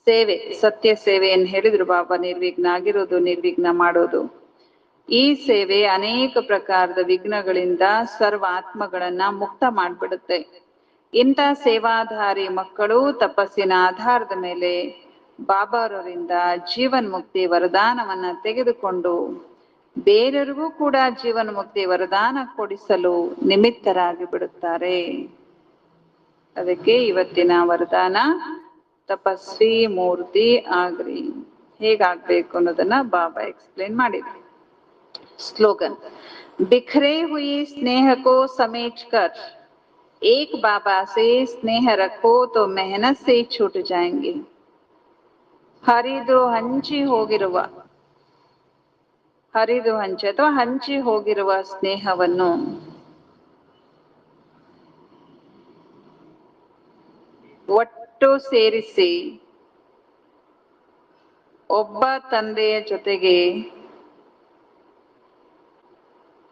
ಸೇವೆ, ಸತ್ಯ ಸೇವೆಯನ್ನು ಹೇಳಿದ್ರು ಬಾಬಾ, ನಿರ್ವಿಘ್ನ ಆಗಿರೋದು, ನಿರ್ವಿಘ್ನ ಮಾಡೋದು. ಈ ಸೇವೆ ಅನೇಕ ಪ್ರಕಾರದ ವಿಘ್ನಗಳಿಂದ ಸರ್ವ ಆತ್ಮಗಳನ್ನ ಮುಕ್ತ ಮಾಡ್ಬಿಡುತ್ತೆ. ಇಂಥ ಸೇವಾಧಾರಿ ಮಕ್ಕಳು ತಪಸ್ಸಿನ ಆಧಾರದ ಮೇಲೆ ಬಾಬಾರವರಿಂದ ಜೀವನ್ ಮುಕ್ತಿ ವರದಾನವನ್ನ ತೆಗೆದುಕೊಂಡು ಬೇರೆಯವರಿಗೂ ಕೂಡ ಜೀವನ ಮುಕ್ತಿ ವರದಾನ ಕೊಡಿಸಲು ನಿಮಿತ್ತರಾಗಿ ಬಿಡುತ್ತಾರೆ. ಅದಕ್ಕೆ ಇವತ್ತಿನ ವರದಾನ ತಪಸ್ವಿ ಮೂರ್ತಿ ಆಗ್ರಿ. ಹೇಗಾಗ್ಬೇಕು ಅನ್ನೋದನ್ನ ಬಾಬಾ ಎಕ್ಸ್ಪ್ಲೇನ್ ಮಾಡಿದ್ರು. स्लोगन, बिखरे हुए स्नेह को समेट कर एक बाबा से स्नेह रखो तो मेहनत से छूट जाएंगे. ಹರಿದು ಹಂಚಿ ಅಥವಾ ಹಂಚಿ ಹೋಗಿರುವ ಸ್ನೇಹವನ್ನು ಒಟ್ಟು ಸೇರಿಸಿ ಒಬ್ಬ ತಂದೆಯ ಜೊತೆಗೆ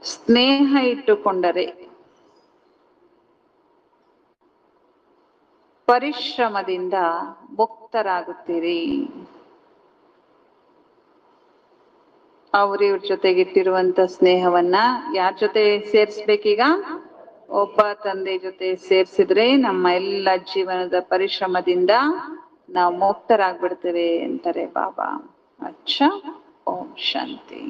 ಸ್ನೇಹ ಇಟ್ಟುಕೊಂಡರೆ ಪರಿಶ್ರಮದಿಂದ ಮುಕ್ತರಾಗುತ್ತೀರಿ. ಅವ್ರಿವ್ರ ಜೊತೆಗಿಟ್ಟಿರುವಂತ ಸ್ನೇಹವನ್ನ ಯಾರ ಜೊತೆ ಸೇರಿಸ್ಬೇಕೀಗ? ಒಬ್ಬ ತಂದೆ ಜೊತೆ ಸೇರಿಸಿದ್ರೆ ನಮ್ಮ ಎಲ್ಲ ಜೀವನದ ಪರಿಶ್ರಮದಿಂದ ನಾವು ಮುಕ್ತರಾಗ್ಬಿಡ್ತೇವೆ ಅಂತಾರೆ ಬಾಬಾ. ಅಚ್ಚಾ, ಓಂ ಶಾಂತಿ.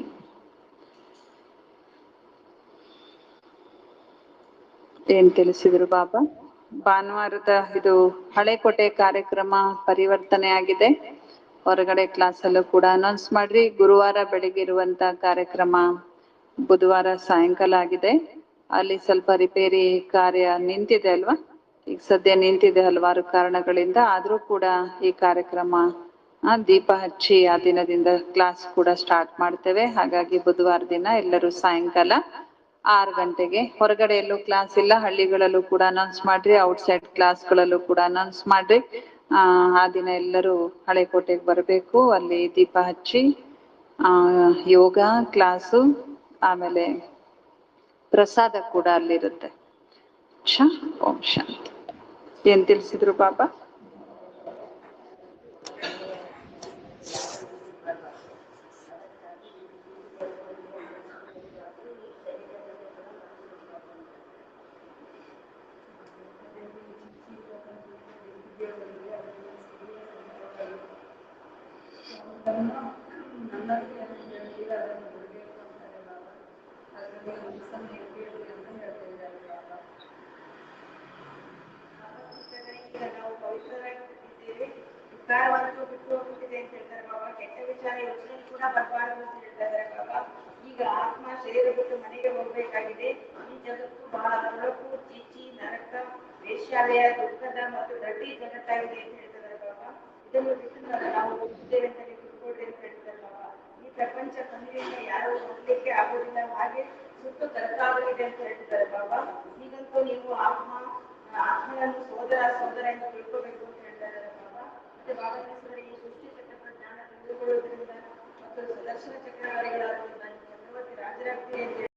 ಏನ್ ತಿಳಿಸಿದ್ರು ಬಾಬಾ? ಭಾನುವಾರದ ಇದು ಹಳೆಕೋಟೆ ಕಾರ್ಯಕ್ರಮ ಪರಿವರ್ತನೆ ಆಗಿದೆ. ಹೊರಗಡೆ ಕ್ಲಾಸಲ್ಲೂ ಕೂಡ ಅನೌನ್ಸ್ ಮಾಡ್ರಿ. ಗುರುವಾರ ಬೆಳಿಗ್ಗೆ ಇರುವಂತ ಕಾರ್ಯಕ್ರಮ ಬುಧವಾರ ಸಾಯಂಕಾಲ ಆಗಿದೆ. ಅಲ್ಲಿ ಸ್ವಲ್ಪ ರಿಪೇರಿ ಕಾರ್ಯ ನಿಂತಿದೆ ಅಲ್ವಾ? ಈಗ ಸದ್ಯ ನಿಂತಿದೆ ಹಲವಾರು ಕಾರಣಗಳಿಂದ. ಆದ್ರೂ ಕೂಡ ಈ ಕಾರ್ಯಕ್ರಮ ದೀಪ ಹಚ್ಚಿ ಆ ದಿನದಿಂದ ಕ್ಲಾಸ್ ಕೂಡ ಸ್ಟಾರ್ಟ್ ಮಾಡ್ತೇವೆ. ಹಾಗಾಗಿ ಬುಧವಾರ ದಿನ ಎಲ್ಲರೂ ಸಾಯಂಕಾಲ 6 ಗಂಟೆಗೆ, ಹೊರಗಡೆ ಎಲ್ಲೂ ಕ್ಲಾಸ್ ಇಲ್ಲ, ಹಳ್ಳಿಗಳಲ್ಲೂ ಕೂಡ ಅನೌನ್ಸ್ ಮಾಡ್ರಿ, ಔಟ್ಸೈಡ್ ಕ್ಲಾಸ್ಗಳಲ್ಲೂ ಕೂಡ ಅನೌನ್ಸ್ ಮಾಡ್ರಿ. ಆ ದಿನ ಎಲ್ಲರೂ ಹಳೆಕೋಟೆಗೆ ಬರಬೇಕು. ಅಲ್ಲಿ ದೀಪ ಹಚ್ಚಿ ಯೋಗ ಕ್ಲಾಸು ಆಮೇಲೆ ಪ್ರಸಾದ ಕೂಡ ಅಲ್ಲಿರುತ್ತೆ. ಓಂ ಶಾಂತಿ. ಏನ್ ತಿಳಿಸಿದ್ರು ಬಾಬಾ? ನಾವು ಪವಿತ್ರರಾಗಿದ್ದೇವೆ, ವಿಕಾರವನ್ನು ಬಿಟ್ಟು ಹೋಗುತ್ತಿದೆ ಅಂತ ಹೇಳ್ತಾರೆ ಬಾಬಾ. ಕೆಟ್ಟ ವಿಚಾರ ಯೋಚನೆ ಕೂಡ ಬರಬಾರದು ಅಂತ ಹೇಳ್ತಾ ಇದ್ದಾರೆ ಬಾಬಾ. ಈಗ ಆತ್ಮ ಶರೀರ ಬಿಟ್ಟು ಮನೆಗೆ ಹೋಗಬೇಕಾಗಿದೆ. ಈ ಜಗತ್ತು ಬಹಳ ಕೊಳಕು, ಚೀಚಿ, ನರಕ, ವೇಶ್ಯಾಲಯ, ದುಃಖದ ಮತ್ತು ದಡ್ಡಿ ಜಗತ್ತಾಗಿದೆ ಅಂತ ಹೇಳ್ತಾರೆ ಬಾಬಾ. ಇದನ್ನು ಬಿಟ್ಟು ನಾವು ಹೋಗುತ್ತೇವೆ ಅಂತ ತಿಳ್ಕೊಳ್ರಿ ಅಂತ ಹೇಳ್ತಾರೆ ಬಾಬಾ. ಈ ಪ್ರಪಂಚ ಕಣ್ಣಿನಿಂದ ಯಾರು ನೋಡ್ಲಿಕ್ಕೆ ಆಗೋದಿಲ್ಲ, ಹಾಗೆ ಸುಟ್ಟು ಕರಕಾಗಲಿದೆ ಅಂತ ಹೇಳ್ತಿದ್ದಾರೆ ಬಾಬಾ. ಈಗಂತೂ ನೀವು ಆತ್ಮನನ್ನು ಸೋದರ ಎಂದು ತಿಳ್ಕೋಬೇಕು ಅಂತ ಹೇಳ್ತಾ ಇದ್ದಾರೆ ಬಾಬಾ. ಮತ್ತೆ ಬಾಬಾ ಈ ಸೃಷ್ಟಿ ಚಕ್ರದ ಜ್ಞಾನ ತಿಳಿದುಕೊಳ್ಳುವುದರಿಂದ ಮತ್ತು ಸುದರ್ಶನ ಚಕ್ರಧಾರಿಗಳಾಗುವುದರಿಂದ ಚಕ್ರವರ್ತಿ ರಾಜರಾಗ್ತೀರಿ ಅಂತ